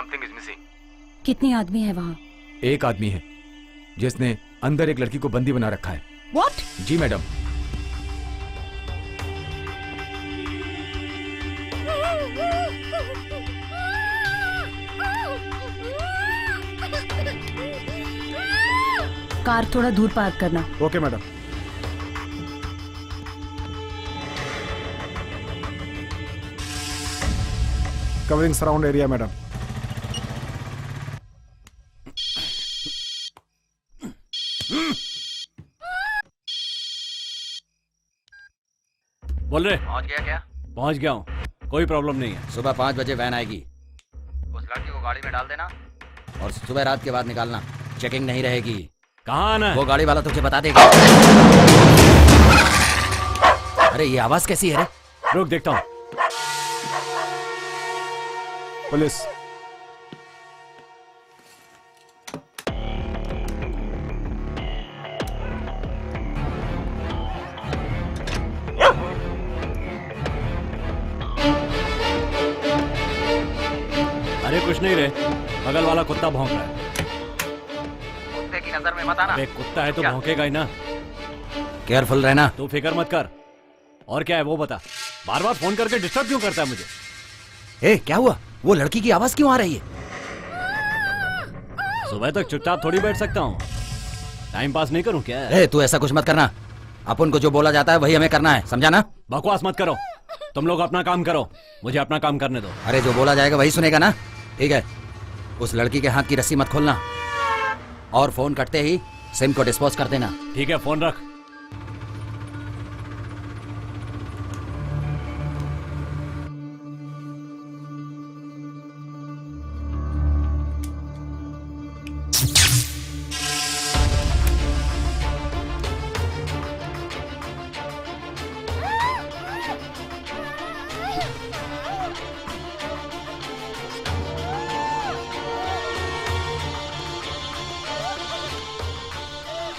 Something is missing. कितने आदमी है वहाँ? एक आदमी है जिसने अंदर एक लड़की को बंदी बना रखा है। What? Ji madam. कार थोड़ा दूर पार्क करना। Okay madam. Covering surround area madam. बोल रहे पहुंच गया क्या? पहुंच गया हूँ, कोई प्रॉब्लम नहीं है। सुबह 5 बजे वैन आएगी। उस लड़की को गाड़ी में डाल देना और सुबह रात के बाद निकालना, चेकिंग नहीं रहेगी। कहाँ आना है? वो गाड़ी वाला तुझे बता देगा। अरे ये आवाज कैसी है रे? रुक देखता हूँ। पुलिस। अरे कुछ नहीं रे, बगल वाला कुत्ता भौंक रहा है। कुत्ते की नजर में मत आना। अबे कुत्ता है तो भौंकेगा ही ना। केयरफुल रहना। तू फिक्र मत कर। और क्या है वो बता, बार बार फोन करके डिस्टर्ब क्यों करता है मुझे? ए, क्या हुआ? वो लड़की की आवाज क्यों आ रही है? सुबह तक चुपचाप थोड़ी बैठ सकता हूँ, टाइम पास नहीं करूँ क्या? ए, तू ऐसा कुछ मत करना। अपन को जो बोला जाता है वही हमें करना है, समझा ना? बकवास मत करो, तुम लोग अपना काम करो, मुझे अपना काम करने दो। अरे जो बोला जाएगा वही सुनेगा ना? ठीक है, उस लड़की के हाथ की रस्सी मत खोलना और फोन कटते ही सिम को डिस्पोज कर देना। ठीक है, फोन रख।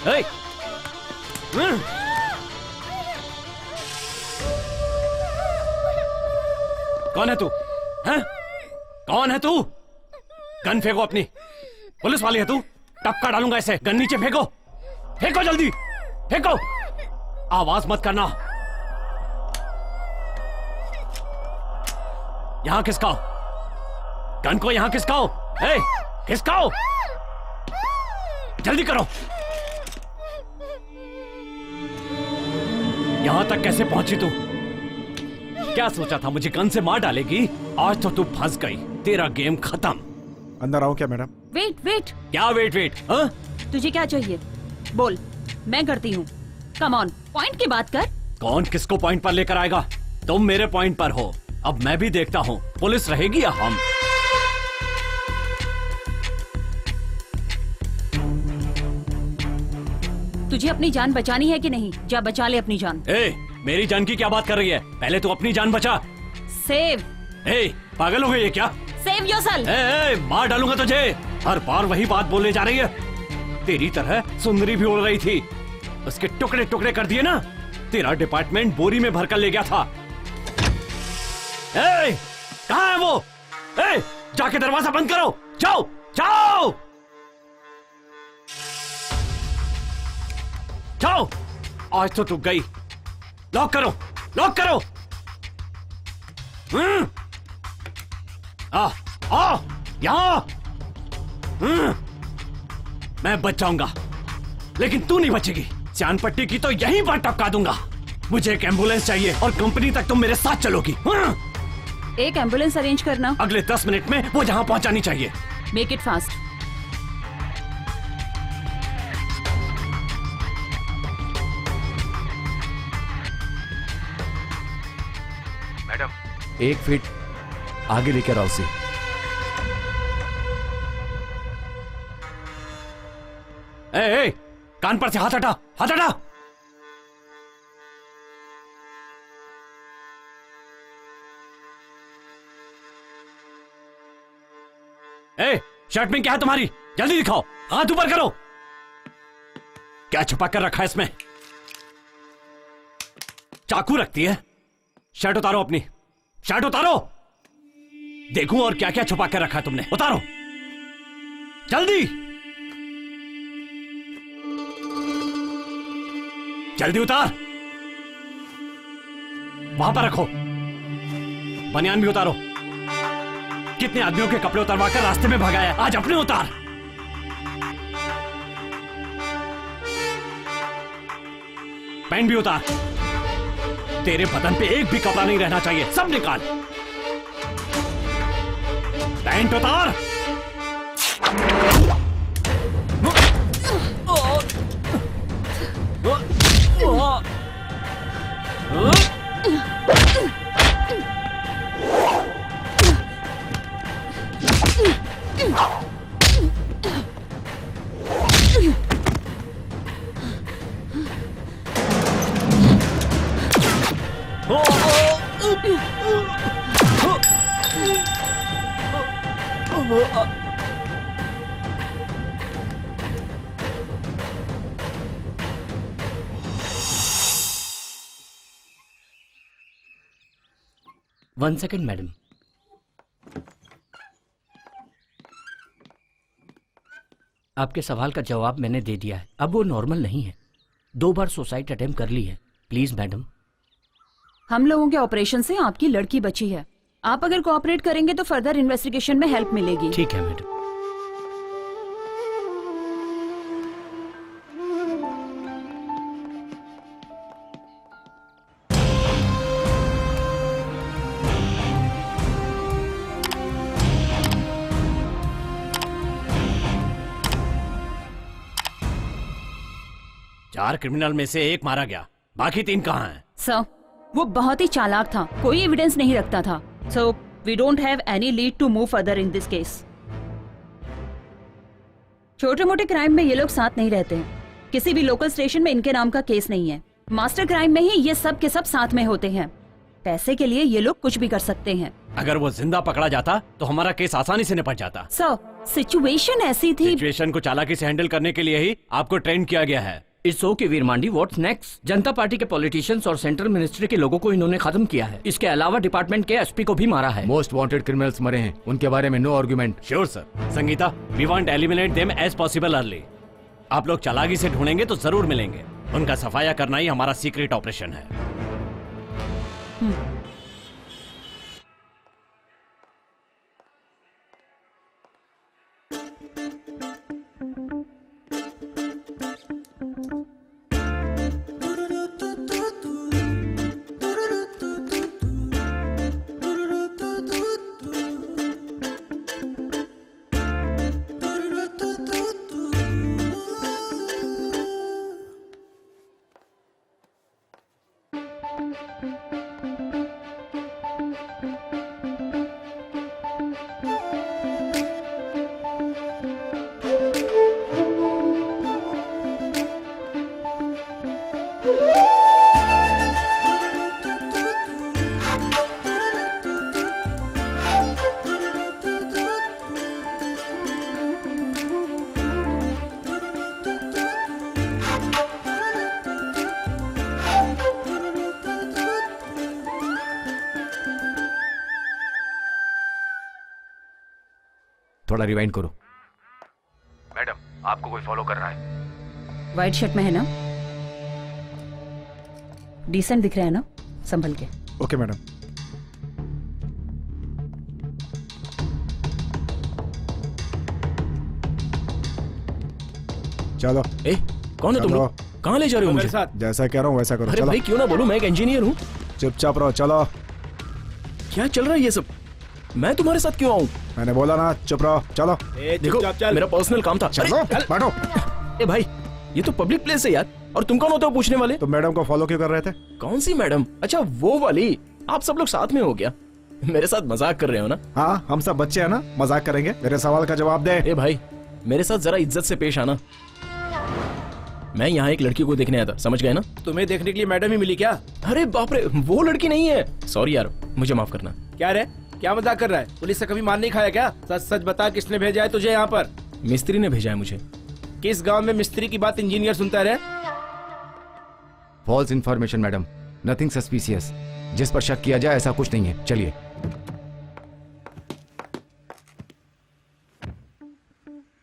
Hey! कौन है तू? हैं? कौन है तू? गन फेंको अपनी। पुलिस वाली है तू? टपका डालूंगा इसे। गन नीचे फेंको, फेंको जल्दी, फेंको। आवाज मत करना। यहां खिसकाओ गन को, यहां खिसकाओ। ए, खिसकाओ, जल्दी करो। यहां तक कैसे पहुंची तू? क्या सोचा था मुझे गन से मार डालेगी? आज तो तू फंस गई, तेरा गेम खत्म। अंदर आओ क्या मैडम? Wait wait. क्या वेट वेट? हाँ? तुझे क्या चाहिए बोल, मैं करती हूँ। कम ऑन, पॉइंट की बात कर। कौन किसको पॉइंट पर लेकर आएगा? तुम मेरे पॉइंट पर हो, अब मैं भी देखता हूँ पुलिस रहेगी या हम। तुझे अपनी जान बचानी है कि नहीं? जा बचा ले अपनी जान। ए, मेरी जान की क्या बात कर रही है? पहले तू अपनी जान बचा। सेव। ए, पागल हो गई है क्या? Save yourself. ए, मार डालूंगा तुझे। हर बार वही बात बोलने जा रही है। तेरी तरह सुंदरी भी उड़ रही थी, उसके टुकड़े टुकड़े कर दिए ना। तेरा डिपार्टमेंट बोरी में भरकर ले गया था। ए, कहाँ है वो? ए, जाके दरवाजा बंद करो। जाओ जाओ जाओ। आज तो तू गई। लॉक करो, लॉक करो। आ, यहां। मैं बच जाऊंगा, लेकिन तू नहीं बचेगी। चांद पट्टी की तो यहीं पर टपका दूंगा। मुझे एक एम्बुलेंस चाहिए और कंपनी तक तुम मेरे साथ चलोगी। एक एम्बुलेंस अरेंज करना। अगले 10 मिनट में वो जहां पहुंचानी चाहिए। Make it fast. Madam, 1 feet आगे लेकर आओ उसे। ए, कान पर से हाथ हटा, हाथ हटा। ए, शर्ट में क्या है तुम्हारी? जल्दी दिखाओ, हाथ ऊपर करो। क्या छुपा कर रखा है इसमें? चाकू रखती है? शर्ट उतारो अपनी, शर्ट उतारो। देखूं और क्या क्या छुपा के रखा है तुमने। उतारो जल्दी, जल्दी उतार। वहां पर रखो। बनियान भी उतारो। कितने आदमियों के कपड़े उतरवा कर रास्ते में भगाया, आज अपने उतार। पैंट भी उतार। तेरे बदन पे एक भी कपड़ा नहीं रहना चाहिए, सब निकाल। पैंट उतार। One second madam. आपके सवाल का जवाब मैंने दे दिया है। अब वो नॉर्मल नहीं है। 2 बार सुसाइड अटेम्प्ट कर ली है। Please madam. हम लोगों के ऑपरेशन से आपकी लड़की बची है। आप अगर कोऑपरेट करेंगे तो फर्दर इन्वेस्टिगेशन में हेल्प मिलेगी। ठीक है मैडम। चार क्रिमिनल में से एक मारा गया, बाकी 3 कहाँ हैं? सर, वो बहुत ही चालाक था, कोई एविडेंस नहीं रखता था। So we don't have any lead to move further in this case. छोटे मोटे क्राइम में ये लोग साथ नहीं रहते हैं। किसी भी लोकल स्टेशन में इनके नाम का केस नहीं है। मास्टर क्राइम में ही ये सब के सब साथ में होते हैं। पैसे के लिए ये लोग कुछ भी कर सकते हैं। अगर वो जिंदा पकड़ा जाता तो हमारा केस आसानी से निपट जाता। सर, सिचुएशन ऐसी थी। सिचुएशन को चालाकी से हैंडल करने के लिए ही आपको ट्रेन किया गया है। It's okay Veer Mandi, what's next? Janata Party के पॉलिटिशियंस और सेंट्रल मिनिस्ट्री के लोगों को इन्होंने खत्म किया है। इसके अलावा डिपार्टमेंट के एसपी को भी मारा है। मोस्ट वांटेड क्रिमिनल्स मरे हैं, उनके बारे में no argument. Sure sir. Sangeeta, we want eliminate them as possible early. आप लोग चालाकी से ढूंढेंगे तो जरूर मिलेंगे। उनका सफाया करना ही हमारा सीक्रेट ऑपरेशन है। थोड़ा रिवाइंड करो। मैडम, आपको कोई फॉलो कर रहा है। व्हाइट शर्ट में है ना? डिसेंट दिख रहा है ना? संभल के। Okay madam. चलो। ए, कौन है तुम लोग? कहाँ ले जा रहे हो मुझे? जैसा कह रहा हूँ वैसा करो। अरे चलो। भाई क्यों ना बोलूं, मैं एक इंजीनियर हूँ। चुपचाप रहो। चलो। क्या चल रहा है ये सब? मैं तुम्हारे साथ क्यों आऊँ? मैंने बोला ना, चुप रहो। चलो। देखो, मेरा पर्सनल काम था। चलो बैठो। ए भाई, ये तो पब्लिक प्लेस है यार। और तुम कौन होते हो पूछने वाले? तो मैडम को फॉलो क्यों कर रहे थे? कौन सी मैडम? अच्छा वो वाली। आप सब लोग साथ में हो गया? मेरे साथ मजाक कर रहे हो ना? हाँ, हम सब बच्चे हैं ना, मजाक करेंगे। मेरे सवाल का जवाब दे। ए भाई, मेरे साथ जरा इज्जत से पेश आना। मैं यहाँ एक लड़की को देखने आया था, समझ गए ना? तुम्हें देखने के लिए मैडम ही मिली क्या? अरे बाप रे, वो लड़की नहीं है। सॉरी यार, मुझे माफ करना। क्या रे, क्या मजाक कर रहा है? पुलिस से कभी मार नहीं खाया क्या? सच सच बता, किसने भेजा है तुझे यहाँ पर? मिस्त्री ने भेजा है मुझे। किस गांव में मिस्त्री की बात इंजीनियर सुनता रहे? False information madam, nothing suspicious. जिस पर शक किया जाए ऐसा कुछ नहीं है। चलिए।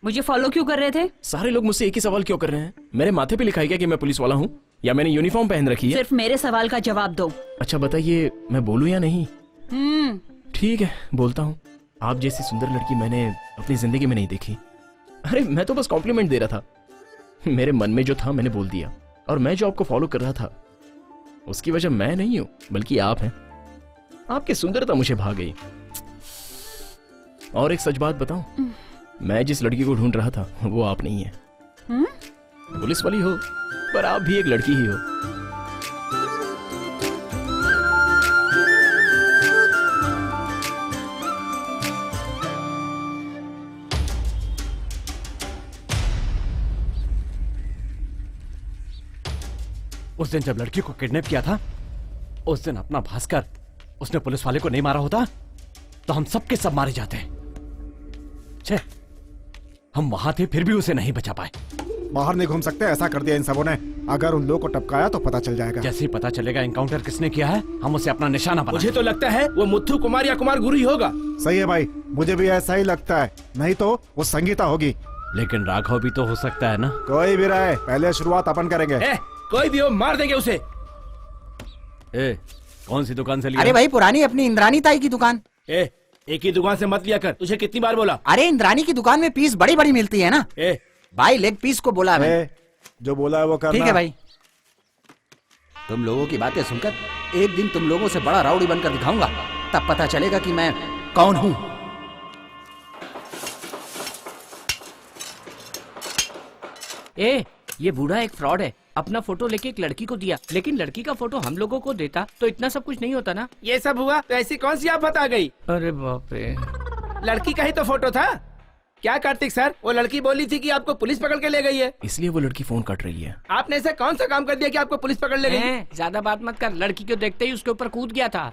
मुझे फॉलो क्यों कर रहे थे? सारे लोग मुझसे एक ही सवाल क्यों कर रहे हैं? मेरे माथे पे लिखा है क्या कि मैं पुलिस वाला हूँ, या मैंने यूनिफॉर्म पहन रखी है? सिर्फ मेरे सवाल का जवाब दो। अच्छा बताइए, मैं बोलूँ या नहीं? ठीक है, बोलता हूँ। आप जैसी सुंदर लड़की मैंने अपनी जिंदगी में नहीं देखी। अरे मैं तो बस कॉम्प्लीमेंट दे रहा था। मेरे मन में जो था मैंने बोल दिया। और मैं जो आपको फॉलो कर रहा था उसकी वजह मैं नहीं हूं बल्कि आप हैं। आपकी सुंदरता मुझे भा गई। और एक सच बात बताऊं, मैं जिस लड़की को ढूंढ रहा था वो आप नहीं है। पुलिस वाली हो पर आप भी एक लड़की ही हो। उस दिन जब लड़की को किडनैप किया था, उस दिन अपना भास्कर उसने पुलिस वाले को नहीं मारा होता तो हम सबके सब मारे जाते। छे, हम वहां थे फिर भी उसे नहीं बचा पाए। बाहर नहीं घूम सकते, ऐसा कर दिया इन सबों ने। अगर उन लोगों को टपकाया तो पता चल जाएगा। जैसे ही पता चलेगा एनकाउंटर किसने किया है, हम उसे अपना निशाना बना। मुझे तो लगता है वो मुथ्थू कुमार या कुमार गुरु ही होगा। सही है भाई, मुझे भी ऐसा ही लगता है। नहीं तो वो संगीता होगी। लेकिन राघव भी तो हो सकता है ना। कोई भी रहे, पहले शुरुआत अपन करेंगे। कोई भी हो, मार देंगे उसे। कौन सी दुकान से लिया? अरे भाई पुरानी अपनी इंद्रानी ताई की दुकान। एक ही दुकान से मत लिया कर, तुझे कितनी बार बोला? अरे इंद्रानी की दुकान में पीस बड़ी बड़ी मिलती है ना। भाई लेग पीस को बोला मैं। जो बोला है वो करना। ठीक है भाई। तुम लोगों की बातें सुनकर एक दिन तुम लोगों से बड़ा राउडी बनकर दिखाऊंगा, तब पता चलेगा कि मैं कौन हूँ। ये बूढ़ा एक फ्रॉड है। अपना फोटो लेके एक लड़की को दिया, लेकिन लड़की का फोटो हम लोगों को देता तो इतना सब कुछ नहीं होता ना। ये सब हुआ तो ऐसी कौन सी आफत आ गई? अरे बाप रे, लड़की का ही तो फोटो था। क्या कार्तिक सर, वो लड़की बोली थी कि आपको पुलिस पकड़ के ले गई है। इसलिए वो लड़की फोन काट रही है। आपने ऐसा कौन सा काम कर दिया कि आपको पुलिस पकड़ ले गई? ज्यादा बात मत कर। लड़की को देखते ही उसके ऊपर कूद गया था।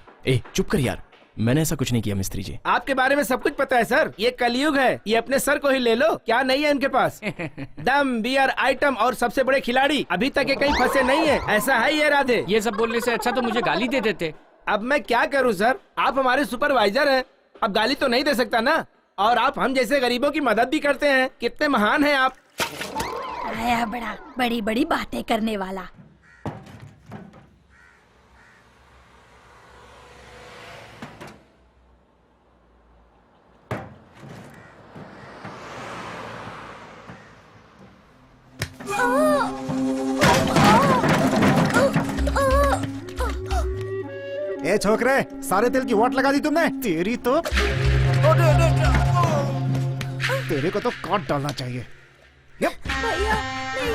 चुप कर यार, मैंने ऐसा कुछ नहीं किया मिस्त्री जी। आपके बारे में सब कुछ पता है सर। ये कलयुग है, ये अपने सर को ही ले लो। क्या नहीं है इनके पास? दम, बियर, आइटम और सबसे बड़े खिलाड़ी। अभी तक ये कहीं फंसे नहीं है। ऐसा है ये राधे? ये सब बोलने से अच्छा तो मुझे गाली दे देते। अब मैं क्या करूं सर, आप हमारे सुपरवाइजर हैं। अब गाली तो नहीं दे सकता ना। और आप हम जैसे गरीबों की मदद भी करते हैं। कितने महान हैं आप। आया बड़ा बड़ी बड़ी बातें करने वाला। ए छोकरे, सारे तेल की वाट लगा दी तुमने। तेरी तो तेरे को तो काट डालना चाहिए। भैया नहीं।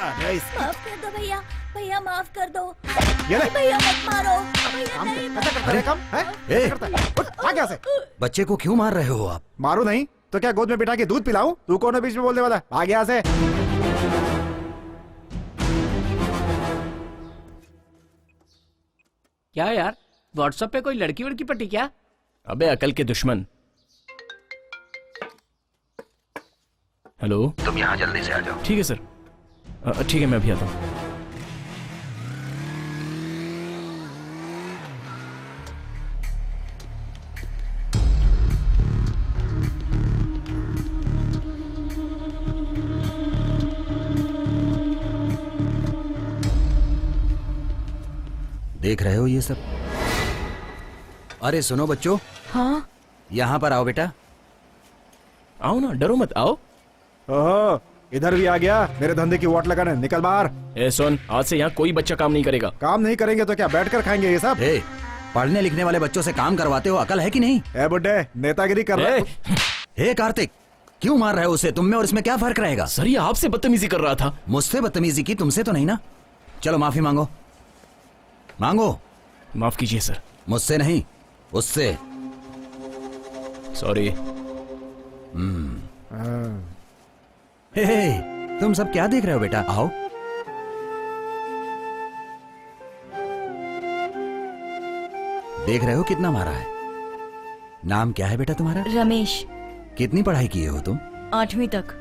अरे माफ कर दो भैया, भैया माफ कर दो। ये ले। भैया मत मारो भैया, नहीं अरे कम है? करता है? उठ, भाग यहाँ से। बच्चे को क्यों मार रहे हो आप? मारू नहीं तो क्या गोद में बिठा के दूध पिलाऊं? तू कौन है बीच में बोलने वाला? भाग यहाँ से। क्या यार, व्हाट्सएप पे कोई लड़की वड़की पटी क्या? अबे अकल के दुश्मन। हेलो, तुम यहाँ जल्दी से आ जाओ। ठीक है सर। ठीक है, मैं अभी आता हूँ। देख रहे हो ये सब? अरे सुनो बच्चों। हाँ? यहाँ पर आओ बेटा। आओ ना, डरो मत, आओ। ओहो, इधर भी आ गया मेरे धंधे की वाट लगाने। निकल बाहर। सुन, आज से यहाँ कोई बच्चा काम नहीं करेगा। काम नहीं करेंगे तो क्या बैठकर खाएंगे ये सब? पढ़ने लिखने वाले बच्चों से काम करवाते हो, अकल है कि नहीं? ए बुड्ढे, नेतागिरी कर रहे हो। हे कार्तिक, क्यों मार रहे हो उसे? तुम में और इसमें क्या फर्क रहेगा? सर ये आपसे बदतमीजी कर रहा था। मुझसे बदतमीजी की, तुमसे तो नहीं ना। चलो माफी मांगो। मांगो। माफ कीजिए सर। मुझसे नहीं, उससे। सॉरी। हे, तुम सब क्या देख रहे हो बेटा? आओ। देख रहे हो कितना मारा है? नाम क्या है बेटा तुम्हारा? रमेश। कितनी पढ़ाई किए हो तुम? 8वीं तक।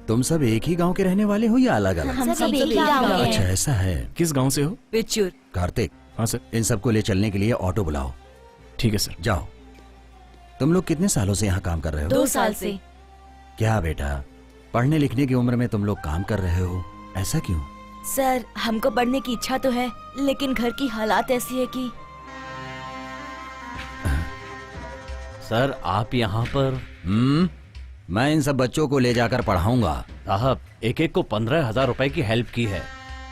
तुम सब एक ही गांव के रहने वाले हो या अलग अलग? हम सब एक ही गाँव के हैं। अच्छा ऐसा है। किस गांव से हो? बिच्छूर। कार्तिक, हाँ सर। इन सबको ले चलने के लिए ऑटो बुलाओ। ठीक है सर। जाओ। तुम लोग कितने सालों से यहाँ काम कर रहे हो? 2 साल से। क्या बेटा, पढ़ने लिखने की उम्र में तुम लोग काम कर रहे हो, ऐसा क्यों? सर हमको पढ़ने की इच्छा तो है, लेकिन घर की हालात ऐसी है कि। सर आप यहाँ पर? मैं इन सब बच्चों को ले जाकर पढ़ाऊंगा। साहब एक एक को 15,000 रुपए की हेल्प की है।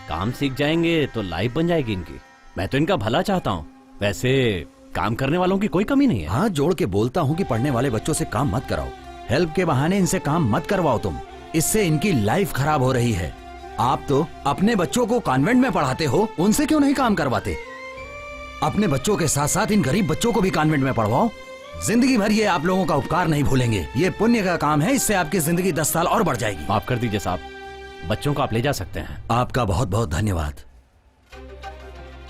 काम सीख जाएंगे तो लाइफ बन जाएगी इनकी। मैं तो इनका भला चाहता हूँ। वैसे काम करने वालों की कोई कमी नहीं है। हाथ जोड़ के बोलता हूँ कि पढ़ने वाले बच्चों से काम मत कराओ। हेल्प के बहाने इनसे काम मत करवाओ तुम। इससे इनकी लाइफ खराब हो रही है। आप तो अपने बच्चों को कॉन्वेंट में पढ़ाते हो, उनसे क्यों नहीं काम करवाते? अपने बच्चों के साथ साथ इन गरीब बच्चों को भी कॉन्वेंट में पढ़वाओ। जिंदगी भर ये आप लोगों का उपकार नहीं भूलेंगे। ये पुण्य का काम है, इससे आपकी जिंदगी 10 साल और बढ़ जाएगी। माफ कर दीजिए साहब, बच्चों को आप ले जा सकते हैं। आपका बहुत बहुत धन्यवाद।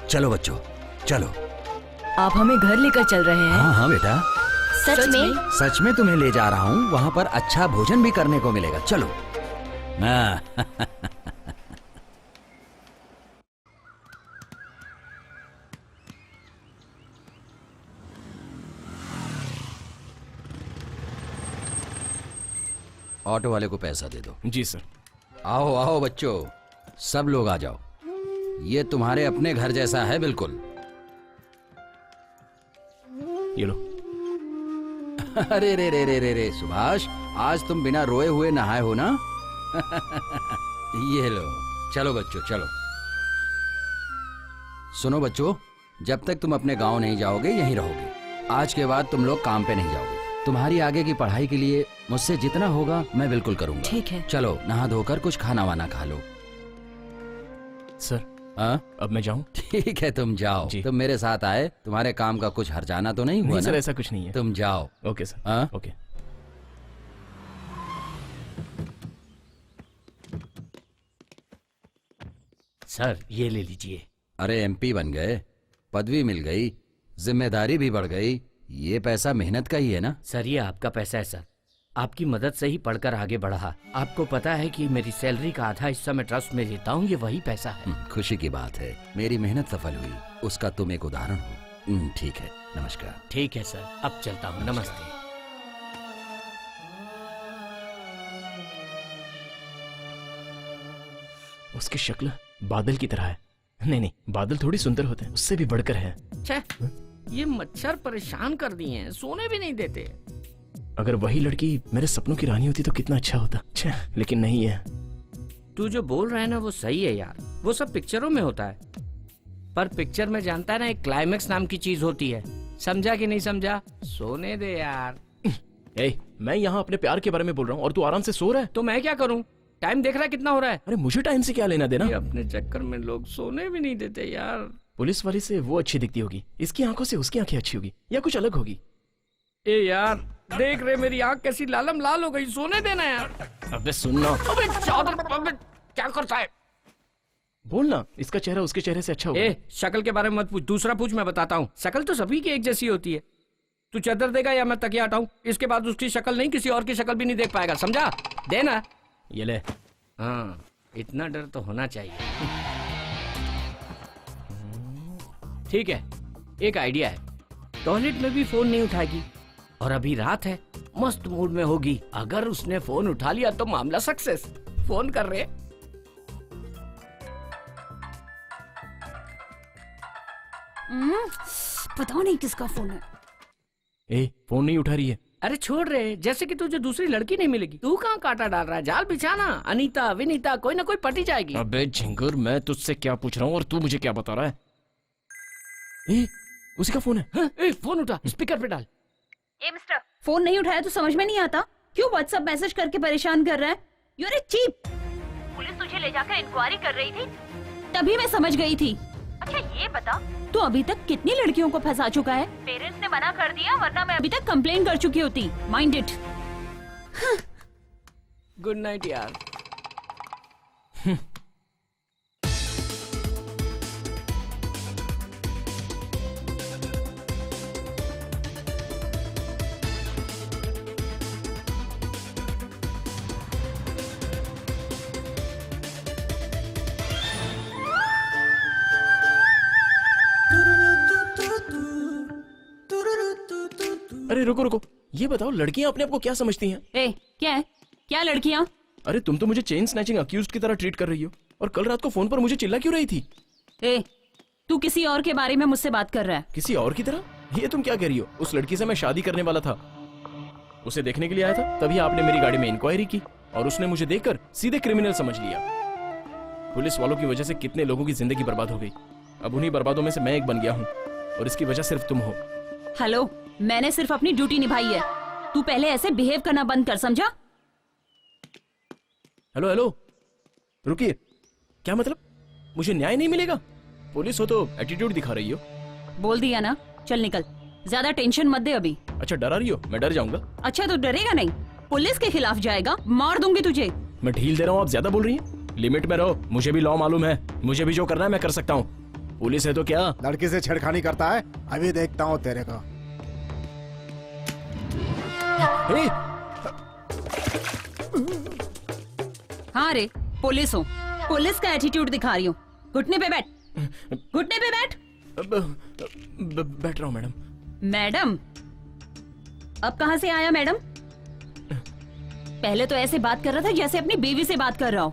चलो बच्चों चलो। आप हमें घर लेकर चल रहे हैं? हाँ हाँ बेटा, सच में? सच में तुम्हें ले जा रहा हूँ। वहाँ पर अच्छा भोजन भी करने को मिलेगा। चलो। ऑटो वाले को पैसा दे दो। जी सर। आओ आओ बच्चों, सब लोग आ जाओ। ये तुम्हारे अपने घर जैसा है बिल्कुल। ये लो। अरे रे रे रे रे रे सुभाष, आज तुम बिना रोए हुए नहाए हो ना? ये लो। चलो बच्चों चलो। सुनो बच्चों, जब तक तुम अपने गांव नहीं जाओगे यहीं रहोगे। आज के बाद तुम लोग काम पे नहीं जाओगे। तुम्हारी आगे की पढ़ाई के लिए मुझसे जितना होगा मैं बिल्कुल करूंगा। ठीक है। चलो नहा धोकर कुछ खाना वाना खा लो। सर हाँ अब मैं जाऊं? ठीक है तुम जाओ। तुम मेरे साथ आए, तुम्हारे काम का कुछ हर्जाना तो नहीं हुआ? नहीं सर, ना? ऐसा कुछ नहीं है। तुम जाओ। Okay sir. हाँ ओके। सर ये ले लीजिए। अरे एमपी बन गए, पदवी मिल गई, जिम्मेदारी भी बढ़ गई। ये पैसा मेहनत का ही है ना? सर ये आपका पैसा है सर, आपकी मदद से ही पढ़कर आगे बढ़ा। आपको पता है कि मेरी सैलरी का आधा हिस्सा मैं ट्रस्ट में देता हूँ, ये वही पैसा है। खुशी की बात है, मेरी मेहनत सफल हुई, उसका तुम एक उदाहरण हो। ठीक है, नमस्कार। ठीक है सर, अब चलता हूँ। नमस्ते। उसकी शक्ल बादल की तरह है। नहीं नहीं, बादल थोड़ी सुंदर होते हैं, उससे भी बढ़कर है। ये मच्छर परेशान कर दिए हैं, सोने भी नहीं देते। अगर वही लड़की मेरे सपनों की रानी होती तो कितना अच्छा होता। लेकिन नहीं है। तू जो बोल रहा है ना वो सही है यार, वो सब पिक्चरों में होता है। पर पिक्चर में जानता है ना, एक क्लाइमेक्स नाम की चीज होती है। समझा कि नहीं समझा? सोने दे यार। मैं यहाँ अपने प्यार के बारे में बोल रहा हूँ और तू आराम से सो रहा है। तो मैं क्या करूँ? टाइम देख रहा है कितना हो रहा है? अरे मुझे टाइम से क्या लेना देना? अपने चक्कर में लोग सोने भी नहीं देते यार। पुलिस वाली से वो अच्छी दिखती होगी, इसकी आंखों से उसकी आंखें अच्छी होगी, या कुछ अलग होगी। ए यार देख रहे मेरी आंख कैसी लालम लाल हो गई, सोने देना यार। अबे सुनना। अबे चादर, अबे क्या करता है? बोलना, इसका चेहरा उसके चेहरे से अच्छा होगा। शक्ल के बारे में मत पूछ, दूसरा पूछ, मैं बताता हूँ। शक्ल तो सभी की एक जैसी होती है। तू चादर देगा या मैं तकिया हटाऊं? इसके बाद उसकी शक्ल नहीं, किसी और की शक्ल भी नहीं देख पाएगा, समझा? देना। ये ले। हाँ, इतना डर तो होना चाहिए। ठीक है, एक आइडिया है। टॉयलेट में भी फोन नहीं उठाएगी और अभी रात है, मस्त मूड में होगी। अगर उसने फोन उठा लिया तो मामला सक्सेस। फोन कर रहे। पता नहीं किसका फोन है। फोन नहीं उठा रही है। अरे छोड़ रहे, जैसे कि तुझे दूसरी लड़की नहीं मिलेगी। तू कहाँ कांटा डाल रहा है? जाल बिछाना। अनीता विनीता कोई ना कोई पटी जाएगी। अबे झिंगुर, मैं तुझसे क्या पूछ रहा हूँ और तू मुझे क्या बता रहा है? उसी का फोन है। हाँ? फोन उठा, स्पीकर पे डाल। मिस्टर, फोन नहीं उठाया तो समझ में नहीं आता क्यों व्हाट्सएप मैसेज करके परेशान कर रहा है? You are a cheap. Police तुझे ले जाकर इंक्वायरी कर रही थी, तभी मैं समझ गई थी। अच्छा ये बता, तू अभी तक कितनी लड़कियों को फंसा चुका है? पेरेंट्स ने मना कर दिया, वरना मैं अभी तक कंप्लेन कर चुकी होती। Mind it. गुड नाइट यार। अरे रुको रुको, ये बताओ लड़कियां अपने आप को क्या समझती हैं? ए, क्या है? क्या लड़कियां? अरे तुम तो मुझे चेन स्नैचिंग अक्यूज्ड की तरह ट्रीट कर रही हो और कल रात को फोन पर मुझे चिल्ला क्यों रही थी? ए, तू किसी और के बारे में मुझसे बात कर रहा है? किसी और की तरह? ये तुम क्या कह रही हो? उस लड़की से मैं शादी करने वाला था, उसे देखने के लिए आया था, तभी आपने मेरी गाड़ी में इंक्वायरी की और उसने मुझे देखकर सीधे क्रिमिनल समझ लिया। पुलिस वालों की वजह से कितने लोगों की जिंदगी बर्बाद हो गई। अब उन्हीं बर्बादों में से मैं एक बन गया हूँ और इसकी वजह सिर्फ तुम हो। हेलो, मैंने सिर्फ अपनी ड्यूटी निभाई है। तू पहले ऐसे बिहेव करना बंद कर, समझा? हेलो हेलो, रुकिए। क्या मतलब? मुझे न्याय नहीं मिलेगा? पुलिस हो तो एटीट्यूड दिखा रही हो। बोल दिया ना, चल निकल। ज्यादा टेंशन मत दे अभी। अच्छा डरा रही हो? मैं डर जाऊंगा? अच्छा तो डरेगा नहीं, पुलिस के खिलाफ जाएगा, मार दूंगी तुझे। मैं ढील दे रहा हूँ, आप ज्यादा बोल रही हैं। लिमिट में रहो, मुझे भी लॉ मालूम है, मुझे भी जो करना है मैं कर सकता हूँ। पुलिस है तो क्या? लड़की से छेड़खानी करता है, अभी देखता हूँ तेरे को। हाँ रे, पुलिस हूँ, पुलिस का एटीट्यूड दिखा रही हूँ। घुटने पे बैठ, घुटने पे बैठ। बैठ रहा हूँ मैडम। मैडम? अब कहाँ से आया मैडम? पहले तो ऐसे बात कर रहा था जैसे अपनी बीवी से बात कर रहा हूँ।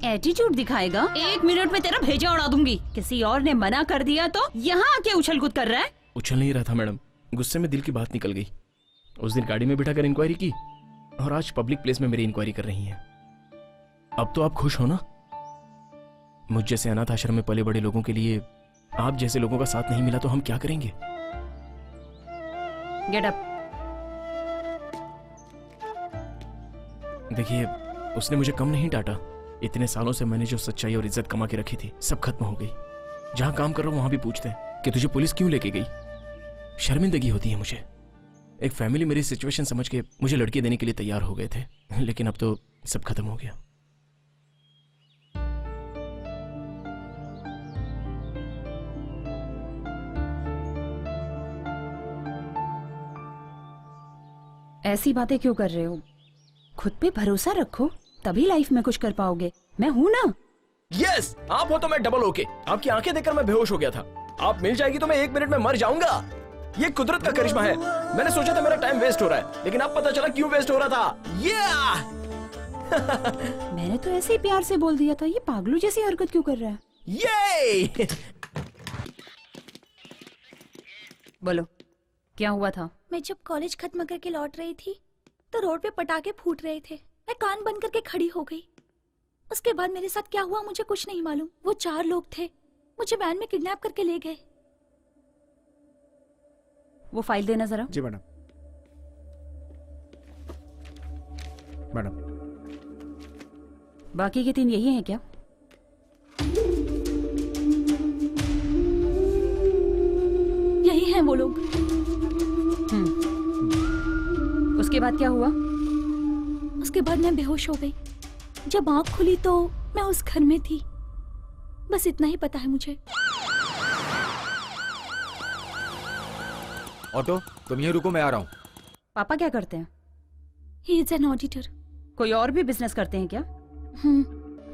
एटीट्यूड दिखाएगा, 1 मिनट में तेरा भेजा उड़ा दूंगी। किसी और ने मना कर दिया तो यहाँ आके उछल कूद कर रहा है। उछल नहीं रहा था मैडम, गुस्से में दिल की बात निकल गई। उस दिन गाड़ी में बिठा कर इंक्वायरी की और आज पब्लिक प्लेस में मेरी इंक्वायरी कर रही हैं। अब तो आप खुश हो ना? मुझ जैसे अनाथ आश्रम में पले बड़े लोगों के लिए आप जैसे लोगों का साथ नहीं मिला तो हम क्या करेंगे? Get up. देखिए, उसने मुझे कम नहीं डांटा। इतने सालों से मैंने जो सच्चाई और इज्जत कमा के रखी थी सब खत्म हो गई। जहां काम कर रहा हूं वहां भी पूछते हैं कि तुझे पुलिस क्यों लेके गई। शर्मिंदगी होती है मुझे। एक फैमिली मेरी सिचुएशन समझ के मुझे लड़की देने के लिए तैयार हो गए थे, लेकिन अब तो सब खत्म हो गया। ऐसी बातें क्यों कर रहे हो? खुद पे भरोसा रखो, तभी लाइफ में कुछ कर पाओगे। मैं हूं ना। यस, आप हो तो मैं डबल ओके। आपकी आंखें देखकर मैं बेहोश हो गया था। आप मिल जाएगी तो मैं 1 मिनट में मर जाऊंगा। ये कुदरत का करिश्मा है। मैंने सोचा था मेरा टाइम वेस्ट हो रहा है, लेकिन अब पता चला क्यों वेस्ट हो रहा था। मैंने तो ऐसे ही प्यार से बोल दिया था, ये पागलू जैसी हरकत क्यों कर रहा है? ये बोलो, क्या हुआ था? मैं जब कॉलेज खत्म करके लौट रही थी तो रोड पे पटाखे फूट रहे थे। मैं कान बंद करके खड़ी हो गई। उसके बाद मेरे साथ क्या हुआ मुझे कुछ नहीं मालूम। वो 4 लोग थे, मुझे वैन में किडनैप करके ले गए। वो फाइल देना जरा। जी मैडम। मैडम, बाकी के 3 यही हैं क्या? यही हैं वो लोग। उसके बाद क्या हुआ? उसके बाद मैं बेहोश हो गई। जब आंख खुली तो मैं उस घर में थी। बस इतना ही पता है मुझे। ऑटो, तुम यहीं रुको, मैं आ रहा हूँ। पापा क्या करते हैं? He is an auditor. कोई और भी बिजनेस करते हैं क्या?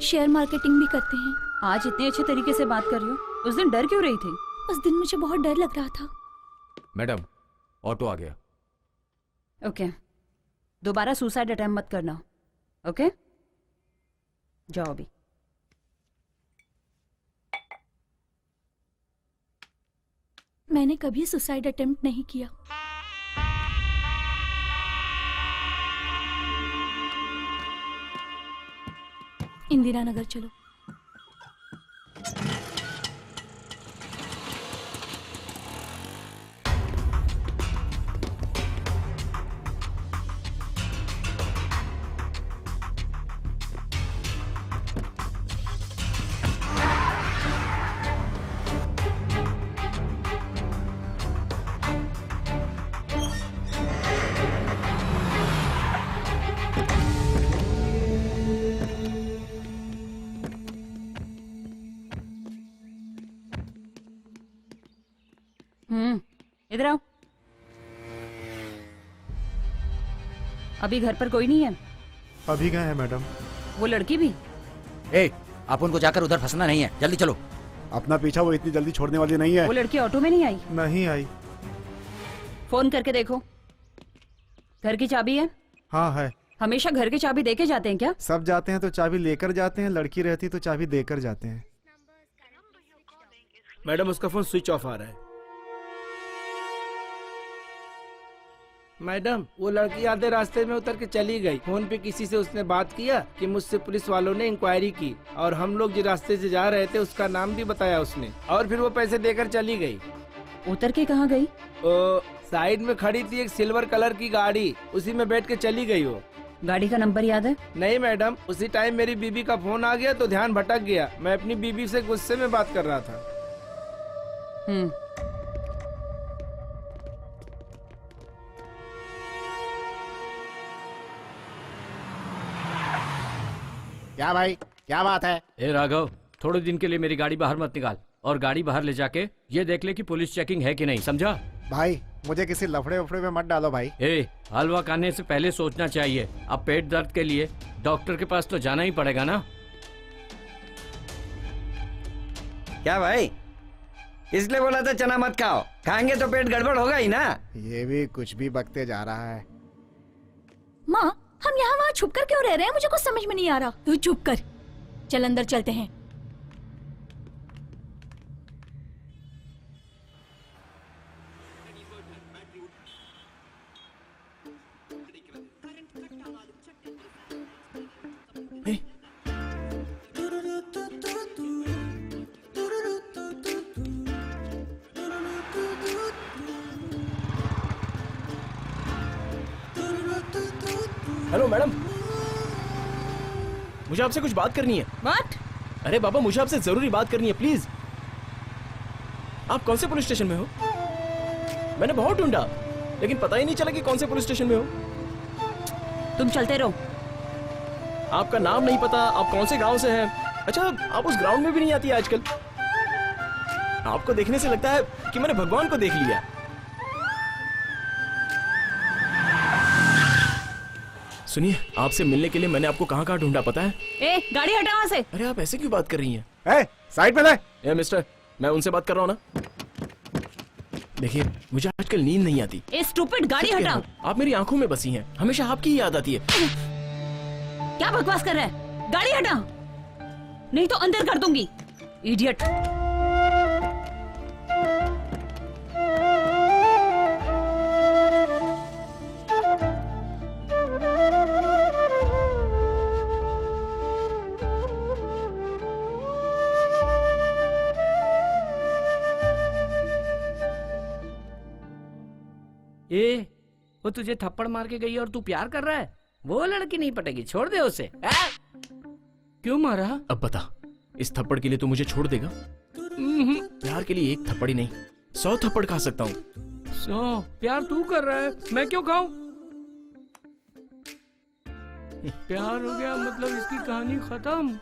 शेयर मार्केटिंग भी करते हैं। आज इतने अच्छे तरीके से बात कर रही हो, उस दिन डर क्यों रही थी? उस दिन मुझे बहुत डर लग रहा था। मैडम, ऑटो आ गया। ओके, दोबारा सुसाइड अटेम्प्ट मत करना। ओके, जाओ अभी। मैंने कभी सुसाइड अटेम्प्ट नहीं किया। इंदिरा नगर चलो। इधर आओ। अभी घर पर कोई नहीं है? अभी गए हैं मैडम। वो लड़की भी? ए, आप उनको जाकर उधर फंसना नहीं है, जल्दी चलो। अपना पीछा वो इतनी जल्दी छोड़ने वाली नहीं है। वो लड़की ऑटो में नहीं आई? नहीं आई। फोन करके देखो। घर की चाबी है? हाँ है। हमेशा घर की चाबी देके जाते हैं क्या? सब जाते हैं तो चाबी लेकर जाते हैं, लड़की रहती तो चाबी देकर जाते हैं। मैडम उसका फोन स्विच ऑफ आ रहा है। मैडम वो लड़की आधे रास्ते में उतर के चली गई। फोन पे किसी से उसने बात किया कि मुझसे पुलिस वालों ने इंक्वायरी की और हम लोग जिस रास्ते से जा रहे थे उसका नाम भी बताया उसने, और फिर वो पैसे देकर चली गई। उतर के कहाँ गई? साइड में खड़ी थी एक सिल्वर कलर की गाड़ी, उसी में बैठ के चली गई वो। गाड़ी का नंबर याद है? नहीं मैडम, उसी टाइम मेरी बीबी का फोन आ गया तो ध्यान भटक गया। मैं अपनी बीबी से गुस्से में बात कर रहा था। क्या भाई, क्या बात है? ए राघव, थोड़े दिन के लिए मेरी गाड़ी बाहर मत निकाल, और गाड़ी बाहर ले जाके ये देख ले कि पुलिस चेकिंग है कि नहीं, समझा? भाई मुझे किसी लफड़े वफड़े में मत डालो भाई। ए, हलवा खाने से पहले सोचना चाहिए। अब पेट दर्द के लिए डॉक्टर के पास तो जाना ही पड़ेगा ना। क्या भाई, इसलिए बोला था चना मत खाओ, खाएंगे तो पेट गड़बड़ होगा ही ना। ये भी कुछ भी बकते जा रहा है। माँ, हम यहाँ वहाँ छुप कर क्यों रह रहे हैं? मुझे कुछ समझ में नहीं आ रहा। तू चुप कर, चल अंदर चलते हैं। हेलो मैडम, मुझे आपसे कुछ बात करनी है। What? अरे बाबा, मुझे आपसे जरूरी बात करनी है, प्लीज। आप कौन से पुलिस स्टेशन में हो? मैंने बहुत ढूंढा लेकिन पता ही नहीं चला कि कौन से पुलिस स्टेशन में हो। तुम चलते रहो। आपका नाम नहीं पता, आप कौन से गांव से हैं? अच्छा, आप उस ग्राउंड में भी नहीं आती आजकल। आपको देखने से लगता है कि मैंने भगवान को देख लिया। सुनिए, आपसे मिलने के लिए मैंने आपको कहाँ कहाँ ढूंढा पता है? ए, गाड़ी हटा वहाँ से। अरे आप ऐसे क्यों बात कर रही हैं? साइड पे ले। ए मिस्टर, मैं उनसे बात कर रहा हूँ ना। देखिए, मुझे आजकल नींद नहीं आती। ए स्टूपिड, गाड़ी हटा। आप मेरी आंखों में बसी हैं, हमेशा आपकी ही याद आती है। क्या बकवास कर रहा है? गाड़ी हटा, नहीं तो अंदर कर दूंगी। इडियट। ए, वो तुझे थप्पड़ मार के गई और तू प्यार कर रहा है? वो लड़की नहीं पटेगी, छोड़ दे उसे। क्यों मारा? अब बता, इस थप्पड़ के लिए तू मुझे छोड़ देगा? प्यार के लिए एक थप्पड़ ही नहीं, 100 थप्पड़ खा सकता हूँ। 100? प्यार तू कर रहा है, मैं क्यों खाऊं? प्यार हो गया मतलब इसकी कहानी खत्म।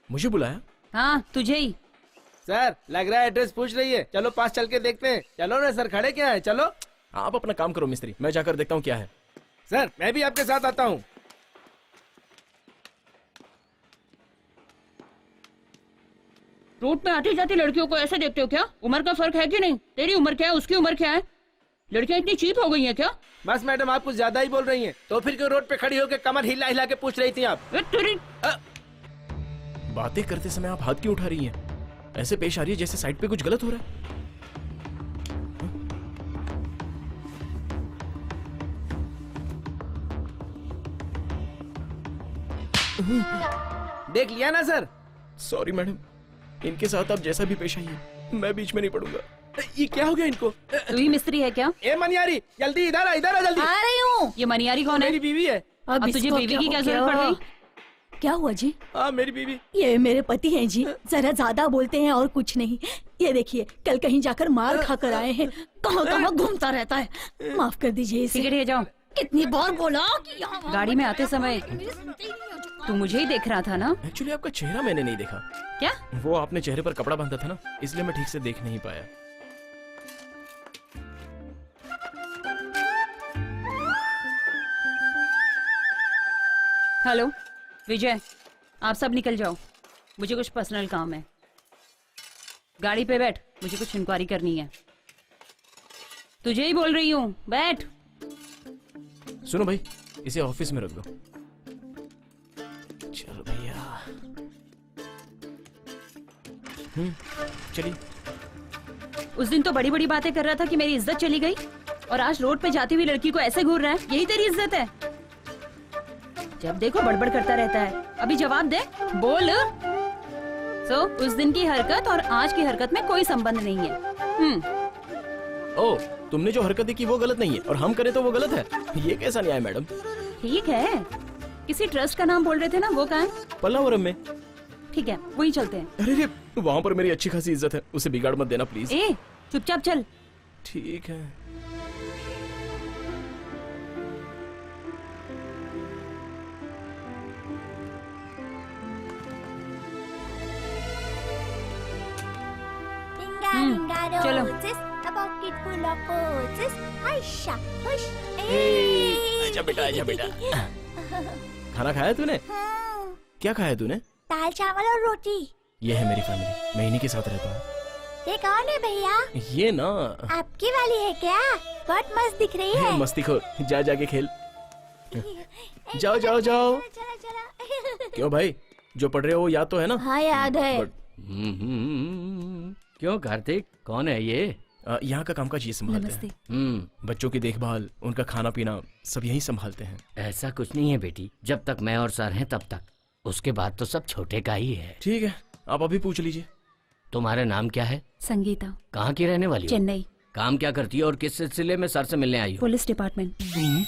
मुझे बुलाया? हाँ, तुझे ही। सर, लग रहा है एड्रेस पूछ रही है। चलो पास चल के देखते हैं। चलो ना सर, खड़े क्या है? चलो। आप अपना काम करो मिस्त्री, मैं जाकर देखता हूँ क्या है। सर, मैं भी आपके साथ आता हूँ। रोड पे आती जाती लड़कियों को ऐसे देखते हो क्या? उम्र का फर्क है कि नहीं? तेरी उम्र क्या है, उसकी उम्र क्या है? लड़कियां इतनी चीप हो गई हैं क्या? बस मैडम, आप कुछ ज्यादा ही बोल रही हैं। तो फिर क्यों रोड पे खड़ी होकर कमर हिला हिला के पूछ रही थी आप? बातें करते समय आप हाथ क्यों उठा रही हैं? ऐसे पेश आ रही है जैसे साइड पे कुछ गलत हो रहा है। देख लिया ना सर? सॉरी मैडम, इनके साथ आप जैसा भी पेश आइए, मैं बीच में नहीं पड़ूंगा। ये क्या हो गया इनको? तू ही मिस्त्री है क्या? ए मनियारी, जल्दी इधर आ, इधर आ जल्दी। आ रही हूँ। ये मनियारी कौन है? मेरी बीवी है। अब तुझे बीवी की क्या जरूरत पड़ गई? क्या हुआ जी? हाँ, मेरी बीवी। ये मेरे पति हैं जी, जरा ज्यादा बोलते हैं और कुछ नहीं। ये देखिए, कल कहीं जाकर मार खा कर आए हैं, कहाँ कहाँ घूमता रहता है। माफ कर दीजिए इसे। टिकट ले जाओ। कितनी बार बोला कि यहाँ गाड़ी में आते समय तू मुझे ही देख रहा था ना? एक्चुअली आपका चेहरा मैंने नहीं देखा। क्या? वो आपने चेहरे पर कपड़ा बांधा था ना, इसलिए मैं ठीक से देख नहीं पाया। हेलो विजय, आप सब निकल जाओ, मुझे कुछ पर्सनल काम है। गाड़ी पे बैठ, मुझे कुछ इंक्वायरी करनी है। तुझे ही बोल रही हूँ, बैठ। सुनो भाई, इसे ऑफिस में रख दो। चलो भैया। चलिए। उस दिन तो बड़ी बड़ी बातें कर रहा था कि मेरी इज्जत चली गई, और आज रोड पे जाती हुई लड़की को ऐसे घूर रहा है। यही तेरी इज्जत है? जब देखो बड़बड़ करता रहता है। अभी जवाब दे, बोल। उस दिन की हरकत और आज की हरकत में कोई संबंध नहीं है। ओ, तुमने जो हरकत की वो गलत नहीं है और हम करें तो वो गलत है। ये कैसा न्याय मैडम? ठीक है, किसी ट्रस्ट का नाम बोल रहे थे ना, वो कहाँ है? पल्लावरम में। ठीक है, वही चलते हैं। अरे वहाँ पर मेरी अच्छी खासी इज्जत है, उसे बिगाड़ मत देना प्लीज। ए, चुपचाप चल। ठीक है। चलो। आजा बेटा, आजा बेटा। खाना खाया तूने? क्या खाया तूने? दाल चावल और रोटी। ये है मेरी फैमिली, मैं इन्हीं के साथ रहता हूँ। ये कौन है भैया? ये ना आपकी वाली है क्या? बहुत मस्त दिख रही है। मस्तीखोर, जा जाके खेल। जाओ जाओ जाओ। क्यों भाई, जो पढ़ रहे हो याद तो है ना? हाँ याद है। क्यों कार्तिक, कौन है ये? यहाँ का कामकाज ये संभालते हैं। बच्चों की देखभाल, उनका खाना पीना सब यही संभालते हैं। ऐसा कुछ नहीं है बेटी, जब तक मैं और सर हैं तब तक, उसके बाद तो सब छोटे का ही है। ठीक है, आप अभी पूछ लीजिए। तुम्हारा नाम क्या है? संगीता। कहाँ की रहने वाली हो? चेन्नई। काम क्या करती है और किस सिलसिले में सर से मिलने आई हो? Police department,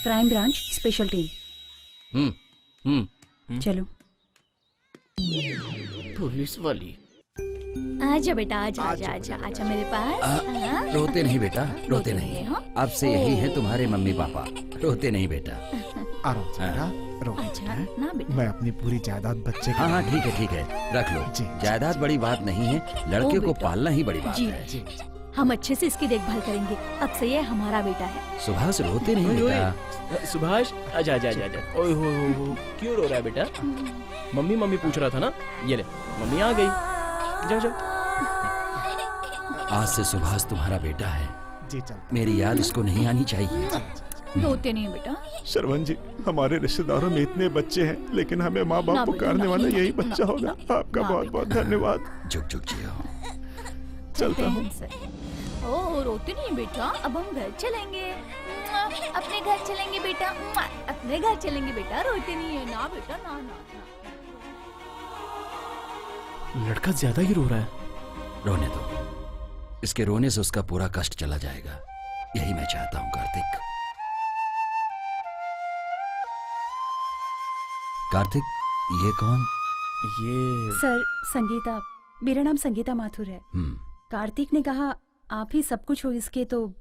crime branch, special team. चलो। पुलिस वाली। आजा बेटा, आजा आजा आजा आजा मेरे पास। रोते नहीं बेटा, रोते नहीं। अब से यही है तुम्हारे मम्मी पापा, रोते नहीं बेटा। आराम से बेटा, रो। ना बेटा। मैं अपनी पूरी जायदाद बच्चे हाँ हाँ ठीक है ठीक है, रख लो। जायदाद बड़ी बात नहीं है, लड़के को पालना ही बड़ी बात है। हम अच्छे से इसकी देखभाल करेंगे। अब से ये हमारा बेटा है। सुभाष रोते नहीं बेटा। सुभाष, आजा आजा आजा आजा। ओए हो, क्यों रो रहा है बेटा? मम्मी मम्मी पूछ रहा था ना, ये ले मम्मी आ गई। जाओ जाओ। आज से सुभाष तुम्हारा बेटा है। जी चल। मेरी याद इसको नहीं आनी चाहिए। रोते नहीं बेटा। श्रवण जी, हमारे रिश्तेदारों में इतने बच्चे हैं, लेकिन हमें माँ बाप पुकारने वाला यही बच्चा होगा। आपका बहुत बहुत धन्यवाद। झुक झुक जियो। चलता हूँ। ओ, रोते नहीं बेटा, अब हम घर चलेंगे। अपने घर चलेंगे बेटा, अपने घर चलेंगे बेटा। रोते नहीं है ना बेटा, ना ना। लड़का ज्यादा ही रो रहा है। रोने दो, इसके रोने से उसका पूरा कष्ट चला जाएगा, यही मैं चाहता हूँ। कार्तिक, कार्तिक, ये कौन? ये सर, संगीता। मेरा नाम संगीता माथुर है। कार्तिक ने कहा आप ही सब कुछ हो इसके, तो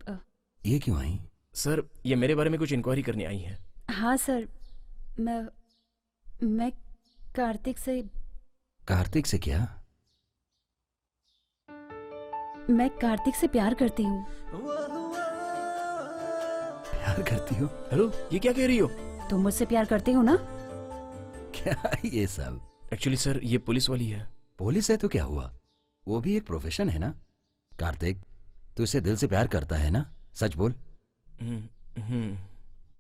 ये क्यों आई? सर, ये मेरे बारे में कुछ इंक्वायरी करने आई है। हाँ सर, मैं कार्तिक से। कार्तिक से क्या? मैं कार्तिक से प्यार करती हूँ। प्यार करती हो? हेलो, ये क्या कह रही हो? तुम मुझसे प्यार करते हो ना? क्या ये सब? एक्चुअली सर, ये पुलिस वाली है। पुलिस है तो क्या हुआ, वो भी एक प्रोफेशन है ना। कार्तिक, तू इसे दिल से प्यार करता है ना? सच बोल।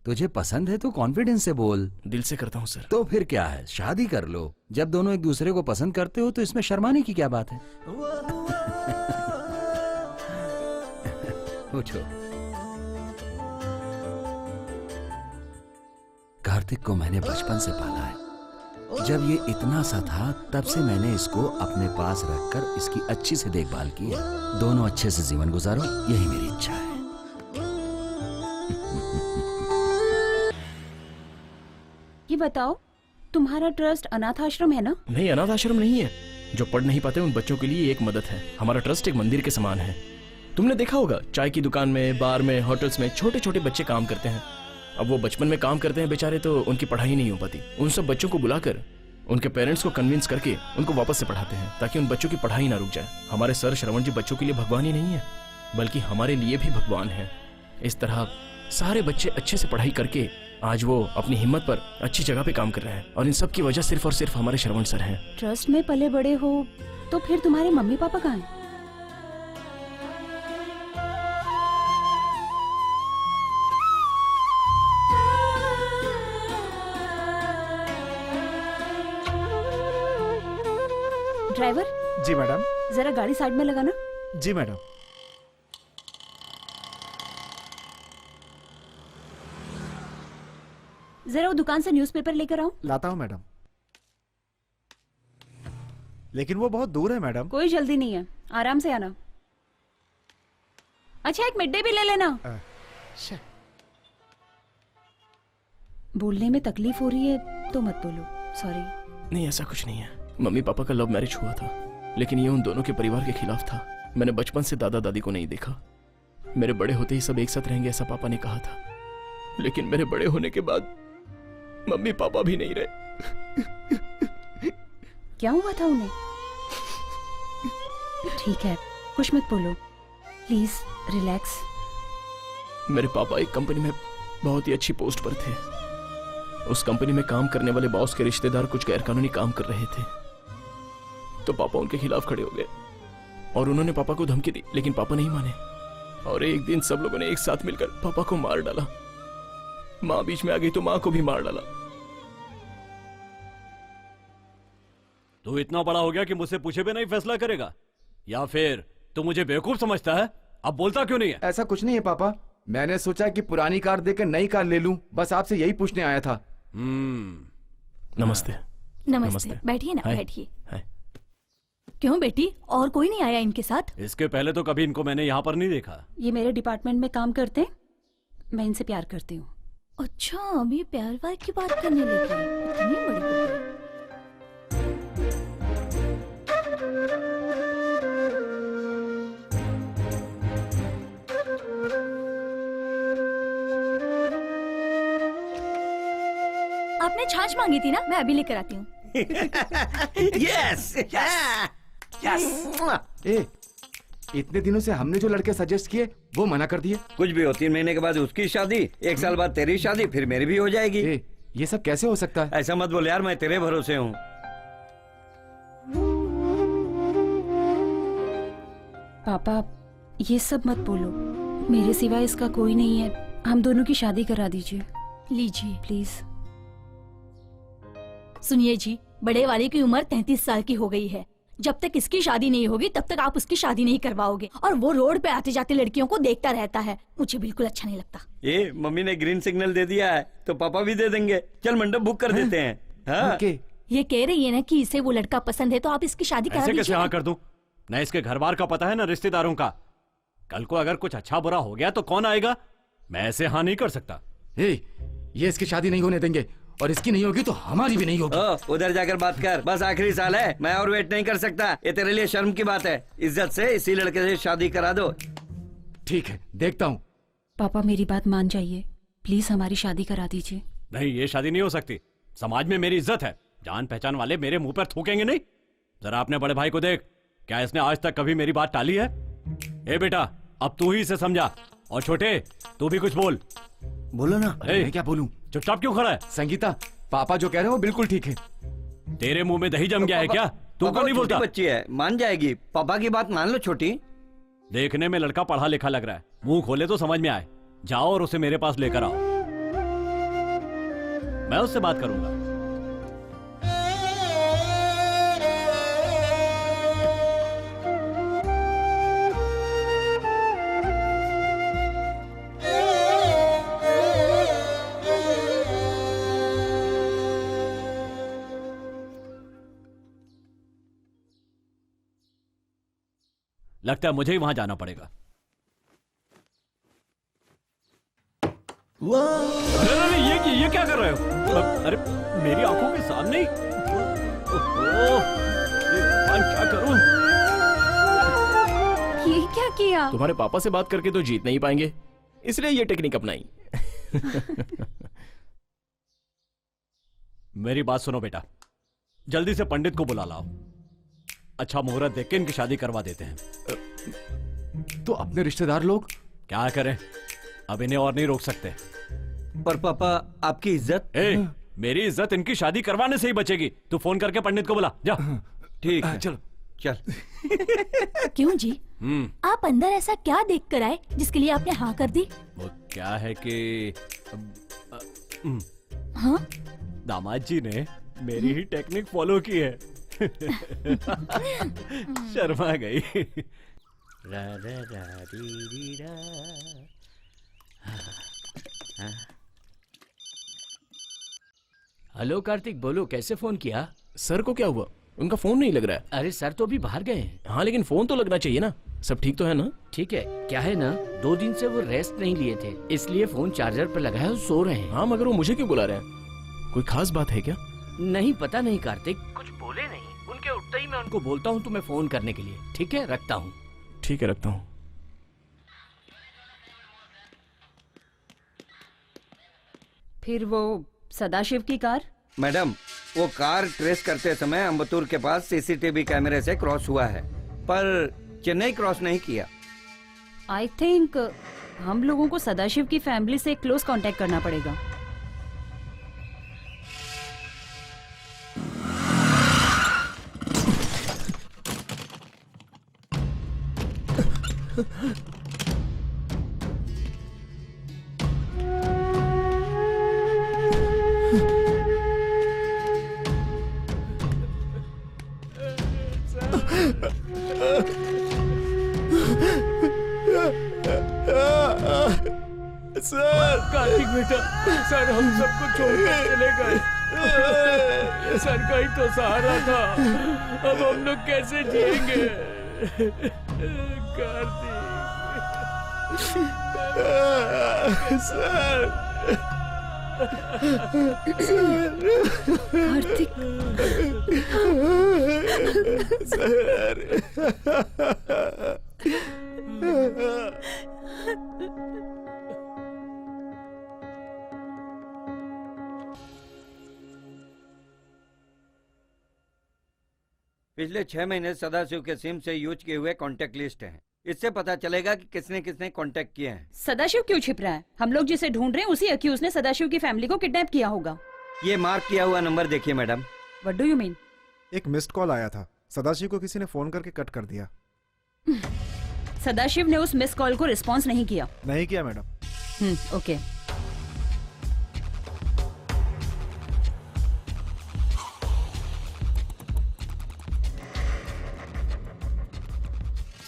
तुझे पसंद है तो कॉन्फिडेंस से बोल। दिल से करता हूँ सर। तो फिर क्या है, शादी कर लो। जब दोनों एक दूसरे को पसंद करते हो तो इसमें शर्माने की क्या बात है? उठो। कार्तिक को मैंने बचपन से पाला है। जब ये इतना सा था तब से मैंने इसको अपने पास रखकर इसकी अच्छी से देखभाल की है। दोनों अच्छे से जीवन गुजारो, यही मेरी इच्छा है। ये बताओ, तुम्हारा ट्रस्ट अनाथ आश्रम है ना? नहीं, अनाथ आश्रम नहीं है। जो पढ़ नहीं पाते उन बच्चों के लिए एक मदद है। हमारा ट्रस्ट एक मंदिर के समान है। तुमने देखा होगा, चाय की दुकान में, बार में, होटल्स में छोटे छोटे बच्चे काम करते हैं। अब वो बचपन में काम करते हैं बेचारे, तो उनकी पढ़ाई नहीं हो पाती। उन सब बच्चों को बुलाकर उनके पेरेंट्स को कन्विंस करके उनको वापस से पढ़ाते हैं, ताकि उन बच्चों की पढ़ाई ना रुक जाए। हमारे सर श्रवण जी बच्चों के लिए भगवान ही नहीं है, बल्कि हमारे लिए भी भगवान है। इस तरह सारे बच्चे अच्छे से पढ़ाई करके आज वो अपनी हिम्मत पर अच्छी जगह पे काम कर रहे हैं और इन सब की वजह सिर्फ और सिर्फ हमारे श्रवण सर हैं। ट्रस्ट में पले बड़े हो तो फिर तुम्हारे मम्मी पापा कहाँ हैं? ड्राइवर जी मैडम। जरा गाड़ी साइड में लगाना। जी मैडम। जरा वो दुकान से न्यूज़पेपर लेकर आओ। लाता हूँ मैडम। लेकिन वो बहुत दूर है मैडम। कोई जल्दी नहीं है, आराम से आना। अच्छा एक मिड डे भी ले लेना। बोलने में तकलीफ हो रही है तो मत बोलो, सॉरी। नहीं ऐसा कुछ नहीं है। मम्मी पापा का लव मैरिज हुआ था, लेकिन ये उन दोनों के परिवार के खिलाफ था। मैंने बचपन से दादा दादी को नहीं देखा। मेरे बड़े होते ही सब एक साथ रहेंगे ऐसा पापा ने कहा था, लेकिन मेरे बड़े होने के बाद मम्मी पापा भी नहीं रहे। क्या हुआ था उन्हें? ठीक है, कुछ मत बोलो, प्लीज रिलैक्स। मेरे पापा एक कंपनी में बहुत ही अच्छी पोस्ट पर थे। उस कंपनी में काम करने वाले बॉस के रिश्तेदार कुछ गैरकानूनी काम कर रहे थे, तो पापा उनके खिलाफ खड़े हो गए और उन्होंने पापा को धमकी दी, लेकिन पापा नहीं माने और एक दिन सब लोगों ने एक साथ मिलकर पापा को मार डाला। माँ बीच में आ गई तो माँ को भी मार डाला। तू इतना बड़ा हो गया कि मुझसे पूछे बिना ही फैसला करेगा, या फिर तू मुझे बेवकूफ समझता है? अब बोलता क्यों नहीं है? ऐसा कुछ नहीं है पापा, मैंने सोचा कि पुरानी कार देकर नई कार ले लूं, बस आपसे यही पूछने आया था। नमस्ते। नमस्ते, बैठिए ना, हाय। बैठिए। क्यों बेटी, और कोई नहीं आया इनके साथ? इसके पहले तो कभी इनको मैंने यहाँ पर नहीं देखा। ये मेरे डिपार्टमेंट में काम करते हैं, मैं इनसे प्यार करती हूँ। अच्छा, अभी प्यार व्यार की बात करने लगी, इतनी बड़ी हो गई। आपने छाछ मांगी थी ना, मैं अभी लेकर आती हूँ। यस ए, इतने दिनों से हमने जो लड़के सजेस्ट किए वो मना कर दिए। कुछ भी हो, 3 महीने के बाद उसकी शादी, 1 साल बाद तेरी शादी, फिर मेरी भी हो जाएगी। ये सब कैसे हो सकता है? ऐसा मत बोल यार, मैं तेरे भरोसे हूँ। पापा ये सब मत बोलो, मेरे सिवा इसका कोई नहीं है, हम दोनों की शादी करा दीजिए। लीजिए प्लीज। सुनिए जी, बड़े वाले की उम्र 33 साल की हो गई है। जब तक इसकी शादी नहीं होगी तब तक आप उसकी शादी नहीं करवाओगे, और वो रोड पे आते जाते लड़कियों को देखता रहता है, मुझे बिल्कुल अच्छा नहीं लगता। ये मम्मी ने ग्रीन सिग्नल दे दिया है तो पापा भी दे देंगे। चल मंडप बुक कर देते हैं। हाँ? ये कह रही है ना कि इसे वो लड़का पसंद है, तो आप इसकी शादी करा ऐसे कैसे दीजिए। हाँ कर दूं? न इसके घर बार का पता है, न रिश्तेदारों का। कल को अगर कुछ अच्छा बुरा हो गया तो कौन आएगा? मैं ऐसे हाँ नहीं कर सकता। ये इसकी शादी नहीं होने देंगे, और इसकी नहीं होगी तो हमारी भी नहीं होगी। उधर जाकर बात कर, बस आखिरी साल है, मैं और वेट नहीं कर सकता। ये तेरे लिए शर्म की बात है। इज्जत से इसी लड़के से शादी करा दो। ठीक है, देखता हूँ। पापा मेरी बात मान जाइए, प्लीज हमारी शादी करा दीजिए। नहीं, ये शादी नहीं हो सकती। समाज में मेरी इज्जत है, जान पहचान वाले मेरे मुंह पर थूकेंगे नहीं। जरा अपने बड़े भाई को देख, क्या इसने आज तक कभी मेरी बात टाली है? ए बेटा, अब तू ही इसे समझा, और छोटे तू भी कुछ बोल। बोलो ना। मैं क्या बोलूं? चुपचाप क्यों खड़ा है? संगीता, पापा जो कह रहे हैं वो बिल्कुल ठीक है। तेरे मुंह में दही जम गया है क्या? तू क्यों नहीं बोलता? बच्ची है, मान जाएगी। पापा की बात मान लो छोटी। देखने में लड़का पढ़ा लिखा लग रहा है, मुंह खोले तो समझ में आए। जाओ और उसे मेरे पास लेकर आओ, मैं उससे बात करूंगा। लगता है मुझे ही वहां जाना पड़ेगा। अरे ये क्या कर रहे हो? अरे मेरी आंखों के सामने ही। क्या करूं? ये क्या किया? तुम्हारे पापा से बात करके तो जीत नहीं पाएंगे, इसलिए ये टेक्निक अपनाई। मेरी बात सुनो बेटा, जल्दी से पंडित को बुला लाओ। अच्छा मुहूर्त देख के इनकी शादी करवा देते हैं। तो अपने रिश्तेदार लोग क्या करें? अब इन्हें और नहीं रोक सकते। पर पापा आपकी इज्जत। मेरी इज्जत इनकी शादी करवाने से ही बचेगी। तू फोन करके पंडित को बुला जा। ठीक है, चलो चल। क्यों जी, आप अंदर ऐसा क्या देख कर आए जिसके लिए आपने हाँ कर दी? वो क्या है कि हाँ? दामाद जी ने मेरी ही टेक्निक फॉलो की है। शर्मा गई। रा रा रा री री रा। हेलो कार्तिक, बोलो कैसे फोन किया? सर को क्या हुआ? उनका फोन नहीं लग रहा है। अरे सर तो अभी बाहर गए हैं। हाँ लेकिन फोन तो लगना चाहिए ना। सब ठीक तो है ना? ठीक है, क्या है ना 2 दिन से वो रेस्ट नहीं लिए थे, इसलिए फोन चार्जर पर लगा है और सो रहे हैं। हाँ मगर वो मुझे क्यों बुला रहे हैं? कोई खास बात है क्या? नहीं पता नहीं कार्तिक, कुछ बोले नहीं। उनके उठते ही मैं उनको बोलता हूँ तुम्हें फोन करने के लिए। ठीक है, रखता हूँ। ठीक है, रखता हूँ। फिर वो सदाशिव की कार? मैडम, वो कार ट्रेस करते समय अम्बतूर के पास सीसीटीवी कैमरे से क्रॉस हुआ है, पर चेन्नई क्रॉस नहीं किया। आई थिंक हम लोगों को सदाशिव की फैमिली से क्लोज कांटेक्ट करना पड़ेगा। सर, कार्तिक बेटा, सर हम सबको छोड़कर चले गए। सर का ही तो सहारा था, अब हम लोग कैसे जिएंगे? कार्तिक सर। पिछले 6 महीने सदाशिव के सिम से यूज किए हुए कॉन्टेक्ट लिस्ट है। इससे पता चलेगा कि किसने किसने कांटेक्ट किए हैं। सदाशिव क्यों छिप रहा है? हम लोग जिसे ढूंढ रहे हैं उसी अक्यूज ने सदाशिव की फैमिली को किडनैप किया होगा। ये मार्क किया हुआ नंबर देखिए madam. What do you mean? एक मिस्ड कॉल आया था, सदाशिव को किसी ने फोन करके कट कर दिया। सदाशिव ने उस मिस कॉल को रिस्पॉन्स नहीं किया? नहीं किया मैडम। ओके।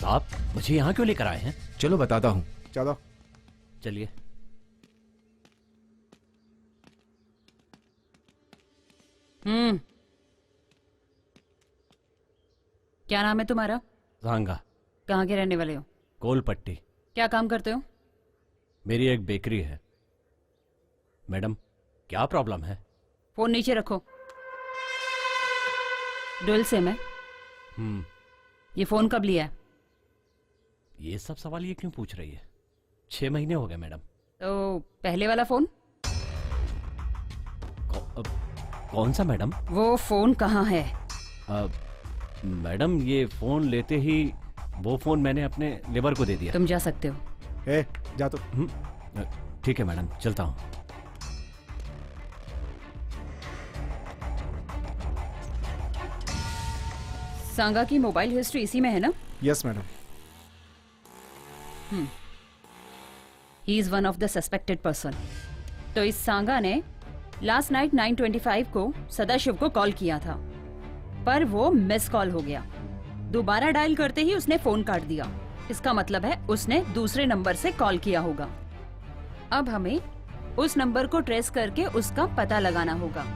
साहब, मुझे यहाँ क्यों लेकर आए हैं? चलो बताता हूँ। चलो चलिए। क्या नाम है तुम्हारा? झांगा। कहाँ के रहने वाले हो? कोलपट्टी। क्या काम करते हो? मेरी एक बेकरी है। मैडम, क्या प्रॉब्लम है? फोन नीचे रखो। डुअल सिम है। ये फोन कब लिया है? ये सब सवाल ये क्यों पूछ रही है? 6 महीने हो गए मैडम। तो पहले वाला फोन? कौन सा मैडम? वो फोन कहाँ है? मैडम, ये फोन लेते ही वो फोन मैंने अपने लेबर को दे दिया। तुम जा सकते हो। जा तो। ठीक है मैडम, चलता हूँ। सांगा की मोबाइल हिस्ट्री इसी में है ना? Yes madam. He is one of the suspected person. तो इस सांगा ने लास्ट नाइट 9:25 को सदाशिव को कॉल किया था, पर वो मिस कॉल हो गया। दोबारा डायल करते ही उसने फोन काट दिया। इसका मतलब है उसने दूसरे नंबर से कॉल किया होगा। अब हमें उस नंबर को ट्रेस करके उसका पता लगाना होगा।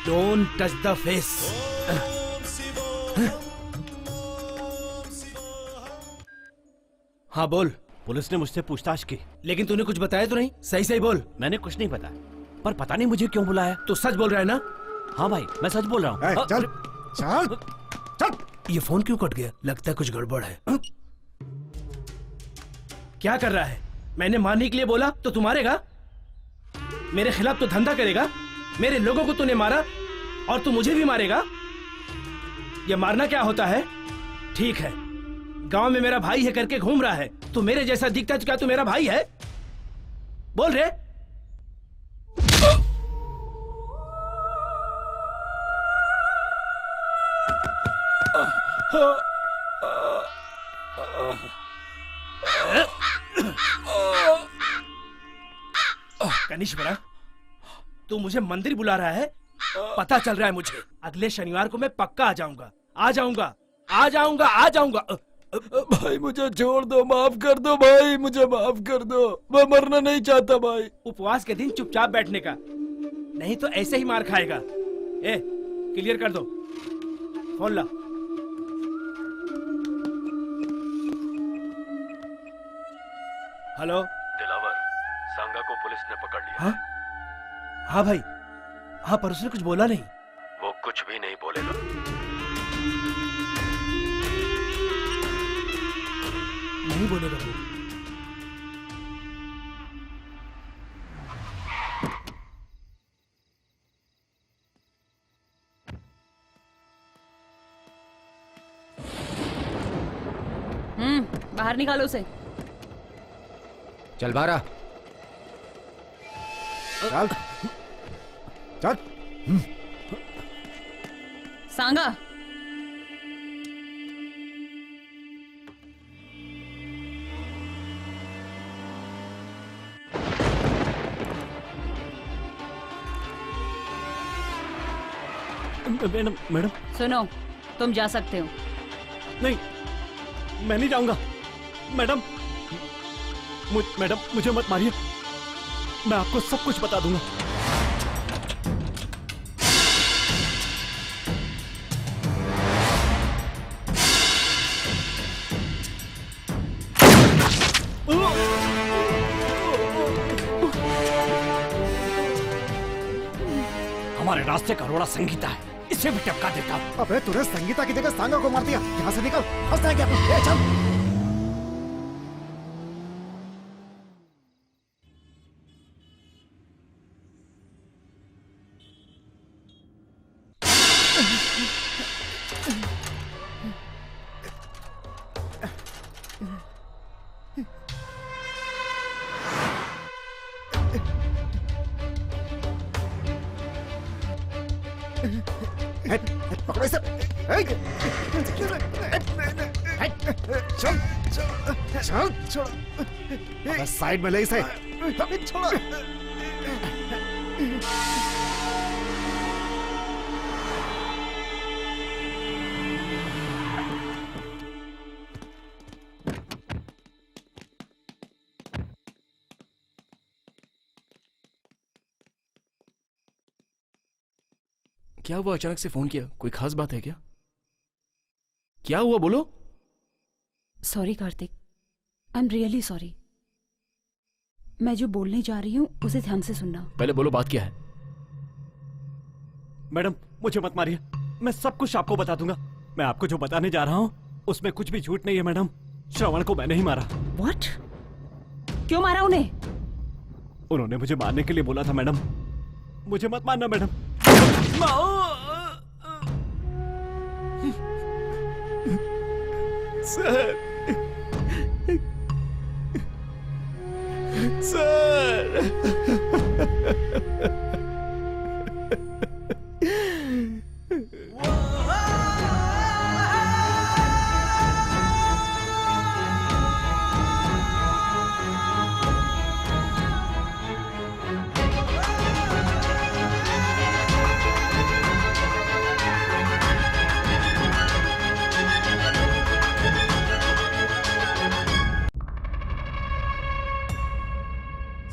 Don't touch the face. हाँ बोल। पुलिस ने मुझसे पूछताछ की। लेकिन तूने कुछ बताया तो नहीं? सही सही बोल। मैंने कुछ नहीं बताया। पर पता नहीं मुझे क्यों बुलाया। तू सच बोल रहा है ना? हाँ भाई, मैं सच बोल रहा हूँ। चल चल चल। ये फोन क्यों कट गया? लगता है कुछ गड़बड़ है। क्या कर रहा है? मैंने मारने के लिए बोला तो तू मारेगा? मेरे खिलाफ तो धंधा करेगा? मेरे लोगों को तूने मारा और तू मुझे भी मारेगा? ये मारना क्या होता है? ठीक है, गांव में मेरा भाई है करके घूम रहा है। तू मेरे जैसा दिखता है, क्या तू मेरा भाई है? बोल रे। कनिष्क बड़ा, तू मुझे मंदिर बुला रहा है? पता चल रहा है मुझे। अगले शनिवार को मैं पक्का आ जाऊंगा, आ जाऊंगा, आ जाऊंगा, आ जाऊंगा। भाई मुझे छोड़ दो, माफ कर दो भाई, मुझे माफ कर दो, मैं मरना नहीं चाहता भाई। उपवास के दिन चुपचाप बैठने का, नहीं तो ऐसे ही मार खाएगा। ए, क्लियर कर दो। फोन ला। हेलो दिलावर, सांगा को पुलिस ने पकड़ लिया। हाँ हाँ भाई, हाँ पर उसने कुछ बोला नहीं। वो कुछ भी नहीं बोलेगा। नहीं बोलेगा वो। बाहर निकालो उसे। चल बारा। चल चल। सांगा, मैडम मैडम सुनो, तुम जा सकते हो। नहीं, मैं नहीं जाऊंगा। मैडम मैडम मुझे मत मारिए, मैं आपको सब कुछ बता दूंगा। हमारे रास्ते का रोड़ा संगीता है, इसे भी टपका देता हूं। अबे तूने संगीता की जगह सांगा को मार दिया। यहाँ से निकल, फंसता है क्या? ए, चल। पकड़ो इसे। चल चल, साइड में ले इसे। छोड़ो। क्या हुआ? अचानक से फोन किया? कोई खास बात है क्या? क्या हुआ बोलो? Sorry Kartik, I am really sorry. मैं जो बोलने जा रही हूँ उसे ध्यान से सुनना। पहले बोलो बात क्या है? मैडम मुझे मत मारिए, मैं सब कुछ आपको बता दूंगा। मैं आपको जो बताने जा रहा हूँ उसमें कुछ भी झूठ नहीं है मैडम। श्रवण को मैंने ही मारा। व्हाट? क्यों मारा उन्हें? उन्होंने मुझे मारने के लिए बोला था मैडम। मुझे मत मारना मैडम। सर सर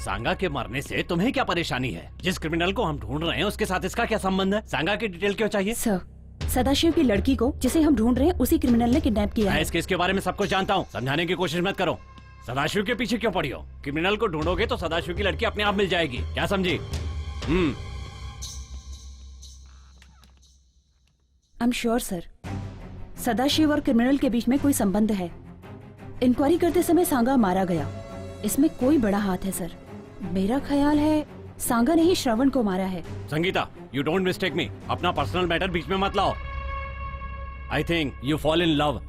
सांगा के मरने से तुम्हें क्या परेशानी है? जिस क्रिमिनल को हम ढूंढ रहे हैं उसके साथ इसका क्या संबंध है? सांगा की डिटेल क्यों चाहिए? सर, सदाशिव की लड़की को जिसे हम ढूंढ रहे हैं उसी क्रिमिनल ने किडनैप किया है। मैं इस केस के बारे में सब कुछ जानता हूँ, समझाने की कोशिश मत करो। सदाशिव के पीछे क्यों पड़ी हो? क्रिमिनल को ढूंढोगे तो सदाशिव की लड़की अपने आप मिल जाएगी, क्या समझी? I am sure sir, Sadashiv और क्रिमिनल के बीच में कोई संबंध है। इंक्वायरी करते समय सांगा मारा गया, इसमें कोई बड़ा हाथ है सर। मेरा ख्याल है सांगा ने ही श्रवण को मारा है। संगीता, यू डोंट मिस्टेक मी। अपना पर्सनल मैटर बीच में मत लाओ। I think you fall in love.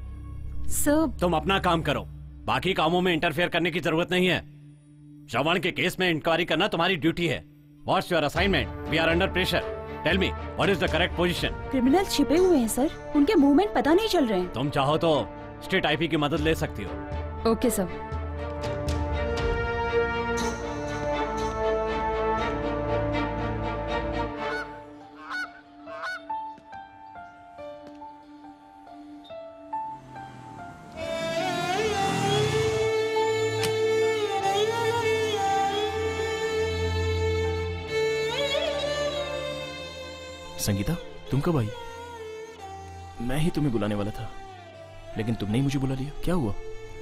Sir, तुम अपना काम करो, बाकी कामों में इंटरफेयर करने की जरूरत नहीं है। श्रवण के केस में इंक्वायरी करना तुम्हारी ड्यूटी है। What's your assignment? We are under pressure. Tell me what is the correct position? Criminal छिपे हुए हैं सर, उनके मूवमेंट पता नहीं चल रहे हैं। तुम चाहो तो स्टेट आईपी की मदद ले सकती हो। Okay sir. संगीता, तुम कब आई? मैं ही तुम्हें बुलाने वाला था, लेकिन तुमने ही मुझे बुला लिया। क्या हुआ?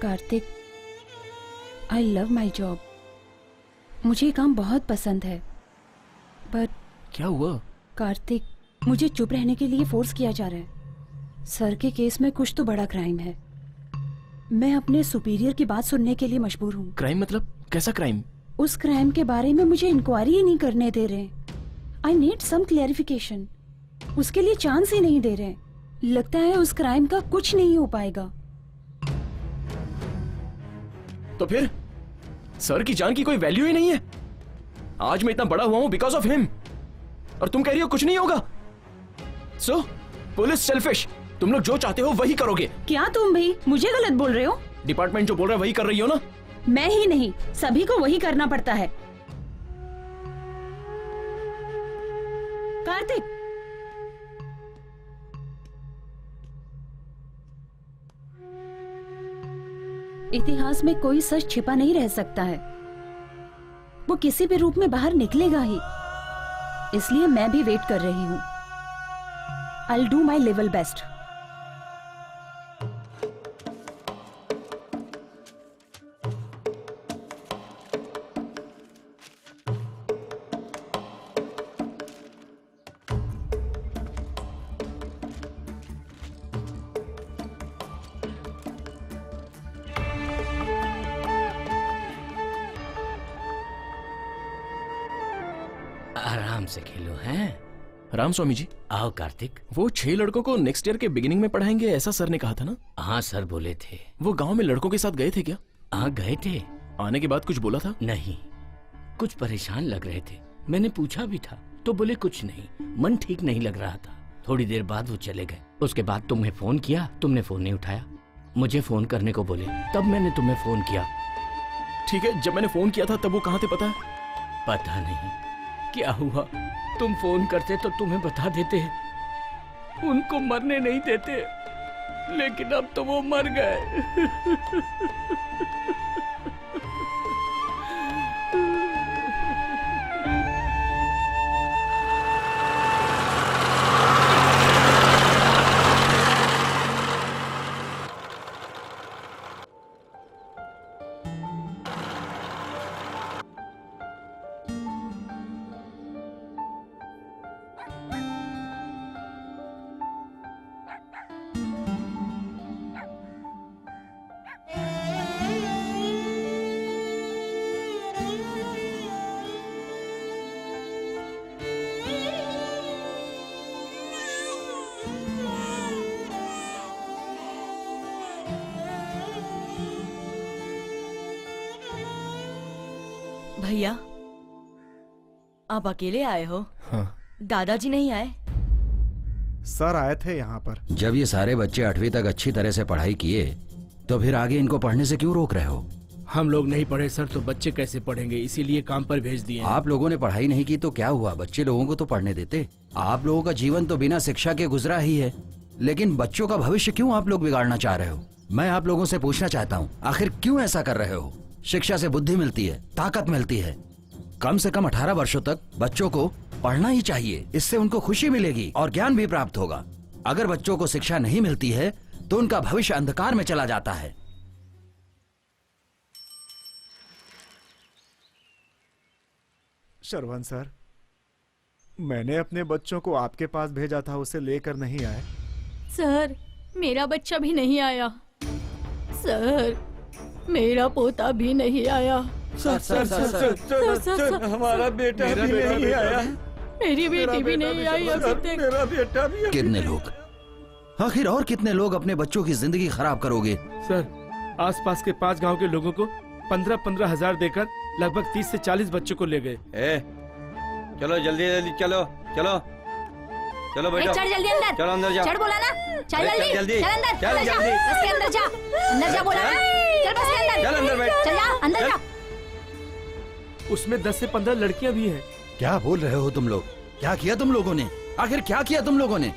Kartik, I love my job. मुझे ये काम बहुत पसंद है, पर क्या हुआ? कार्तिक, मुझे चुप रहने के लिए फोर्स किया जा रहा है। सर के केस में कुछ तो बड़ा क्राइम है। मैं अपने सुपीरियर की बात सुनने के लिए मजबूर हूँ। क्राइम मतलब कैसा क्राइम? उस क्राइम के बारे में मुझे इंक्वायरी ही नहीं करने दे रहे। I need some clarification. उसके लिए चांस ही नहीं दे रहे। लगता है उस क्राइम का कुछ नहीं हो पाएगा। तो फिर सर की जान की कोई वैल्यू ही नहीं है। आज मैं इतना बड़ा हुआ हूं बिकॉज ऑफ हिम, और तुम कह रही हो कुछ नहीं होगा। सो पुलिस सेल्फिश, तुम लोग जो चाहते हो वही करोगे। क्या तुम भी मुझे गलत बोल रहे हो? डिपार्टमेंट जो बोल रहा है वही कर रही हो ना? मैं ही नहीं, सभी को वही करना पड़ता है। कार्तिक, इतिहास में कोई सच छिपा नहीं रह सकता है। वो किसी भी रूप में बाहर निकलेगा ही। इसलिए मैं भी वेट कर रही हूं। I'll do my level best. आराम से खेलो हैं। राम स्वामी जी, आओ कार्तिक। वो 6 लड़कों को नेक्स्ट ईयर के बिगिनिंग में पढ़ाएंगे, ऐसा सर ने कहा था ना? हाँ सर बोले थे। वो गांव में लड़कों के साथ गए थे क्या? हाँ गए थे। आने के बाद कुछ बोला था? नहीं, कुछ परेशान लग रहे थे। मैंने पूछा भी था तो बोले कुछ नहीं, मन ठीक नहीं लग रहा था। थोड़ी देर बाद वो चले गए। उसके बाद तुम्हें फोन किया, तुमने फोन नहीं उठाया। मुझे फोन करने को बोले, तब मैंने तुम्हें फोन किया। ठीक है, जब मैंने फोन किया था तब वो कहाँ थे पता है? पता नहीं क्या हुआ। तुम फोन करते तो तुम्हें बता देते, उनको मरने नहीं देते, लेकिन अब तो वो मर गए। भैया, आप अकेले आए हो? हाँ। दादाजी नहीं आए? सर आए थे यहाँ पर। जब ये सारे बच्चे 8वीं तक अच्छी तरह से पढ़ाई किए तो फिर आगे इनको पढ़ने से क्यों रोक रहे हो? हम लोग नहीं पढ़े सर तो बच्चे कैसे पढ़ेंगे, इसीलिए काम पर भेज दिए। आप लोगों ने पढ़ाई नहीं की तो क्या हुआ? बच्चे लोगों को तो पढ़ने देते। आप लोगों का जीवन तो बिना शिक्षा के गुजरा ही है, लेकिन बच्चों का भविष्य क्यों आप लोग बिगाड़ना चाह रहे हो? मैं आप लोगों से पूछना चाहता हूँ, आखिर क्यों ऐसा कर रहे हो? शिक्षा से बुद्धि मिलती है, ताकत मिलती है। कम से कम 18 वर्षों तक बच्चों को पढ़ना ही चाहिए। इससे उनको खुशी मिलेगी और ज्ञान भी प्राप्त होगा। अगर बच्चों को शिक्षा नहीं मिलती है तो उनका भविष्य अंधकार में चला जाता है। श्रवण सर, मैंने अपने बच्चों को आपके पास भेजा था, उसे लेकर नहीं आए। सर, मेरा बच्चा भी नहीं आया। सर, मेरा पोता भी नहीं आया। सर, हमारा बेटा भी नहीं आया। मेरी बेटी भी नहीं आई अभी तक। मेरा बेटा भी। कितने लोग, आखिर और कितने लोग अपने बच्चों की जिंदगी खराब करोगे? सर, आसपास के 5 गांव के लोगों को 15-15 हजार देकर लगभग 30 से 40 बच्चों को ले गए। चलो जल्दी जल्दी चलो चलो चलो बेटा, चल जल्दी अंदर, चलो अंदर जाओ। चल बोला ना, चल अरे जल्दी, चल अंदर, चल जा, जल्दी। बस के अंदर जा, अंदर जा बोला ना, चल बस के अंदर, चल अंदर बैठ, चल जा अंदर जा। उसमें 10 से 15 लड़कियां भी हैं। क्या बोल रहे हो तुम लोग? क्या किया तुम लोगों ने? आखिर क्या किया तुम लोगों ने?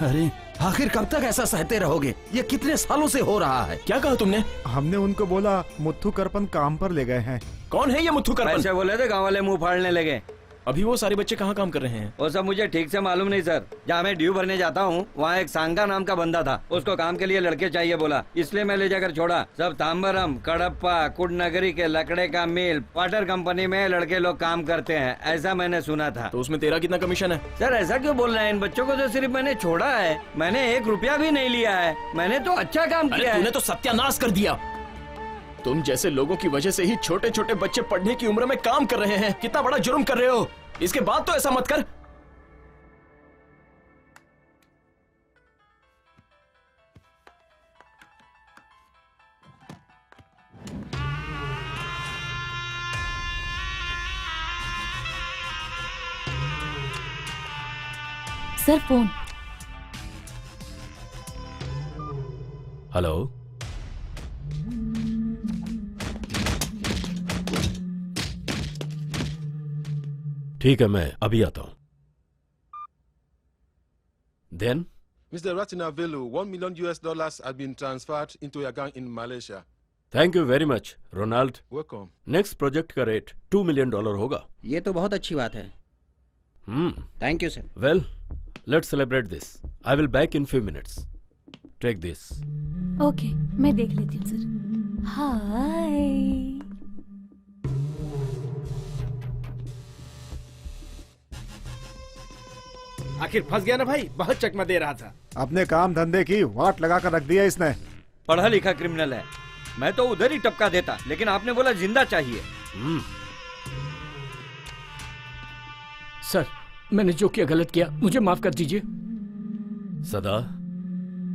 अरे आखिर कब तक ऐसा सहते रहोगे? ये कितने सालों से हो रहा है? क्या कहा तुमने? हमने उनको बोला मुथ्थू करपन काम पर ले गए हैं। कौन है ये मुथ्थू करपन? ऐसे बोले थे, गाँव वाले मुंह फाड़ने लगे। अभी वो सारे बच्चे कहाँ काम कर रहे हैं? वो सब मुझे ठीक से मालूम नहीं सर। जहाँ मैं ड्यू भरने जाता हूँ वहाँ एक सांगा नाम का बंदा था, उसको काम के लिए लड़के चाहिए बोला, इसलिए मैं ले जाकर छोड़ा। सब तांबरम, कडप्पा, कुडनगरी के लकड़े का मिल, वाटर कंपनी में लड़के लोग काम करते हैं, ऐसा मैंने सुना था। तो उसमें तेरा कितना कमीशन है? सर ऐसा क्यों बोल रहे हैं? इन बच्चों को तो सिर्फ मैंने छोड़ा है, मैंने 1 रुपया भी नहीं लिया है। मैंने तो अच्छा काम किया है। तूने तो सत्यानाश कर दिया। तुम जैसे लोगों की वजह से ही छोटे छोटे बच्चे पढ़ने की उम्र में काम कर रहे हैं। कितना बड़ा जुर्म कर रहे हो। इसके बाद तो ऐसा मत कर। Sir phone. हेलो, ठीक है, मैं अभी आता हूं। Then? Mr. Ratinavelu, $1 million has been transferred into your account in Malaysia. Thank you very much, Ronald. Welcome. Next project का रेट $2 million होगा। ये तो बहुत अच्छी बात है। Thank you sir. Well, let's celebrate this. I will back in few minutes. Take this. Okay, मैं देख लेती हूँ सर। हाय। आखिर फंस गया ना भाई, बहुत चकमा दे रहा था। अपने काम धंधे की वाट लगा कर रख दिया इसने। पढ़ा लिखा क्रिमिनल है, मैं तो उधर ही टपका देता, लेकिन आपने बोला जिंदा चाहिए। सर, मैंने जो किया गलत किया, मुझे माफ कर दीजिए। सदा,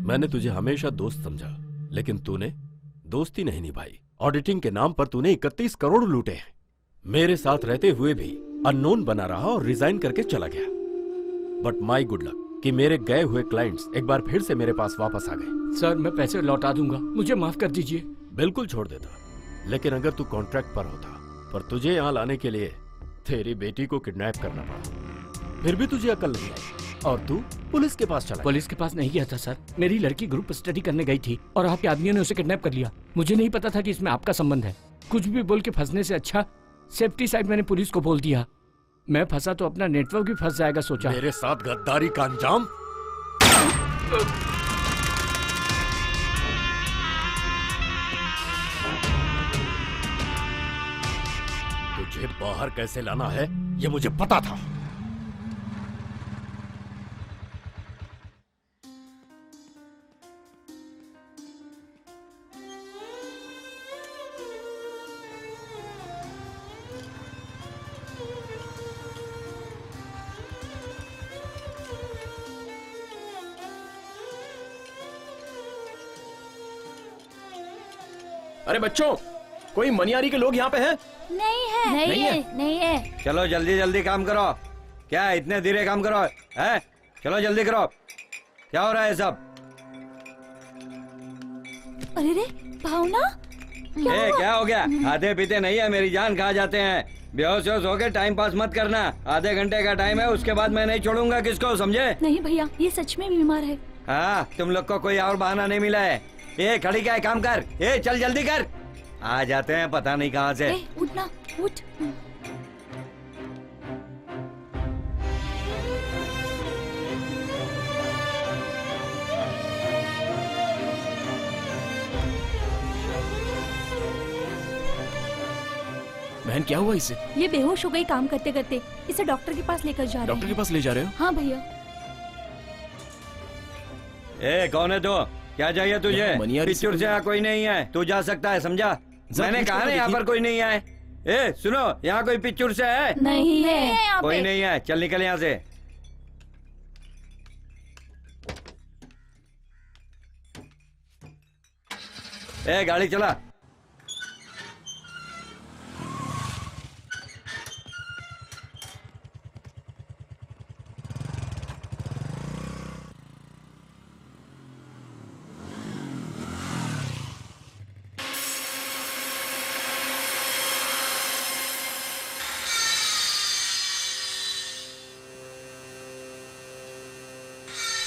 मैंने तुझे हमेशा दोस्त समझा, लेकिन तूने दोस्ती नहीं निभाई। ऑडिटिंग के नाम पर तूने 31 करोड़ लूटे हैं। मेरे साथ रहते हुए भी अननोन बना रहा और रिजाइन करके चला गया। बट माई गुड लक कि मेरे गए हुए क्लाइंट्स एक बार फिर से मेरे पास वापस आ गए। सर, मैं पैसे लौटा दूंगा, मुझे माफ कर दीजिए। बिल्कुल छोड़ देता, लेकिन अगर तू कॉन्ट्रैक्ट पर होता, पर तुझे यहाँ लाने के लिए तेरी बेटी को किडनैप करना पड़ा, फिर भी तुझे अकल नहीं आई और तू पुलिस के पास चला। पुलिस के पास नहीं गया था सर, मेरी लड़की ग्रुप स्टडी करने गई थी और आपके आदमियों ने उसे किडनैप कर लिया। मुझे नहीं पता था कि इसमें आपका संबंध है। कुछ भी बोल के फंसने से अच्छा सेफ्टी साइड मैंने पुलिस को बोल दिया। मैं फंसा तो अपना नेटवर्क भी फंस जाएगा सोचा। मेरे साथ गद्दारी का अंजाम। तुझे बाहर कैसे लाना है ये मुझे पता था। अरे बच्चों, कोई मनियारी के लोग यहाँ पे हैं? नहीं है, नहीं है, नहीं है। चलो जल्दी जल्दी काम करो। क्या इतने धीरे काम करो है? चलो जल्दी करो। क्या हो रहा है सब? अरे रे भावना, क्या हो गया? आधे पीते नहीं है, मेरी जान खा जाते हैं। बेहोश हो के टाइम पास मत करना। आधे घंटे का टाइम है, उसके बाद मैं नहीं छोड़ूंगा किसको, समझे? नहीं भैया, ये सच में बीमार है। हाँ, तुम लोग को कोई और बहाना नहीं मिला है। ये खड़ी क्या है, काम कर। ये चल जल्दी कर। आ जाते हैं पता नहीं कहाँ से। उठना, उठ। बहन, क्या हुआ इसे? ये बेहोश हो गई काम करते करते। इसे डॉक्टर के पास लेकर जा रहे डॉक्टर के पास ले जा रहे हो? हाँ भैया। ए कौन है तो? क्या चाहिए तुझे? मनियारी पिक्चर से यहाँ कोई नहीं है, तू जा सकता है, समझा? मैंने कहा ना यहाँ पर कोई नहीं है। ए सुनो, यहाँ कोई पिक्चर से है? नहीं है कोई नहीं है, चल निकल यहाँ से। ए गाड़ी चला।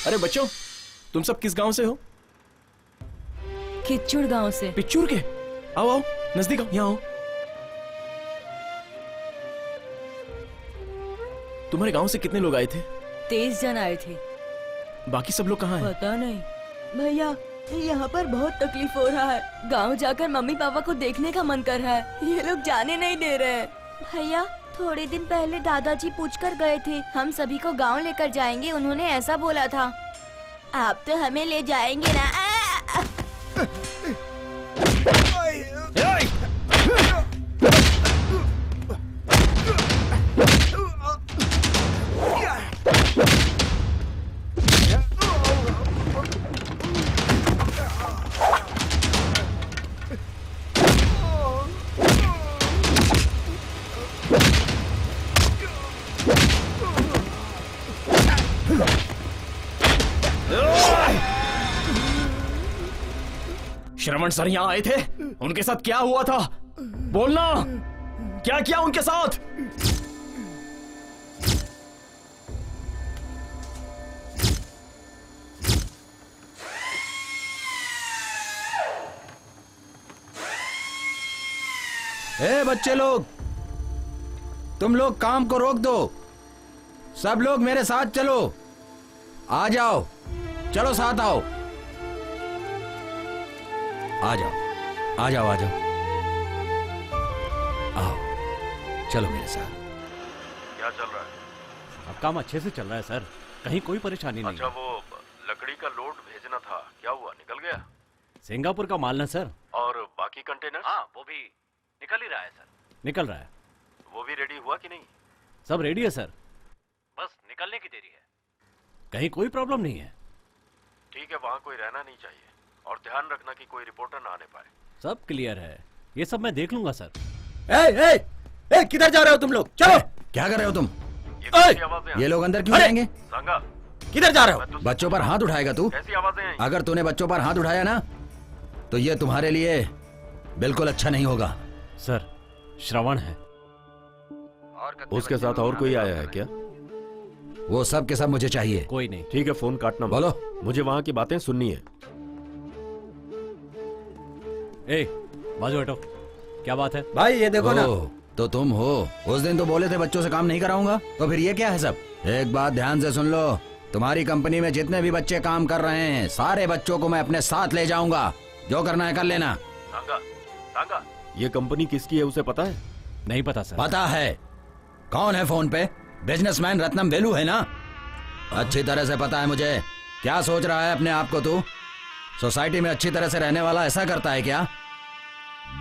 अरे बच्चों, तुम सब किस गांव से हो? किच्चुड़ गांव से। पिच्चूर के? आओ आओ, नजदीक आओ, यहाँ आओ। तुम्हारे गांव से कितने लोग आए थे? 23 जन आए थे। बाकी सब लोग कहाँ हैं? पता नहीं भैया, यहाँ पर बहुत तकलीफ हो रहा है। गांव जाकर मम्मी पापा को देखने का मन कर रहा है, ये लोग जाने नहीं दे रहे हैं। भैया थोड़े दिन पहले दादाजी पूछकर गए थे, हम सभी को गांव लेकर जाएंगे, उन्होंने ऐसा बोला था। आप तो हमें ले जाएंगे ना? श्रवण सर यहाँ आए थे, उनके साथ क्या हुआ था? बोलना, क्या किया उनके साथ? ए बच्चे लोग, तुम लोग काम को रोक दो, सब लोग मेरे साथ चलो। आ जाओ, चलो साथ आओ। आ जाओ आ जाओ आ जाओ, आओ चलो मेरे साथ। क्या चल रहा है? अब काम अच्छे से चल रहा है सर, कहीं कोई परेशानी नहीं। अच्छा वो लकड़ी का लोड भेजना था, क्या हुआ, निकल गया? सिंगापुर का माल ना सर। और बाकी कंटेनर? हाँ वो भी निकल ही रहा है सर। निकल रहा है। वो भी रेडी हुआ कि नहीं? सब रेडी है सर, बस निकलने की देरी है। कहीं कोई प्रॉब्लम नहीं है। ठीक है, वहाँ कोई रहना नहीं चाहिए और ध्यान रखना कि कोई रिपोर्टर ना आने पाए। सब क्लियर है, ये सब मैं देख लूंगा सर। किधर जा रहे हो तुम लोग? चलो। क्या कर रहे हो तुम? ये लोग अंदर क्यों जाएंगे? किधर जा रहे हो? बच्चों पर हाथ उठाएगा तू? कैसी आवाजें हैं? अगर तूने बच्चों पर हाथ उठाया ना तो ये तुम्हारे लिए बिल्कुल अच्छा नहीं होगा। सर श्रवण है। उसके साथ और कोई आया है क्या? वो सब के सब मुझे चाहिए। कोई नहीं। ठीक है, फोन काटना। बोलो। मुझे वहाँ की बातें सुननी है। ए बाजू हटो, क्या बात है? भाई ये देखो ना। तो तुम हो, उस दिन तो बोले थे बच्चों से काम नहीं कराऊंगा, तो फिर ये क्या है सब? एक बात ध्यान से सुन लो, तुम्हारी कंपनी में जितने भी बच्चे काम कर रहे हैं सारे बच्चों को मैं अपने साथ ले जाऊंगा, जो करना है कर लेना। सांगा, ये कंपनी किसकी है उसे पता है? नहीं पता सर। पता है। कौन है फोन पे? बिजनेसमैन रत्नम वेलू है ना? अच्छी तरह से पता है मुझे। क्या सोच रहा है अपने आप को तू? सोसाइटी में अच्छी तरह से रहने वाला ऐसा करता है क्या?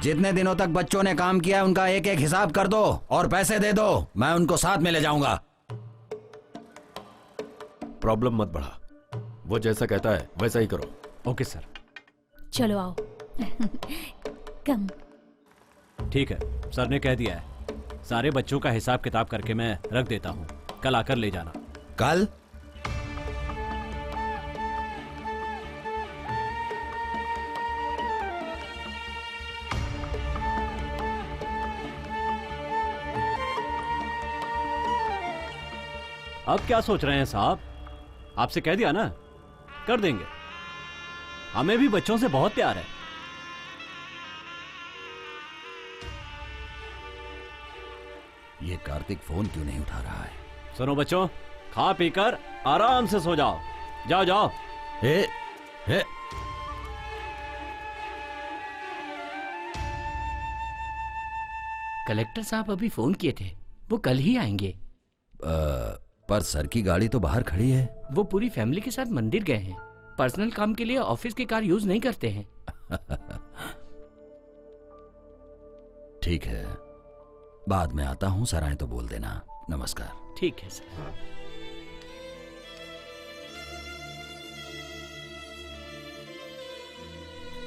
जितने दिनों तक बच्चों ने काम किया उनका एक एक हिसाब कर दो और पैसे दे दो, मैं उनको साथ में ले जाऊंगा। प्रॉब्लम मत बढ़ा, वो जैसा कहता है वैसा ही करो। Okay sir. चलो आओ। कम। ठीक है, सर ने कह दिया है, सारे बच्चों का हिसाब किताब करके मैं रख देता हूँ, कल आकर ले जाना। कल? अब क्या सोच रहे हैं साहब? आपसे कह दिया ना, कर देंगे। हमें भी बच्चों से बहुत प्यार है। ये कार्तिक फोन क्यों नहीं उठा रहा है? सुनो बच्चों, खा पीकर आराम से सो जाओ। जाओ जाओ। हे। कलेक्टर साहब अभी फोन किए थे, वो कल ही आएंगे। पर सर की गाड़ी तो बाहर खड़ी है। वो पूरी फैमिली के साथ मंदिर गए हैं। पर्सनल काम के लिए ऑफिस की कार यूज नहीं करते हैं। ठीक है, बाद में आता हूँ, सर आए तो बोल देना। नमस्कार। ठीक है सर।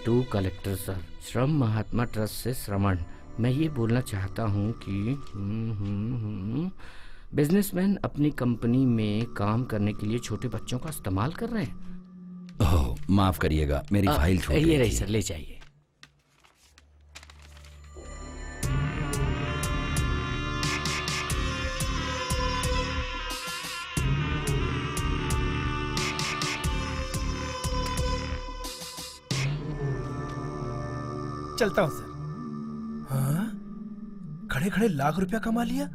टू कलेक्टर सर, श्रम महात्मा ट्रस्ट से श्रवण। मैं ये बोलना चाहता हूँ कि बिजनेसमैन अपनी कंपनी में काम करने के लिए छोटे बच्चों का इस्तेमाल कर रहे हैं। ओह, माफ करिएगा, मेरी फाइल छूट गई ये रही थी। सर, ले जाइए। चलता हूं सर। हाँ? खड़े खड़े लाख रुपया कमा लिया।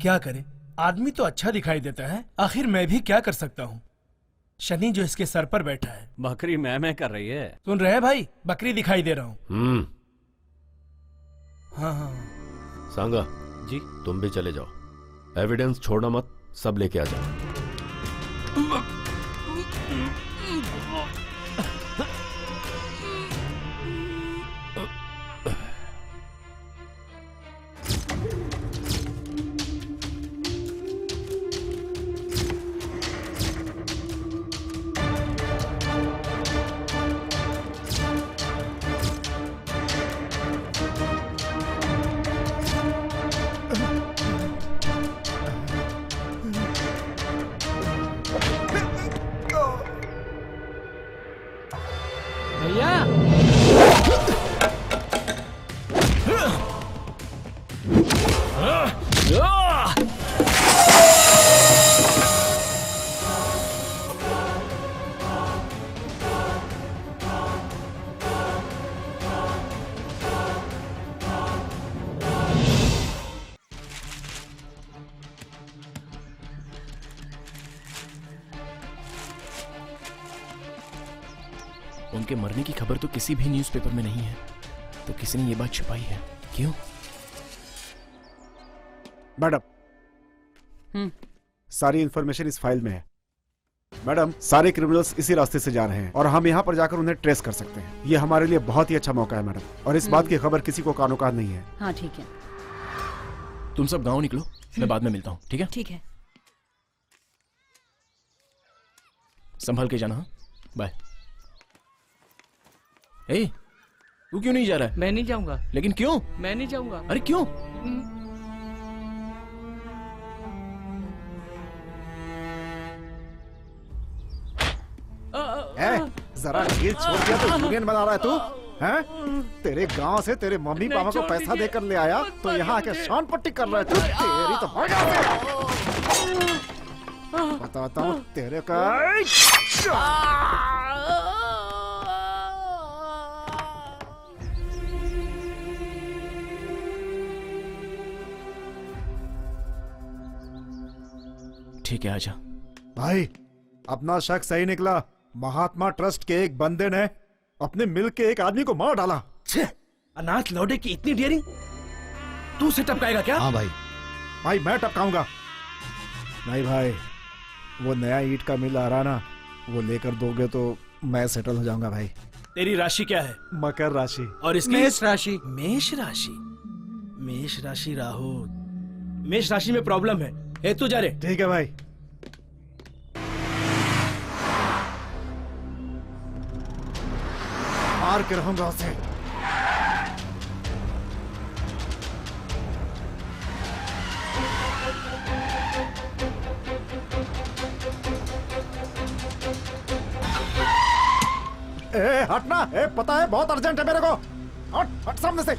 क्या करे, आदमी तो अच्छा दिखाई देता है, आखिर मैं भी क्या कर सकता हूँ। शनि जो इसके सर पर बैठा है। बकरी मैं कर रही है। सुन रहे हैं भाई, बकरी दिखाई दे रहा हूँ। हाँ हाँ। सांगा जी, तुम भी चले जाओ, एविडेंस छोड़ना मत, सब लेके आ जाओ। उनके मरने की खबर तो किसी भी न्यूज़पेपर में नहीं है, तो किसी ने ये बात छुपाई है। क्यों? मैडम, सारी इंफॉर्मेशन इस फाइल में है। मैडम, सारे क्रिमिनल्स इसी रास्ते से जा रहे हैं और हम यहाँ पर जाकर उन्हें ट्रेस कर सकते हैं। ये हमारे लिए बहुत ही अच्छा मौका है मैडम, और इस बात की खबर किसी को कानो कान नहीं है। हाँ ठीक है। तुम सब गांव निकलो, मैं बाद में मिलता हूँ। ठीक है? ठीक है। संभल के जाना। बाय। ए, तू क्यों नहीं जा रहा है? मैं नहीं जाऊंगा। लेकिन क्यों? मैं नहीं जाऊंगा। अरे क्यों? जरा ढील छोड़ दिया तो यूनियन बना रहा है तू, हैं? तेरे गांव से तेरे मम्मी पापा को पैसा देकर ले आया तो यहाँ आके शान पट्टी कर रहा है तू। तेरी तो भाग बताता हूँ तेरे का। ठीक है, आजा। भाई, अपना शक सही निकला। महात्मा ट्रस्ट के एक बंदे ने अपने मिल के एक आदमी को मार डाला। अनाथ लौटे की इतनी डियरिंग तू से टपकाएगा क्या? हाँ भाई। भाई मैं टपकाऊंगा नहीं भाई, वो नया ईंट का मिल आ रहा ना, वो लेकर दोगे तो मैं सेटल हो जाऊंगा भाई। तेरी राशि क्या है? मकर राशि। और इसकी? मेष राशि। मेष राशि। मेष राशि राहु। मेष राशि में प्रॉब्लम है। ए तू जा रे। ठीक है भाई। मार के रहूंगा उसे। ए हटना, ए पता है बहुत अर्जेंट है मेरे को। हट हट सामने से।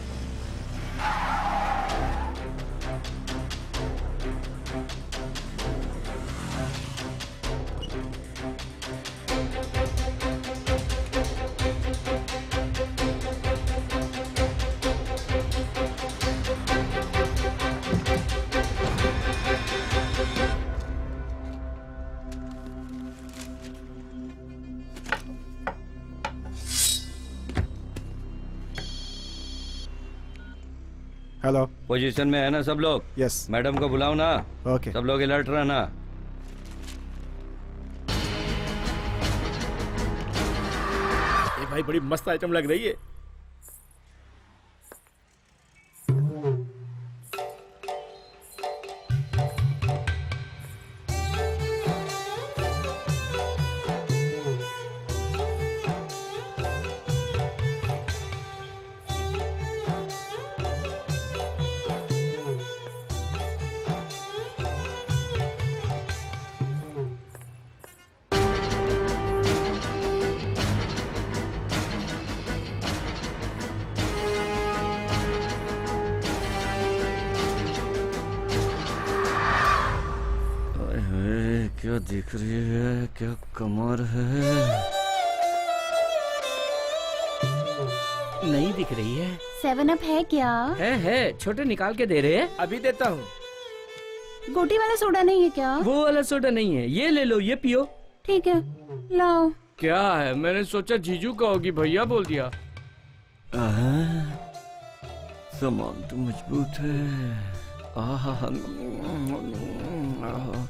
हेलो। पोजीशन में है ना सब लोग? यस। मैडम को बुलाओ ना। ओके। सब लोग अलर्ट रहना। ये भाई बड़ी मस्त आइटम लग रही है। क्या दिख रही है, क्या कमर है। नहीं दिख रही है। 7 अप है क्या? है छोटे निकाल के दे रहे हैं। अभी देता हूँ। गोटी वाला सोडा नहीं है क्या? वो वाला सोडा नहीं है, ये ले लो, ये पियो। ठीक है, लाओ। क्या है? मैंने सोचा जीजू का होगी, भैया बोल दिया। सामान तो मजबूत है।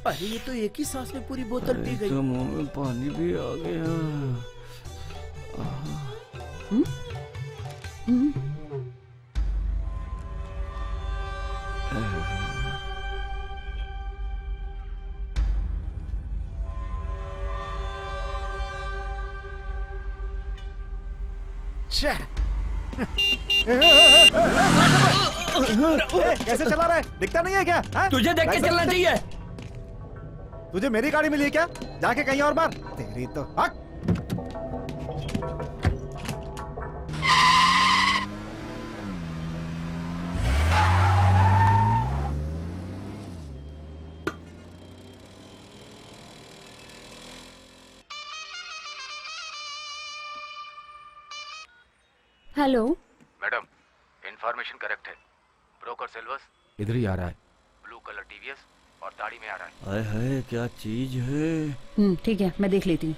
अरे ये तो एक ही सांस में पूरी बोतल पी गई। तो मुंह में पानी भी आ गया। कैसे चला रहा है? दिखता नहीं है क्या? तुझे देख के चलना चाहिए। तुझे मेरी गाड़ी मिली है क्या? जाके कहीं और मार। तेरी तो हक। हेलो मैडम, इंफॉर्मेशन करेक्ट है। ब्रोकर सिल्वर्स इधर ही आ रहा है। ब्लू कलर टीवीएस और दाढ़ी में आ रहा है। हाय हाय, क्या चीज है। ठीक है, मैं देख लेती हूँ।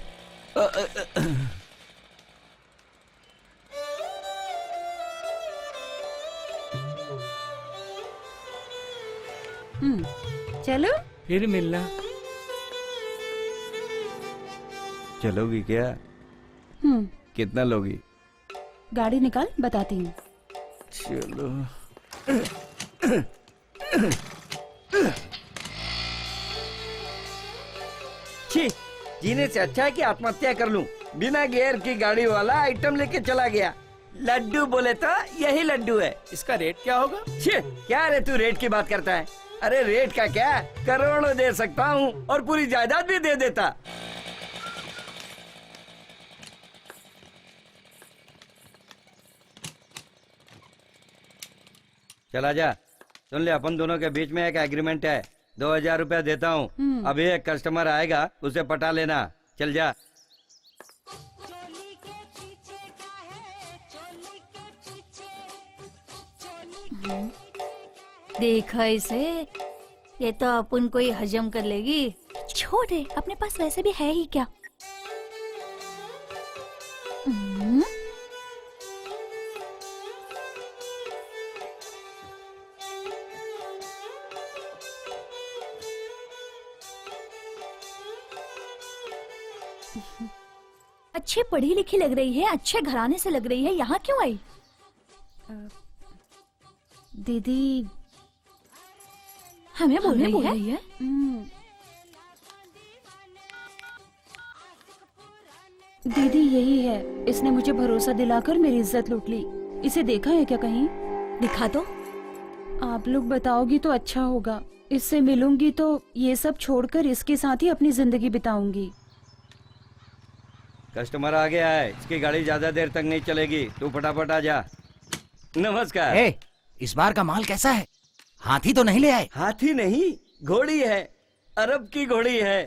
चलो फिर मिलना। चलोगी क्या? कितना लोगी? गाड़ी निकाल, बताती हूँ। चलो। छी, जीने से अच्छा है कि आत्महत्या कर लूं। बिना गियर की गाड़ी वाला आइटम लेके चला गया। लड्डू बोले तो यही लड्डू है। इसका रेट क्या होगा? छी, क्या रे तू रेट की बात करता है? अरे रेट का क्या, करोड़ों दे सकता हूँ और पूरी जायदाद भी दे देता। चला जा। सुन ले, अपन दोनों के बीच में एक एग्रीमेंट है। 2000 रुपया देता हूँ। अभी एक कस्टमर आएगा, उसे पटा लेना। चल जा। देखा इसे, ये तो अपन को ही हजम कर लेगी। छोड़ दे, अपने पास वैसे भी है ही क्या। अच्छे पढ़ी लिखी लग रही है, अच्छे घराने से लग रही है, यहाँ क्यों आई? दीदी हमें बोल रही है? दीदी यही है, इसने मुझे भरोसा दिलाकर मेरी इज्जत लूट ली। इसे देखा है क्या कहीं? दिखा तो। आप लोग बताओगी तो अच्छा होगा। इससे मिलूंगी तो ये सब छोड़कर इसके साथ ही अपनी जिंदगी बिताऊंगी। कस्टमर आ गया है, इसकी गाड़ी ज्यादा देर तक नहीं चलेगी। तू फटाफट आ जा। नमस्कार। इस बार का माल कैसा है? हाथी तो नहीं ले आए? हाथी नहीं, घोड़ी है। अरब की घोड़ी है।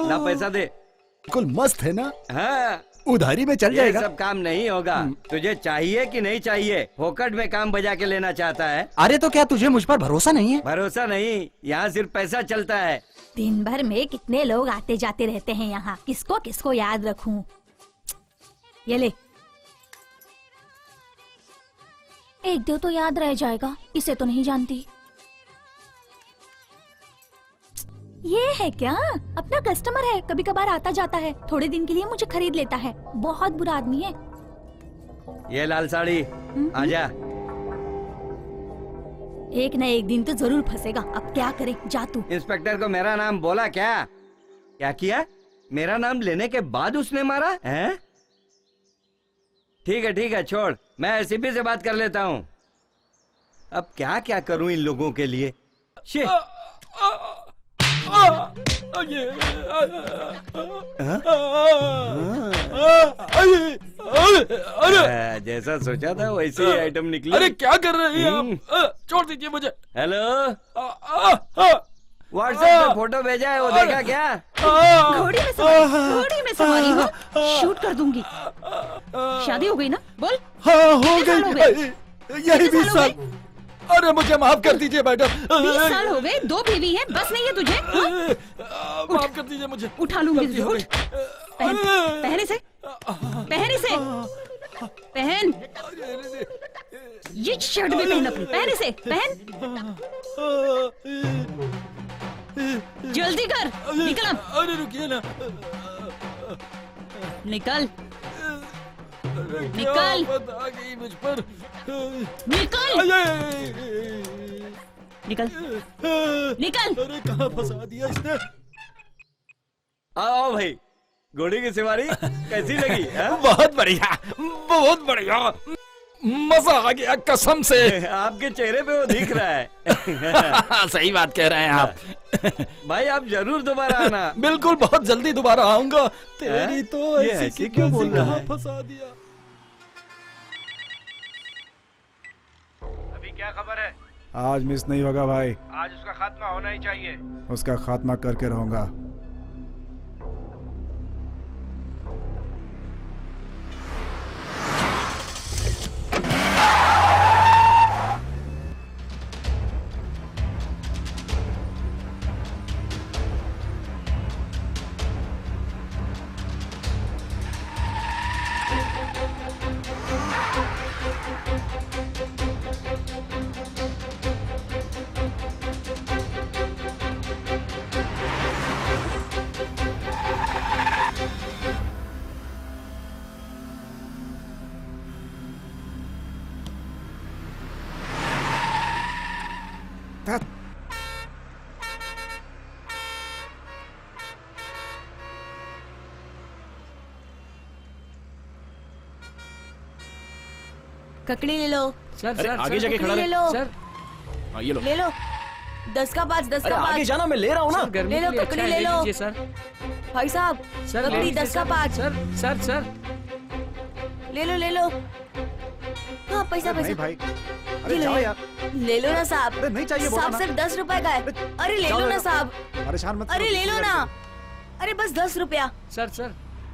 ना पैसा दे। बिल्कुल मस्त है ना? हाँ, उधारी में चल जाएगा। ये सब काम नहीं होगा। तुझे चाहिए कि नहीं चाहिए? फोकट में काम बजा के लेना चाहता है? अरे तो क्या तुझे मुझ पर भरोसा नहीं है? भरोसा नहीं, यहाँ सिर्फ पैसा चलता है। दिन भर में कितने लोग आते जाते रहते हैं यहाँ, किसको किसको याद रखूं। ये ले। फेंक दो तो याद रह जाएगा, इसे तो नहीं जानती। ये है क्या? अपना कस्टमर है, कभी कभार आता जाता है, थोड़े दिन के लिए मुझे खरीद लेता है। बहुत बुरा आदमी है। ये लाल साड़ी, आजा। एक न एक दिन तो जरूर फंसेगा, अब क्या करे, जा तू। इंस्पेक्टर को मेरा नाम बोला क्या? क्या किया? मेरा नाम लेने के बाद उसने मारा है? ठीक है छोड़, मैं एसीपी से बात कर लेता हूँ। अब क्या क्या करूँ इन लोगों के लिए। जैसा सोचा था वैसे ही आइटम निकली। अरे क्या कर रहे हैं आप? छोड़ दीजिए मुझे। हेलो, व्हाट्सएप पे फोटो भेजा है, वो देखा क्या? घोड़ी में सवारी हो, शूट कर दूंगी। शादी हो गई ना? बोल। हाँ हो गई, यही 20 साल। अरे मुझे माफ कर दीजिए मैडम। 20 साल हो गए, 2 बीवी है, बस नहीं है तुझे? माफ कर दीजिए मुझे। उठा लूंगी तुझे, उठ। पहन इसे, पहन। ये शर्ट भी पहन अपनी, पहन इसे, पहन। जल्दी कर, निकल अब। अरे रुकिए ना। निकल। आ गई मुझ पर। निकल। अरे कहाँ फंसा दिया इसने? आओ भाई, घोड़ी की सवारी कैसी लगी? बहुत बढ़िया, बहुत बढ़िया, मजा आ गया कसम से। आपके चेहरे पे वो दिख रहा है। सही बात कह रहे हैं आप। भाई आप जरूर दोबारा आना। बिल्कुल, बहुत जल्दी दोबारा आऊंगा। तेरी तो ऐसी क्यों बोल रहा है? फंसा दिया। अभी क्या खबर है? आज मिस नहीं होगा भाई, आज उसका खात्मा होना ही चाहिए। उसका खात्मा करके रहूंगा। ककड़ी ले लो। सर आगे जाके खड़ा ले लो। सर हाँ ये लो, ले लो। 10 का 5, 10 का 5। आगे जाना, मैं ले रहा हूँ ना। ले लो ककड़ी, ले लो सर। भाई साहब, ककड़ी 10 का 5। सर ले लो। हाँ पैसा नहीं भाई, अरे ये जाओ लो। यार। ले लो ना साहब। अरे नहीं चाहिए, बोला साहब ना। सिर्फ 10 रुपए का है। अरे ले लो ना साहब। परेशान मत अरे करो। ले लो ना। अरे बस 10 रुपया। सर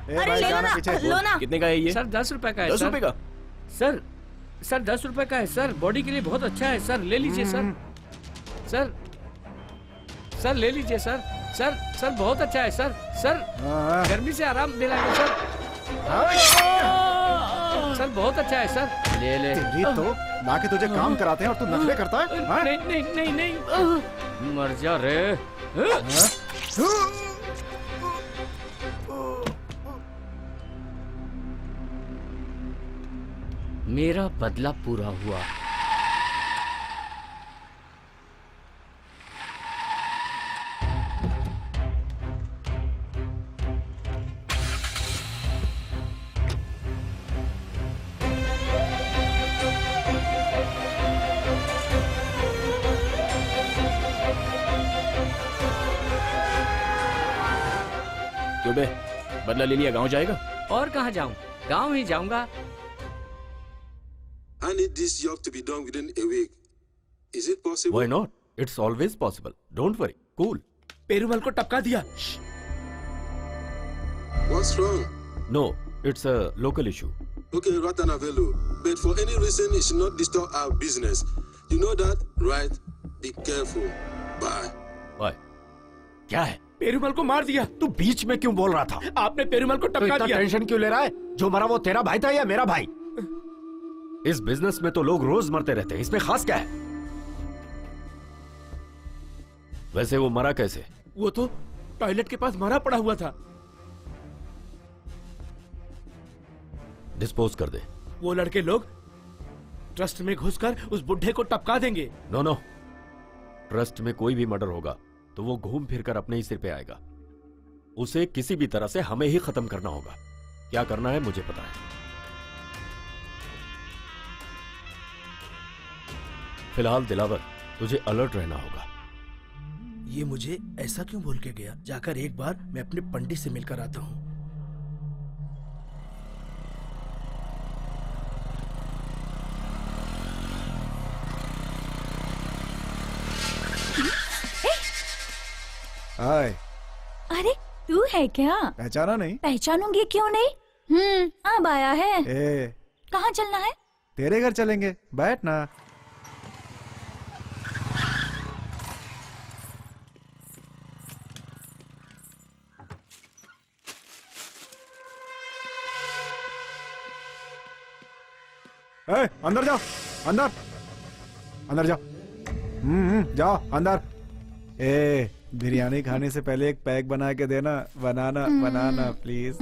अरे ले लो ना, लो ना। कितने का है ये? सर 10 रुपए का है। 10 रुपए का? सर 10 रुपए का है सर, बॉडी के लिए बहुत अच्छा है सर, ले लीजिए सर। सर ले लीजिए सर। सर बहुत अच्छा है सर। गर्मी से आराम दिलाएगा सर। सर बहुत अच्छा है सर, ले। तेरी तो लाके तुझे काम कराते हैं और तू नखरे करता है? हाँ? नहीं। मर जा रे। मेरा बदला पूरा हुआ। क्यों बे, बदला ले लिया, गांव जाएगा? और कहाँ जाऊँ, गांव ही जाऊंगा। I need this job to be done within a week. Is it possible? Why not? It's always possible. Don't worry. Cool. Perumal को टपका दिया। What's wrong? No, it's a local issue. Okay, Ratanavelu. But for any reason, it should not disturb our business. You know that, right? Be careful. Bye. Why? क्या है? पेरूमल को मार दिया। तू बीच में क्यों बोल रहा था? आपने पेरूमल को तो टपका इतना दिया। टेंशन क्यों ले रहा है? जो मरा वो तेरा भाई था या मेरा भाई? इस बिजनेस में तो लोग रोज मरते रहते हैं, इसमें खास क्या है? वैसे वो मरा कैसे? वो तो टॉयलेट के पास मरा पड़ा हुआ था। डिस्पोज कर दे। वो लड़के लोग ट्रस्ट में घुसकर उस बुढ़े को टपका देंगे। नो नो, ट्रस्ट में कोई भी मर्डर होगा तो वो घूम फिर कर अपने ही सिर पे आएगा। उसे किसी भी तरह से हमें ही खत्म करना होगा। क्या करना है मुझे पता है। फिलहाल दिलावर, तुझे अलर्ट रहना होगा। ये मुझे ऐसा क्यों बोल के गया? जाकर एक बार मैं अपने पंडित से मिलकर आता हूँ। हाय। अरे तू है क्या? पहचाना नहीं? पहचानूंगी क्यों नहीं? अब आया है। कहाँ चलना है? तेरे घर चलेंगे, बैठ ना। अंदर जाओ, अंदर अंदर जाओ। जाओ अंदर। बिरयानी खाने से पहले एक पैक बना के देना। बनाना बनाना प्लीज।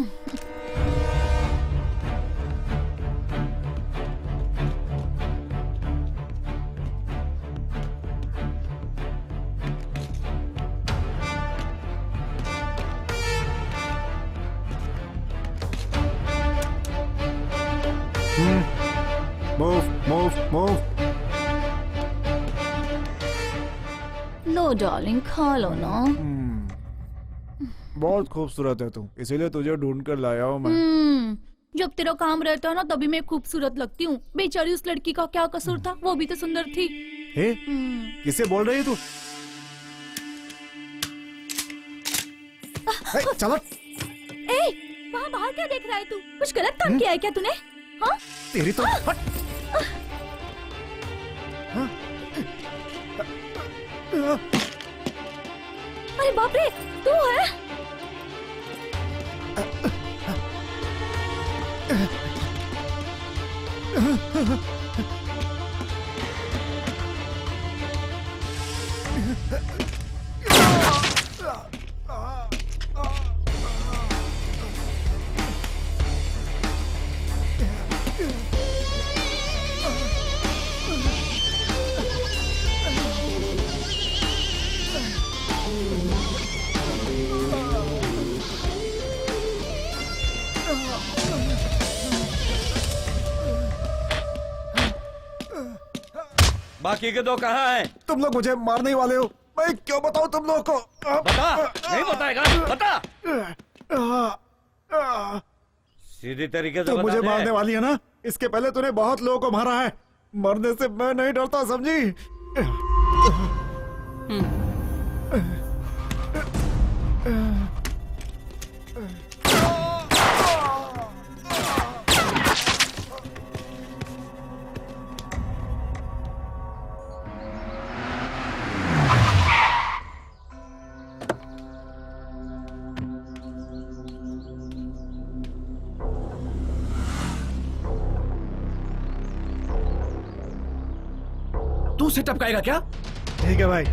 Move move move. लो डार्लिंग, खा लो ना। बहुत खूबसूरत है तू, इसीलिए तुझे ढूंढ कर लाया हूँ मैं। जब तेरा काम रहता है ना तभी मैं खूबसूरत लगती हूँ। बेचारी उस लड़की का क्या कसूर था? वो भी तो सुंदर थी। हे? किससे बोल रही है तू? चलो। वहाँ बाहर क्या देख रहा है तू? कुछ गलत काम किया है क्या तूने? हाँ? तेरी तो अरे बाप रे, तू है? बाकी के दो कहाँ हैं? तुम लोग मुझे मारने वाले हो। मैं क्यों बताऊं तुम लोगों को? बता। नहीं बताएगा? बता। सीधी तरीके से तुम मुझे बता दे। मारने वाली है ना? इसके पहले तूने बहुत लोगों को मारा है। मरने से मैं नहीं डरता, समझी? तू से टपकाएगा क्या? ठीक है भाई।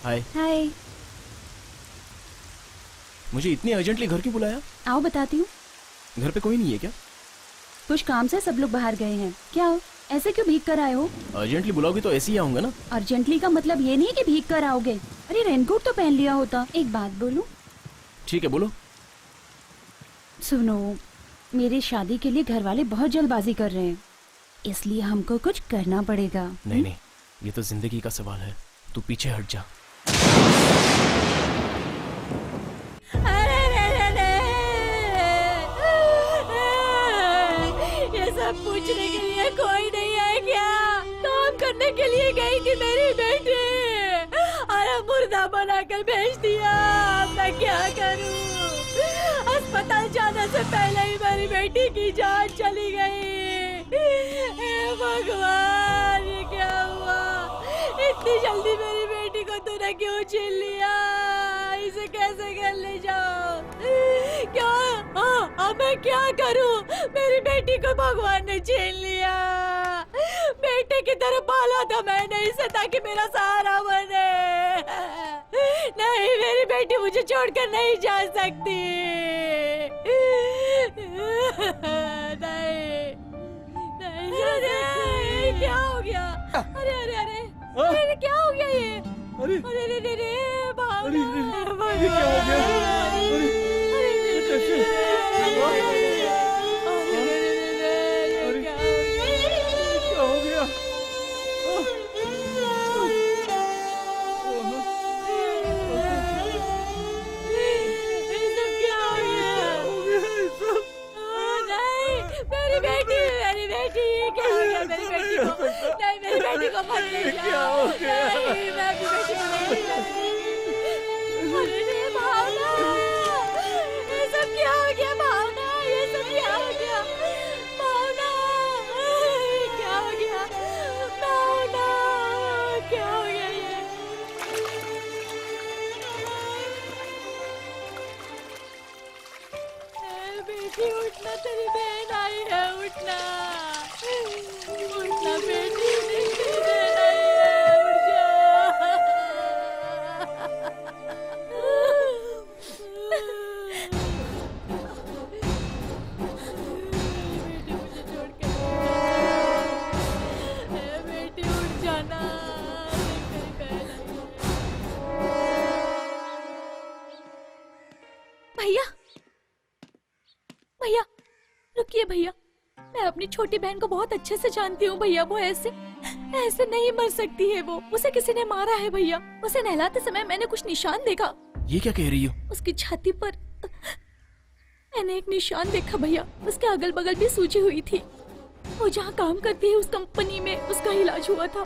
हाय। हाय। मुझे इतनी अर्जेंटली घर क्यों बुलाया? आओ बताती हूँ। घर पे कोई नहीं है क्या? कुछ काम से सब लोग बाहर गए हैं। क्या हो, ऐसे क्यों भीग कर आए हो? अर्जेंटली बुलाओगी तो ऐसे ही आऊंगा ना। अर्जेंटली का मतलब ये नहीं कि भीग कर आओगे। अरे रेनकोट तो पहन लिया होता। एक बात बोलूं? ठीक है बोलो। सुनो, मेरी शादी के लिए घर वाले बहुत जल्दबाजी कर रहे हैं। इसलिए हमको कुछ करना पड़ेगा। नहीं नहीं, ये तो जिंदगी का सवाल है। तू पीछे हट जा। अरे रे रे ये सब पूछने के लिए कोई नहीं है क्या? काम करने के लिए गई थी मेरी बेटी, अरे मुर्दा बनाकर भेज दिया। मैं क्या करूं? अस्पताल जाने से पहले ही मेरी बेटी की जान चली गई। हे भगवान, ये क्या हुआ? इतनी जल्दी मेरी बेटी को तूने क्यों छीन लिया? इसे कैसे घर ले जाओ? क्या अब मैं क्या करूं? मेरी बेटी को भगवान ने छीन लिया। बेटे की तरह पाला था मैंने इसे ताकि मेरा सहारा बने। नहीं, मेरी बेटी मुझे छोड़कर नहीं जा सकती। नहीं, क्या हो गया? अरे अरे अरे अरे क्या हो गया ये? अरे अरे अरे अरे भावना, ये क्या हो गया? क्या हो गया? मेरी बेटी क्या हो गया? मेरी बेटी को नहीं, मेरी बेटी को मत ले जाओ। क्या हो गया? नहीं, मैं अपनी बेटी को नहीं जाऊंगी। अरे रे भावना, ये सब क्या हो गया? भावना, ये सब क्या हो गया? भावना, क्या हो गया? भावना, क्या हो गया ये? बेटी उठना, तेरी बहन आई है। उठना उठना बेटी, तेरी बहन आई है। उठ जा। बेटी उठ जाना, तेरी बहन आई है। भैया भैया रुकिए भैया, मैं अपनी छोटी बहन को बहुत अच्छे से जानती हूँ भैया। वो ऐसे ऐसे नहीं मर सकती है। वो उसे किसी ने मारा है भैया। उसे नहलाते समय मैंने कुछ निशान देखा। ये क्या कह रही हो? उसकी छाती पर मैंने एक निशान देखा भैया। उसके अगल बगल भी सूजी हुई थी। वो जहाँ काम करती है उस कंपनी में उसका इलाज हुआ था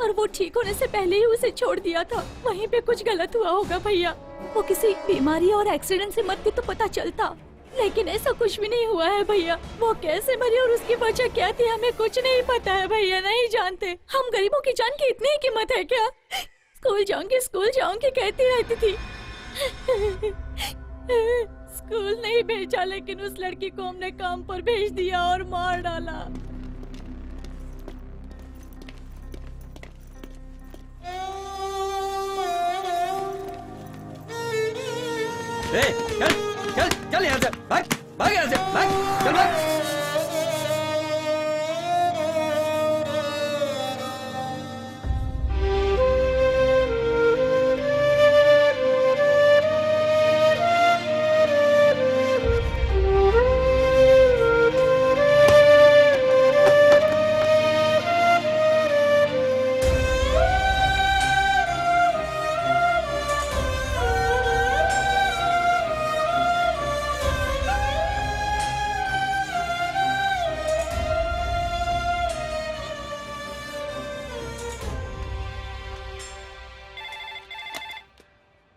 और वो ठीक होने से पहले ही उसे छोड़ दिया था। वहीं पे कुछ गलत हुआ होगा भैया। वो किसी बीमारी और एक्सीडेंट से मरती तो पता चलता, लेकिन ऐसा कुछ भी नहीं हुआ है भैया। वो कैसे मरी और उसकी वजह क्या थी हमें कुछ नहीं पता है भैया, नहीं जानते। हम गरीबों की जान की इतनी ही कीमत है क्या? स्कूल जाऊंगी कहती रहती थी। स्कूल नहीं भेजा, लेकिन उस लड़की को हमने काम पर भेज दिया और मार डाला। चल चल चल यहाँ से भाग, भाग यहाँ से भाग, चल भाग।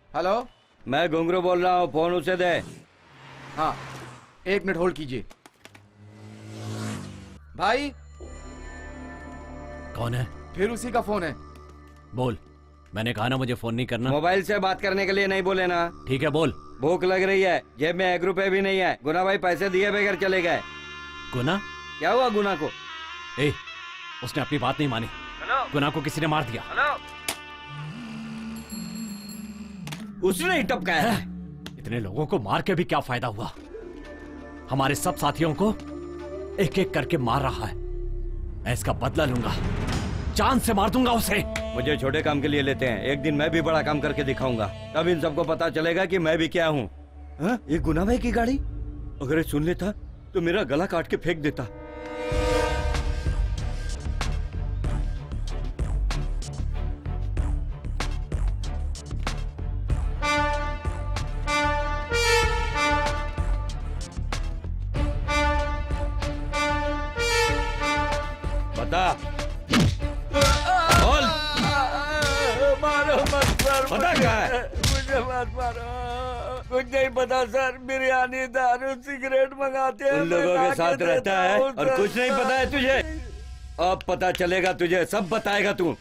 हेलो, मैं घुंगरू बोल रहा हूँ, फोन उसे दे। हाँ, 1 मिनट होल्ड कीजिए। भाई, कौन है? फिर उसी का फोन है। बोल। मैंने कहा ना मुझे फोन नहीं करना। मोबाइल से बात करने के लिए नहीं बोले ना। ठीक है बोल। भूख लग रही है, जेब में 1 रुपए भी नहीं है। गुना भाई पैसे दिए बगैर चले गए। गुना? क्या हुआ गुना को? उसने अपनी बात नहीं मानी। गुना को किसी ने मार दिया। उसने ही टपकाया। इतने लोगों को मार के भी क्या फायदा हुआ? हमारे सब साथियों को एक एक करके मार रहा है। मैं इसका बदला लूंगा, जान से मार दूंगा उसे। मुझे छोटे काम के लिए लेते हैं, एक दिन मैं भी बड़ा काम करके दिखाऊंगा। तब इन सबको पता चलेगा कि मैं भी क्या हूँ। ये गुना भाई की गाड़ी, अगर ये सुन लेता तो मेरा गला काट के फेंक देता। बता बोल। मारो मत सर, बता क्या है? मुझे मत मारो। कुछ नहीं पता सर, बिरयानी दारू सिगरेट मंगाते हैं, उन लोगों के साथ रहता है और कुछ नहीं पता है तुझे। अब पता चलेगा तुझे, सब बताएगा तू।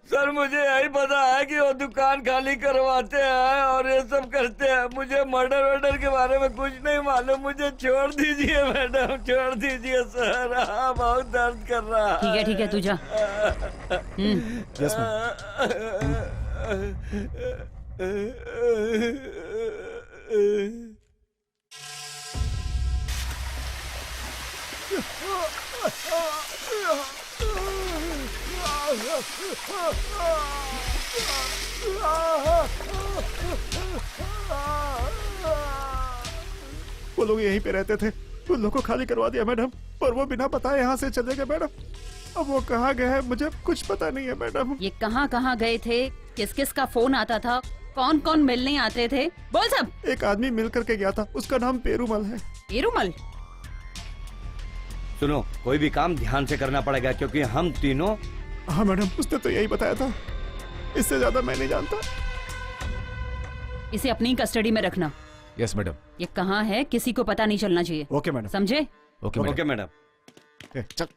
सर मुझे यही पता है कि वो दुकान खाली करवाते हैं और ये सब करते हैं। मुझे मर्डर वर्डर के बारे में कुछ नहीं मालूम। मुझे छोड़ दीजिए मैडम, छोड़ दीजिए सर। बहुत दर्द कर रहा है। ठीक है तू जा। यस वो लोग यहीं पे रहते थे, उन लोगों को खाली करवा दिया मैडम, और वो बिना बताए यहाँ से चले गए मैडम। अब वो कहाँ गए हैं मुझे कुछ पता नहीं है मैडम। ये कहाँ गए थे, किस किस का फोन आता था, कौन कौन मिलने आते थे, बोल सब। एक आदमी मिल करके गया था, उसका नाम पेरूमल है। पेरूमल? सुनो, कोई भी काम ध्यान से करना पड़ेगा क्योंकि हम तीनों। हाँ मैडम, उसने तो यही बताया था, इससे ज्यादा मैं नहीं जानता। इसे अपनी कस्टडी में रखना। Yes madam. ये कहाँ है किसी को पता नहीं चलना चाहिए। Okay madam. समझे? Okay madam. चल।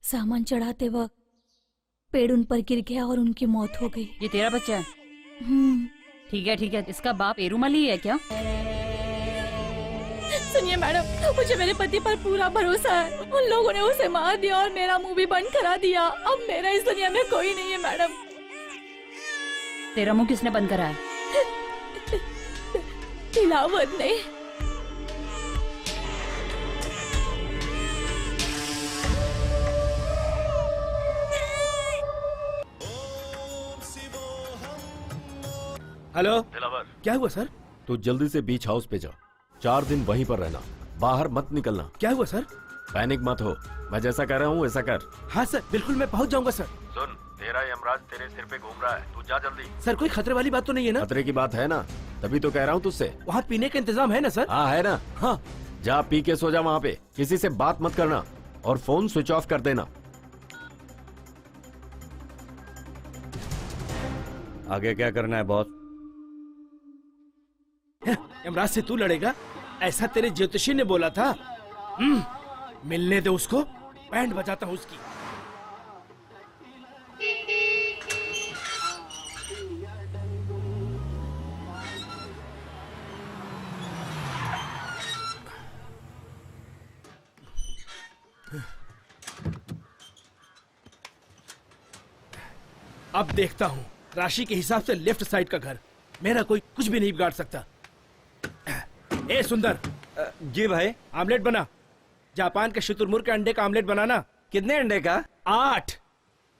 सामान चढ़ाते वक्त पेड़ उन पर गिर गया और उनकी मौत हो गई। ये तेरा बच्चा है? ठीक है, इसका बाप पेरूमल ही है क्या? सुनिए मैडम, मुझे मेरे पति पर पूरा भरोसा है। उन लोगों ने उसे मार दिया और मेरा मुंह भी बंद करा दिया। अब मेरा इस दुनिया में कोई नहीं है मैडम। तेरा मुंह किसने बंद करा है? दिलावर ने। हेलो दिलावर, क्या हुआ सर? तू जल्दी से बीच हाउस पे जा, 4 दिन वहीं पर रहना, बाहर मत निकलना। क्या हुआ सर? पैनिक मत हो, मैं जैसा कह रहा हूँ वैसा कर। हाँ सर, बिल्कुल मैं पहुँच जाऊंगा सर। सुन, तेरा यमराज तेरे सिर पे घूम रहा है, तू जा जल्दी। सर कोई खतरे वाली बात तो नहीं है ना? खतरे की बात है ना, तभी तो कह रहा हूँ तुझसे। वहाँ पीने का इंतजाम है ना सर? हाँ है ना। हाँ जा पी के सो जा वहाँ पे, किसी से बात मत करना और फोन स्विच ऑफ कर देना। आगे क्या करना है बॉस? यमराज से तू लड़ेगा, ऐसा तेरे ज्योतिषी ने बोला था। मिलने दे उसको, बैंड बजाता हूँ उसकी। अब देखता हूँ राशि के हिसाब से लेफ्ट साइड का घर। मेरा कोई कुछ भी नहीं बिगाड़ सकता। ए सुंदर। जी भाई। आमलेट बना। जापान के शुतुरमुर्ग के अंडे का आमलेट बनाना। कितने अंडे का? 8।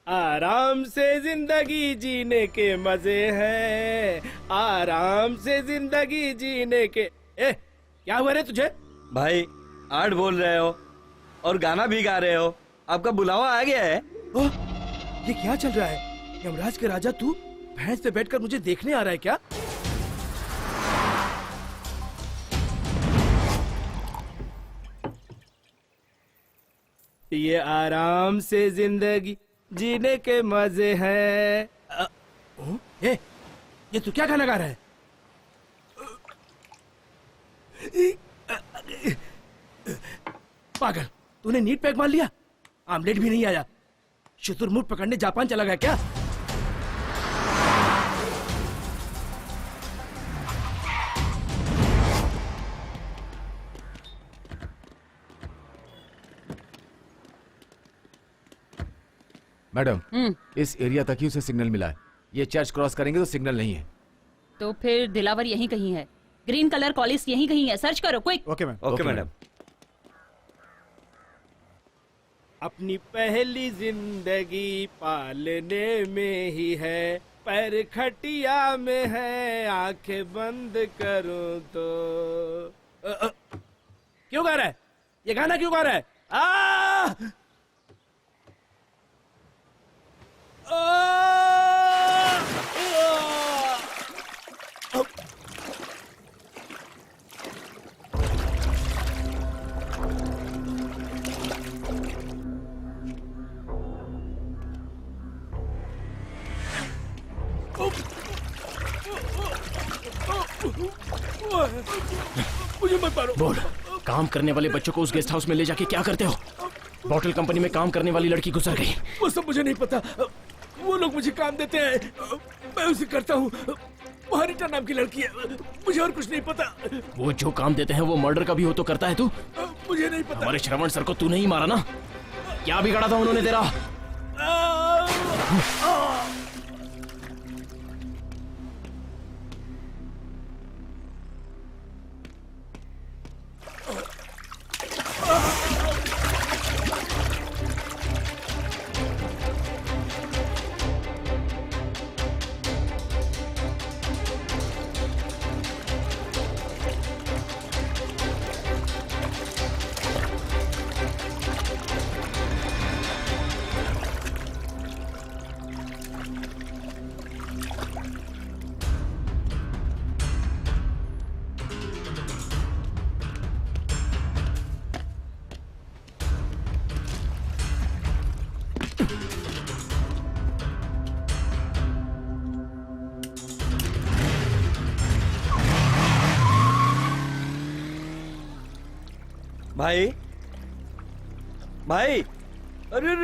आराम से जिंदगी जीने के मजे हैं, आराम से जिंदगी जीने के। क्या हुआ रे तुझे? भाई 8 बोल रहे हो और गाना भी गा रहे हो, आपका बुलावा आ गया है। ये क्या चल रहा है? यमराज के राजा तू भैंस पे बैठकर मुझे देखने आ रहा है क्या? ये आराम से जिंदगी जीने के मजे हैं। ये तू क्या गाना गा रहा है? पागल, तूने नीट पैक मान लिया? आमलेट भी नहीं आया। शुतुरमुर्ग पकड़ने जापान चला गया क्या? मैडम, इस एरिया तक ही उसे सिग्नल मिला है। ये चर्च क्रॉस करेंगे तो सिग्नल नहीं है। तो फिर दिलावर यहीं कहीं है। ग्रीन कलर कॉलेज यहीं कहीं है, सर्च करो quick. Okay ma'am. Okay madam. अपनी पहली जिंदगी पालने में ही है, पैर खटिया में है, आंखें बंद करूं तो क्यों गा रहा है? ये गाना क्यों गा रहा है? मुझे मत मारो। बोल, काम करने वाले बच्चों को उस गेस्ट हाउस में ले जाके क्या करते हो? बॉटल कंपनी में काम करने वाली लड़की गुजर गई। वो सब मुझे नहीं पता। वो लोग मुझे काम देते हैं, मैं उसे करता हूँ। हरिता नाम की लड़की है, मुझे और कुछ नहीं पता। वो जो काम देते हैं वो मर्डर का भी हो तो करता है तू? मुझे नहीं पता। हमारे श्रवण सर को तू नहीं मारा ना? क्या बिगाड़ा था उन्होंने तेरा? भाई भाई, अरे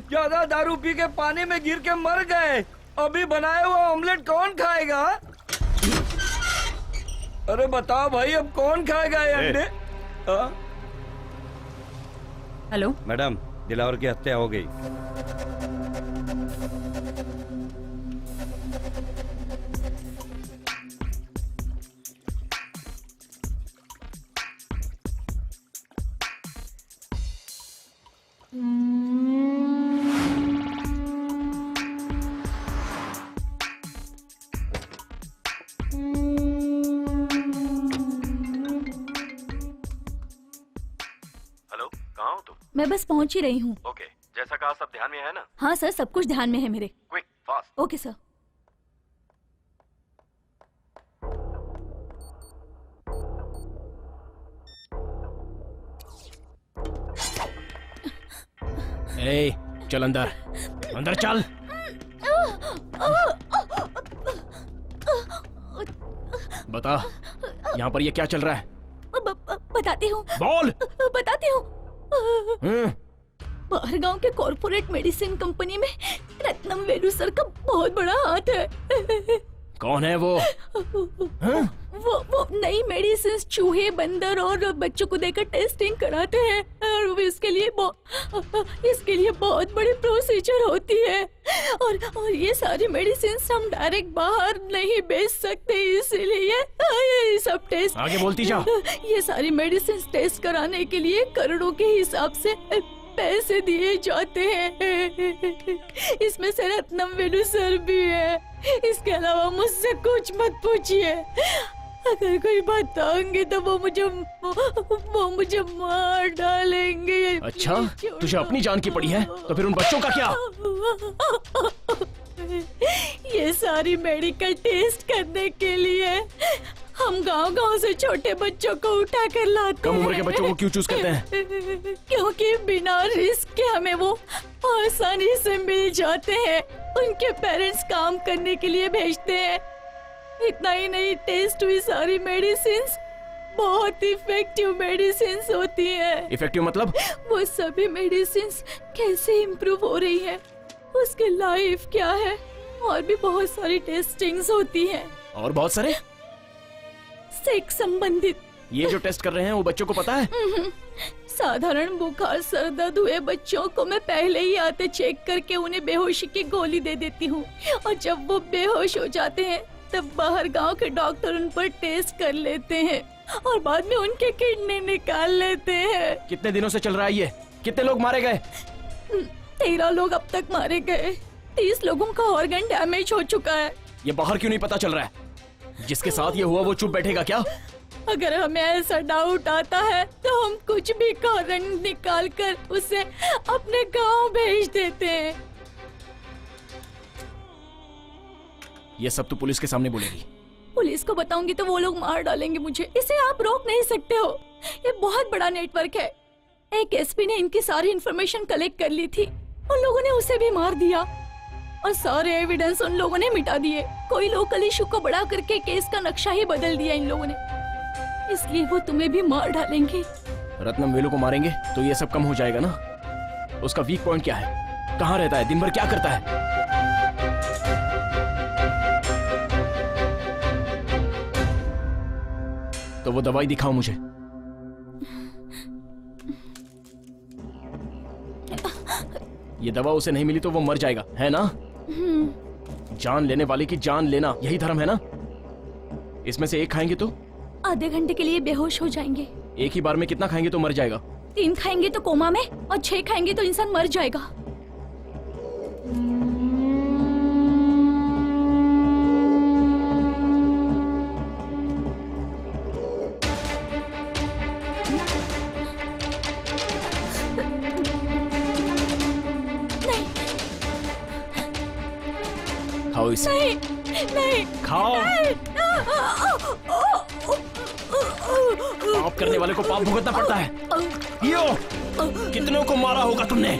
ज्यादा दारू पी के पानी में गिर के मर गए। अभी बनाया हुआ ऑमलेट कौन खाएगा? अरे बताओ भाई, अब कौन खाएगा ये अंडे? हेलो मैडम, दिलावर की हत्या हो गई। मैं बस पहुंच ही रही हूँ। ओके, जैसा कहा सब ध्यान में है ना? हाँ सर, सब कुछ ध्यान में है मेरे। Quick, fast. Okay sir. ए, चल अंदर, अंदर चल। बता, यहाँ पर ये क्या चल रहा है? बताती हूँ। बोल। बताती हूँ। बाहर गांव के कॉर्पोरेट मेडिसिन कंपनी में रत्नम वेलू सर का बहुत बड़ा हाथ है। कौन है वो? वो नई मेडिसिन चूहे, बंदर और बच्चों को देकर टेस्टिंग कराते हैं और इसके लिए बहुत बड़ी प्रोसीजर होती है और ये सारी मेडिसिन हम डायरेक्ट बाहर नहीं बेच सकते, इसीलिए ये सब टेस्ट। आगे बोलती जा। ये सारी मेडिसिन टेस्ट कराने के लिए करोड़ों के हिसाब से पैसे दिए जाते हैं। इसमें से रत्नम वेलू सर भी है। इसके अलावा मुझसे कुछ मत पूछिए। अगर कोई बताऊंगी तो वो मुझे मार डालेंगे। अच्छा, तुझे अपनी जान की पड़ी है तो फिर उन बच्चों का क्या? ये सारी मेडिकल टेस्ट करने के लिए हम गांव-गांव से छोटे बच्चों को उठा कर लाते कम उम्र के बच्चों को क्यों चूज करते हैं? क्योंकि बिना रिस्क के हमें वो आसानी से मिल जाते हैं। उनके पेरेंट्स काम करने के लिए भेजते हैं। इतना ही नहीं, टेस्ट हुई सारी मेडिसिन्स बहुत इफेक्टिव मेडिसिन्स होती है। इफेक्टिव मतलब? वो सभी मेडिसिन्स कैसे इम्प्रूव हो रही है, उसकी लाइफ क्या है, और भी बहुत सारी टेस्टिंग्स होती हैं। और बहुत सारे सेक्स संबंधित। ये जो टेस्ट कर रहे हैं वो बच्चों को पता है? साधारण बुखार, सर दर्द हुए बच्चों को मैं पहले ही आते चेक करके उन्हें बेहोशी की गोली दे देती हूँ और जब वो बेहोश हो जाते हैं तब बाहर गांव के डॉक्टर उन पर टेस्ट कर लेते हैं और बाद में उनके किडनी निकाल लेते हैं। कितने दिनों से चल रहा है ये? कितने लोग मारे गए? 13 लोग अब तक मारे गए। 30 लोगों का ऑर्गन डैमेज हो चुका है। ये बाहर क्यों नहीं पता चल रहा है? जिसके साथ ये हुआ वो चुप बैठेगा क्या? अगर हमें ऐसा डाउट आता है तो हम कुछ भी कारण निकाल कर उसे अपने गांव भेज देते हैं। ये सब तो पुलिस के सामने बोलेगी। पुलिस को बताऊंगी तो वो लोग मार डालेंगे मुझे। इसे आप रोक नहीं सकते हो। ये बहुत बड़ा नेटवर्क है। एक एसपी ने इनकी सारी इंफॉर्मेशन कलेक्ट कर ली थी। उन लोगों ने उसे भी मार दिया और सारे एविडेंस उन लोगों ने मिटा दिए। कोई लोकल इशू को बड़ा करके केस का नक्शा ही बदल दिया इन लोगों ने। इसलिए वो तुम्हें भी मार डालेंगे। रत्नम वेलू को मारेंगे तो ये सब कम हो जाएगा ना? उसका वीक पॉइंट क्या है? कहाँ रहता है? दिन भर क्या करता है? तो वो दवाई दिखाओ मुझे। ये दवा उसे नहीं मिली तो वो मर जाएगा, है ना? जान लेने वाले की जान लेना, यही धर्म है ना? इसमें से एक खाएंगे तो आधे घंटे के लिए बेहोश हो जाएंगे। एक ही बार में कितना खाएंगे तो मर जाएगा? 3 खाएंगे तो कोमा में और 6 खाएंगे तो इंसान मर जाएगा। खाओ इसे। नहीं, नहीं, खाओ। पाप करने वाले को पाप भुगतना पड़ता है। यो, कितनों को मारा होगा तुमने?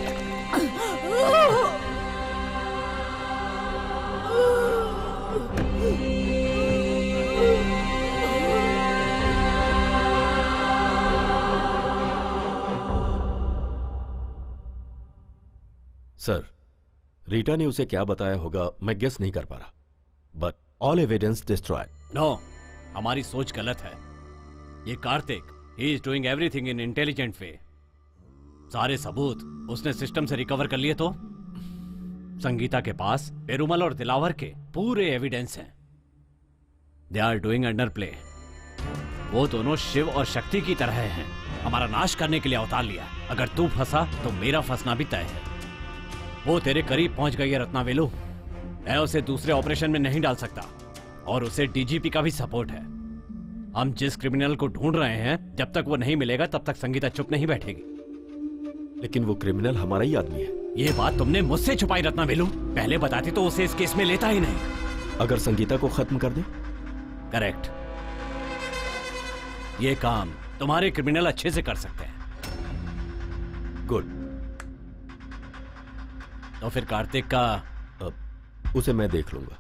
सर, रीटा ने उसे क्या बताया होगा मैं गेस नहीं कर पा रहा, but all evidence destroyed. No, हमारी सोच गलत है। ये Kartik, he is doing everything in intelligent way. सारे सबूत उसने सिस्टम से रिकवर कर लिए तो संगीता के पास पेरुमल और दिलावर के पूरे एविडेंस हैं। They are doing under play. वो दोनों शिव और शक्ति की तरह हैं। हमारा नाश करने के लिए अवतार लिया। अगर तू फंसा तो मेरा फंसना भी तय है। वो तेरे करीब पहुंच गई है रत्नावेलू। मैं उसे दूसरे ऑपरेशन में नहीं डाल सकता और उसे डीजीपी का भी सपोर्ट है। हम जिस क्रिमिनल को ढूंढ रहे हैं, जब तक वो नहीं मिलेगा तब तक संगीता चुप नहीं बैठेगी। लेकिन वो क्रिमिनल हमारा ही आदमी है। ये बात तुमने मुझसे छुपाई रत्नावेलू। पहले बताती तो उसे इस केस में लेता ही नहीं। अगर संगीता को खत्म कर दे? करेक्ट। ये काम तुम्हारे क्रिमिनल अच्छे से कर सकते हैं। गुड। तो फिर कार्तिक का उसे मैं देख लूंगा।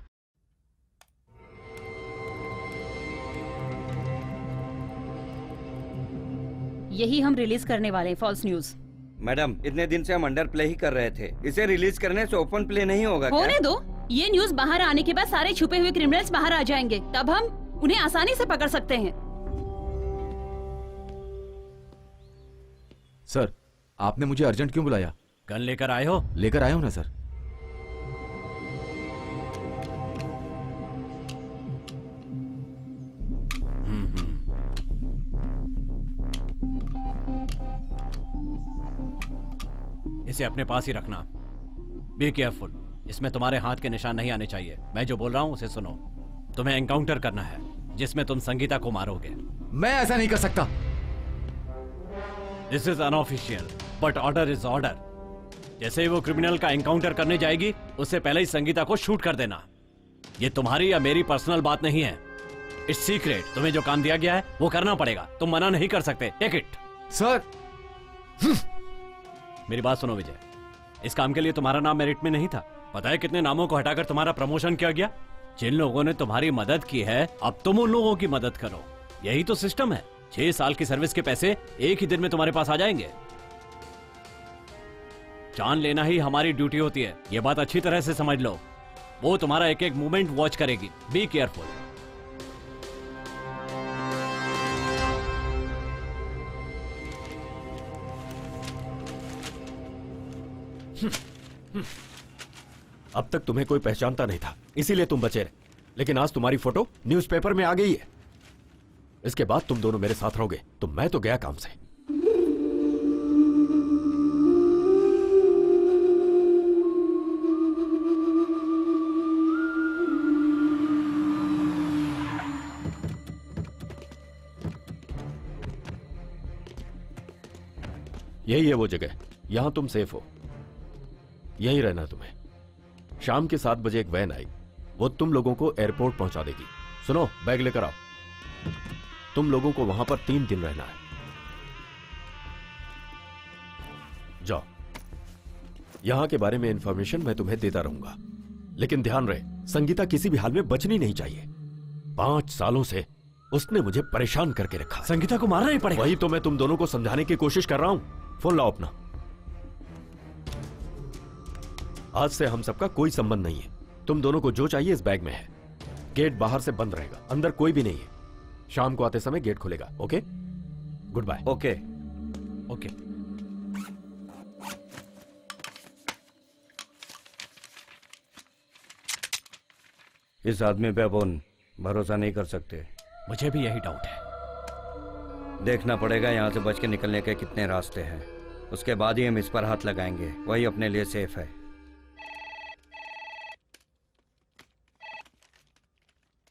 यही हम रिलीज करने वाले हैं, फॉल्स न्यूज। मैडम, इतने दिन से हम अंडर प्ले ही कर रहे थे। इसे रिलीज करने से ओपन प्ले नहीं होगा क्या? होने दो। ये न्यूज बाहर आने के बाद सारे छुपे हुए क्रिमिनल्स बाहर आ जाएंगे। तब हम उन्हें आसानी से पकड़ सकते हैं। सर, आपने मुझे अर्जेंट क्यों बुलाया? गन लेकर आए हो? लेकर आया हूं ना सर। इसे अपने पास ही रखना। Be careful. इसमें तुम्हारे हाथ के निशान नहीं आने चाहिए। मैं जो बोल रहा हूं उसे सुनो। तुम्हें एनकाउंटर करना है जिसमें तुम संगीता को मारोगे। मैं ऐसा नहीं कर सकता। This is unofficial but order is order. जैसे ही वो क्रिमिनल का एनकाउंटर करने जाएगी, उससे पहले ही संगीता को शूट कर देना। ये तुम्हारी या मेरी पर्सनल बात नहीं है। It's secret. तुम्हें जो काम दिया गया है वो करना पड़ेगा। तुम मना नहीं कर सकते। Take it. सर, मेरी बात सुनो विजय। इस काम के लिए तुम्हारा नाम मेरिट में नहीं था। पता है कितने नामों को हटाकर तुम्हारा प्रमोशन किया गया? जिन लोगों ने तुम्हारी मदद की है, अब तुम उन लोगों की मदद करो। यही तो सिस्टम है। 6 साल की सर्विस के पैसे एक ही दिन में तुम्हारे पास आ जाएंगे। जान लेना ही हमारी ड्यूटी होती है। यह बात अच्छी तरह से समझ लो। वो तुम्हारा एक एक मूवमेंट वॉच करेगी। Be careful. अब तक तुम्हें कोई पहचानता नहीं था, इसीलिए तुम बचे रहे। लेकिन आज तुम्हारी फोटो न्यूज़पेपर में आ गई है। इसके बाद तुम दोनों मेरे साथ रहोगे तो मैं तो गया काम से। यही है वो जगह, यहां तुम सेफ हो, यहीं रहना तुम्हें। शाम के 7 बजे एक वैन आई, वो तुम लोगों को एयरपोर्ट पहुंचा देगी। सुनो, बैग लेकर आओ। तुम लोगों को वहां पर 3 दिन रहना है। जाओ। यहां के बारे में इंफॉर्मेशन मैं तुम्हें देता रहूंगा, लेकिन ध्यान रहे संगीता किसी भी हाल में बचनी नहीं चाहिए। 5 सालों से उसने मुझे परेशान करके रखा। संगीता को मारना ही पड़ेगा। वही तो मैं तुम दोनों को समझाने की कोशिश कर रहा हूं। फोन लाओ अपना। आज से हम सबका कोई संबंध नहीं है। तुम दोनों को जो चाहिए इस बैग में है। गेट बाहर से बंद रहेगा, अंदर कोई भी नहीं है। शाम को आते समय गेट खुलेगा। Okay, goodbye. Okay okay. इस आदमी पे अपन भरोसा नहीं कर सकते। मुझे भी यही डाउट है। देखना पड़ेगा यहाँ से बच के निकलने के कितने रास्ते हैं, उसके बाद ही हम इस पर हाथ लगाएंगे। वही अपने लिए सेफ है।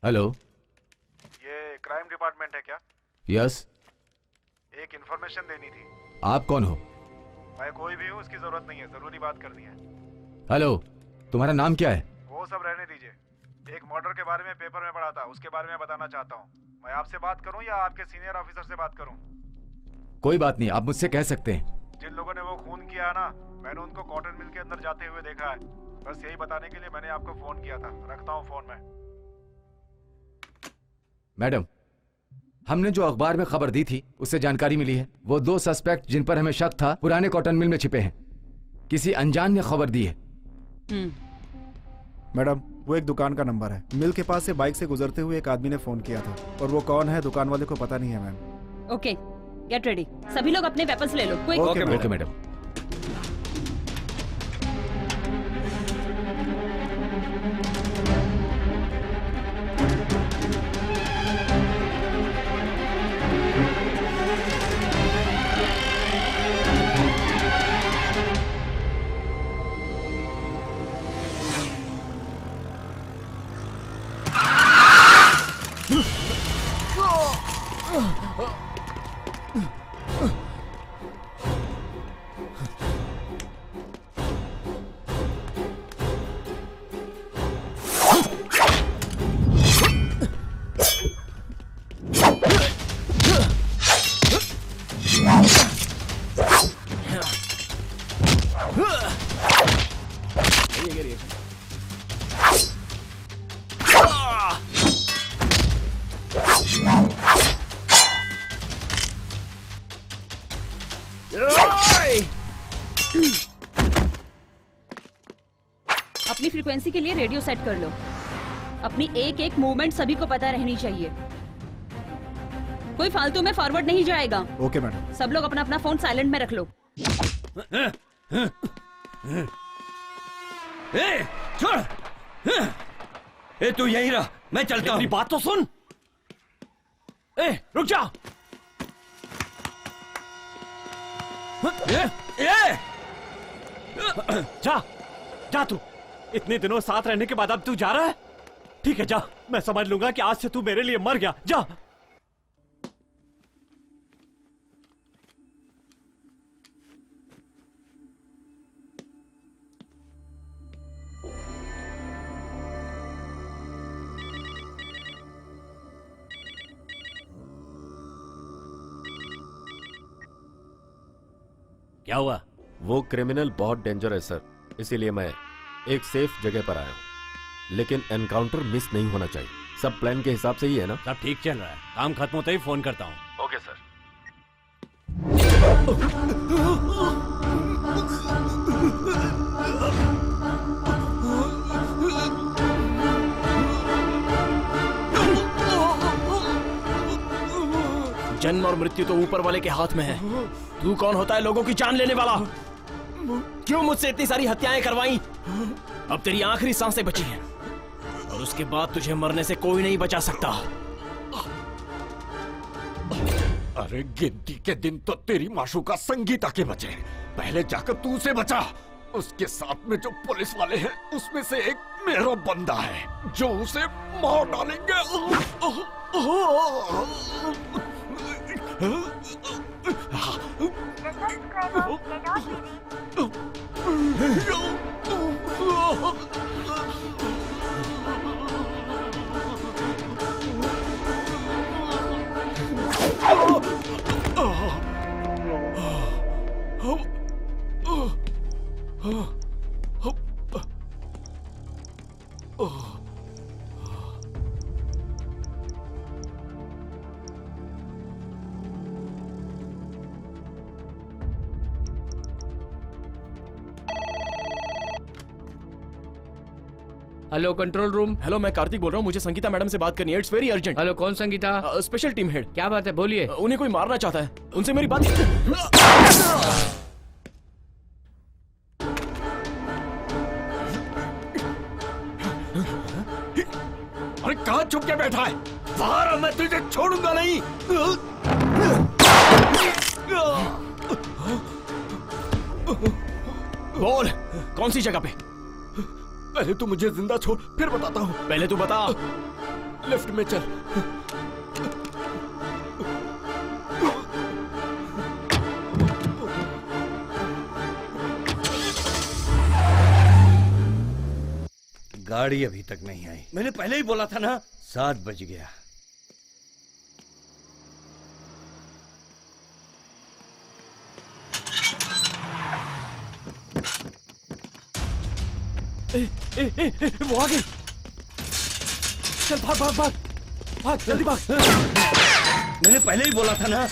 हेलो, ये क्राइम डिपार्टमेंट है क्या? यस। एक इन्फॉर्मेशन देनी थी। आप कौन हो? मैं कोई भी हूँ, उसकी जरूरत नहीं है, जरूरी बात करनी है। हेलो, तुम्हारा नाम क्या है? वो सब रहने दीजिए। एक मर्डर के बारे में पेपर में पढ़ा था, उसके बारे में बताना चाहता हूँ। मैं आपसे बात करूँ या आपके सीनियर ऑफिसर से बात करूँ? कोई बात नहीं, आप मुझसे कह सकते हैं। जिन लोगों ने वो खून किया ना, मैंने उनको कॉटन मिल के अंदर जाते हुए देखा है। बस यही बताने के लिए मैंने आपको फोन किया था। रखता हूँ फोन में। मैडम, हमने जो अखबार में खबर दी थी उससे जानकारी मिली है। वो 2 सस्पेक्ट जिन पर हमें शक था पुराने कॉटन मिल में छिपे हैं। किसी अनजान ने खबर दी है। मैडम, वो एक दुकान का नंबर है। मिल के पास से बाइक से गुजरते हुए एक आदमी ने फोन किया था, और वो कौन है दुकान वाले को पता नहीं है मैम। Okay, get ready. सभी लोग अपने वेपन्स ले लो। Okay madam. अपनी फ्रीक्वेंसी के लिए रेडियो सेट कर लो। अपनी एक एक मूवमेंट सभी को पता रहनी चाहिए। कोई फालतू में फॉरवर्ड नहीं जाएगा। Okay madam. सब लोग अपना अपना फोन साइलेंट में रख लो। छोड़। तू यहीं रह, मैं चलता हूँ। मेरी बात तो सुन। रुक जा। जा जा, तू इतने दिनों साथ रहने के बाद अब तू जा रहा है। ठीक है, जा। मैं समझ लूंगा कि आज से तू मेरे लिए मर गया। जा। क्या हुआ? वो क्रिमिनल बहुत डेंजर है सर, इसीलिए मैं एक सेफ जगह पर आया हूँ। लेकिन एनकाउंटर मिस नहीं होना चाहिए। सब प्लान के हिसाब से ही है ना? सब ठीक चल रहा है। काम खत्म होते ही फोन करता हूँ। Okay sir. जन्म और मृत्यु तो ऊपर वाले के हाथ में है। तू कौन होता है लोगों की जान लेने वाला? क्यों मुझसे इतनी सारी हत्याएं करवाई? अब तेरी आखिरी सांसें बची हैं और उसके बाद तुझे मरने से कोई नहीं बचा सकता। अरे गिनती के दिन तो तेरी माशूका संगीता के बचे। पहले जाकर तू उसे बचा। उसके साथ में जो पुलिस वाले हैं उसमें से एक मेरा बंदा है जो उसे मार डालेंगे। Hello control room. हेलो, मैं कार्तिक बोल रहा हूँ, मुझे संगीता मैडम से बात करनी है। It's very urgent. हेलो, कौन संगीता? Special team head. क्या बात है, बोलिए। उन्हें कोई मारना चाहता है, उनसे मेरी बात। अरे कहाँ छुप के बैठा है? बाहर आ, मैं तुझे छोड़ूंगा नहीं। बोल, कौन सी जगह पे? पहले तू मुझे जिंदा छोड़, फिर बताता हूँ। पहले तू बता। लिफ्ट में चल। गाड़ी अभी तक नहीं आई। मैंने पहले ही बोला था ना, 7 बज गया। वो आ गई। चल भाग भाग भाग भाग, जल्दी भाग। मैंने पहले ही बोला था ना।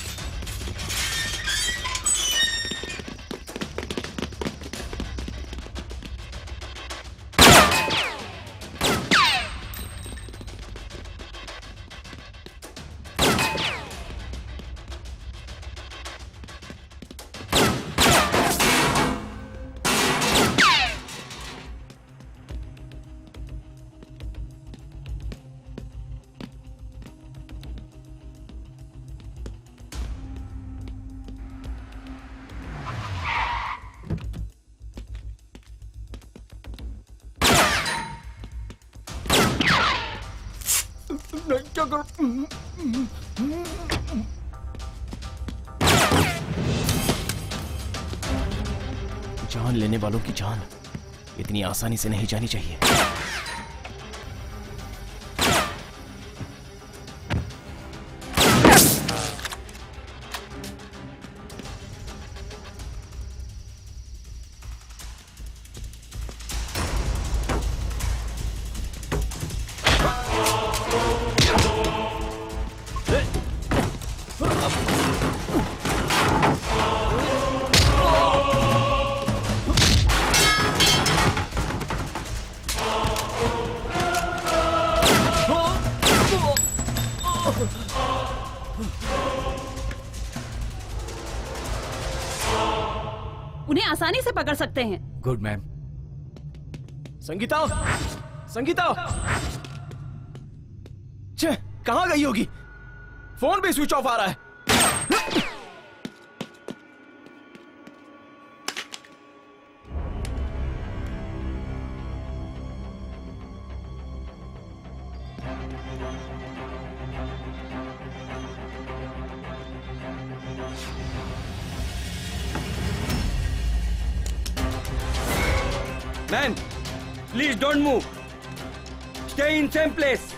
क्या करूं? जान लेने वालों की जान इतनी आसानी से नहीं जानी चाहिए। उन्हें आसानी से पकड़ सकते हैं। Good ma'am. संगीता, संगीता, छे, कहाँ गई होगी? फोन भी स्विच ऑफ आ रहा है। Man, please don't move. Stay in same place.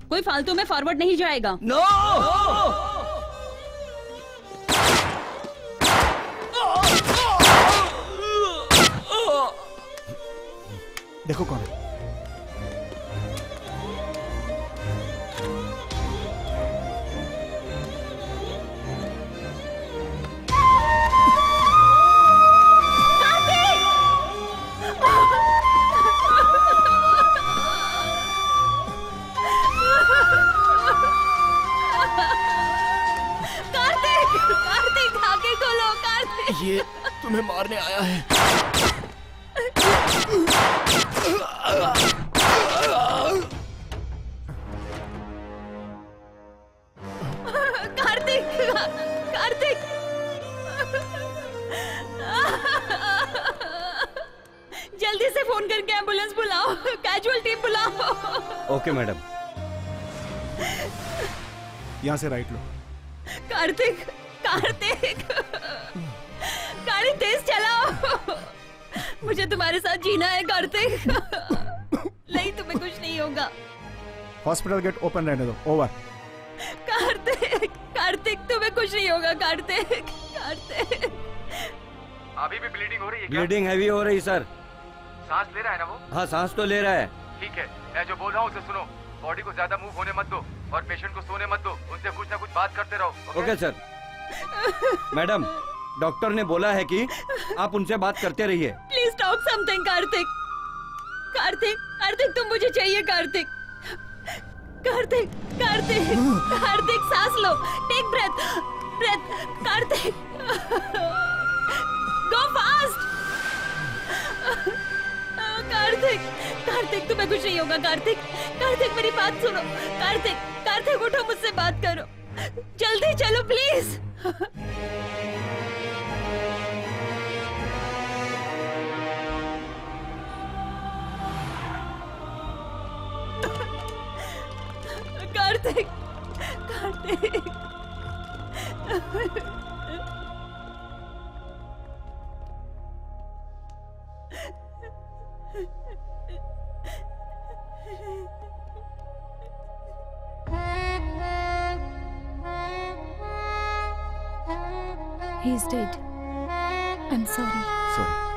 कोई फालतू में फॉरवर्ड नहीं जाएगा। नो! देखो कौन है। ये तुम्हें मारने आया है। फोन करके एम्बुलेंस बुलाओ, कैजुअल्टी बुलाओ। Okay madam. यहाँ से राइट लो। कार्तिक, कार्तिक, गाड़ी तेज चलाओ। मुझे तुम्हारे साथ जीना है कार्तिक। नहीं, तुम्हें कुछ नहीं होगा। हॉस्पिटल गेट ओपन रहने दो। ओवर। कार्तिक, कार्तिक, तुम्हें कुछ नहीं होगा कार्तिक, कार्तिक। अभी भी ब्लीडिंग हो रही है क्या? ब्लीडिंग हैवी हो रही सर। सांस ले रहा है ना वो? हाँ सांस तो ले रहा है। ठीक है, मैं जो बोल रहा हूँ उसे सुनो। बॉडी को ज्यादा मूव होने मत दो और पेशेंट को सोने मत दो। उनसे कुछ ना कुछ बात करते रहो। Okay sir. मैडम, डॉक्टर ने बोला है कि आप उनसे बात करते रहिए। Please talk something Kartik. Kartik, Kartik, तुम मुझे चाहिए कार्तिक। कार्तिक, कार्तिक, कार्तिक, सांस लो। Take breath, breath. Kartik, go fast. Kartik, Kartik, तुम्हें कुछ नहीं होगा कार्तिक। कार्तिक, मेरी बात सुनो। कार्तिक, कार्तिक, उठो, मुझसे बात करो। जल्दी चलो please. Kartik, Kartik. He is dead. I'm sorry. Sorry.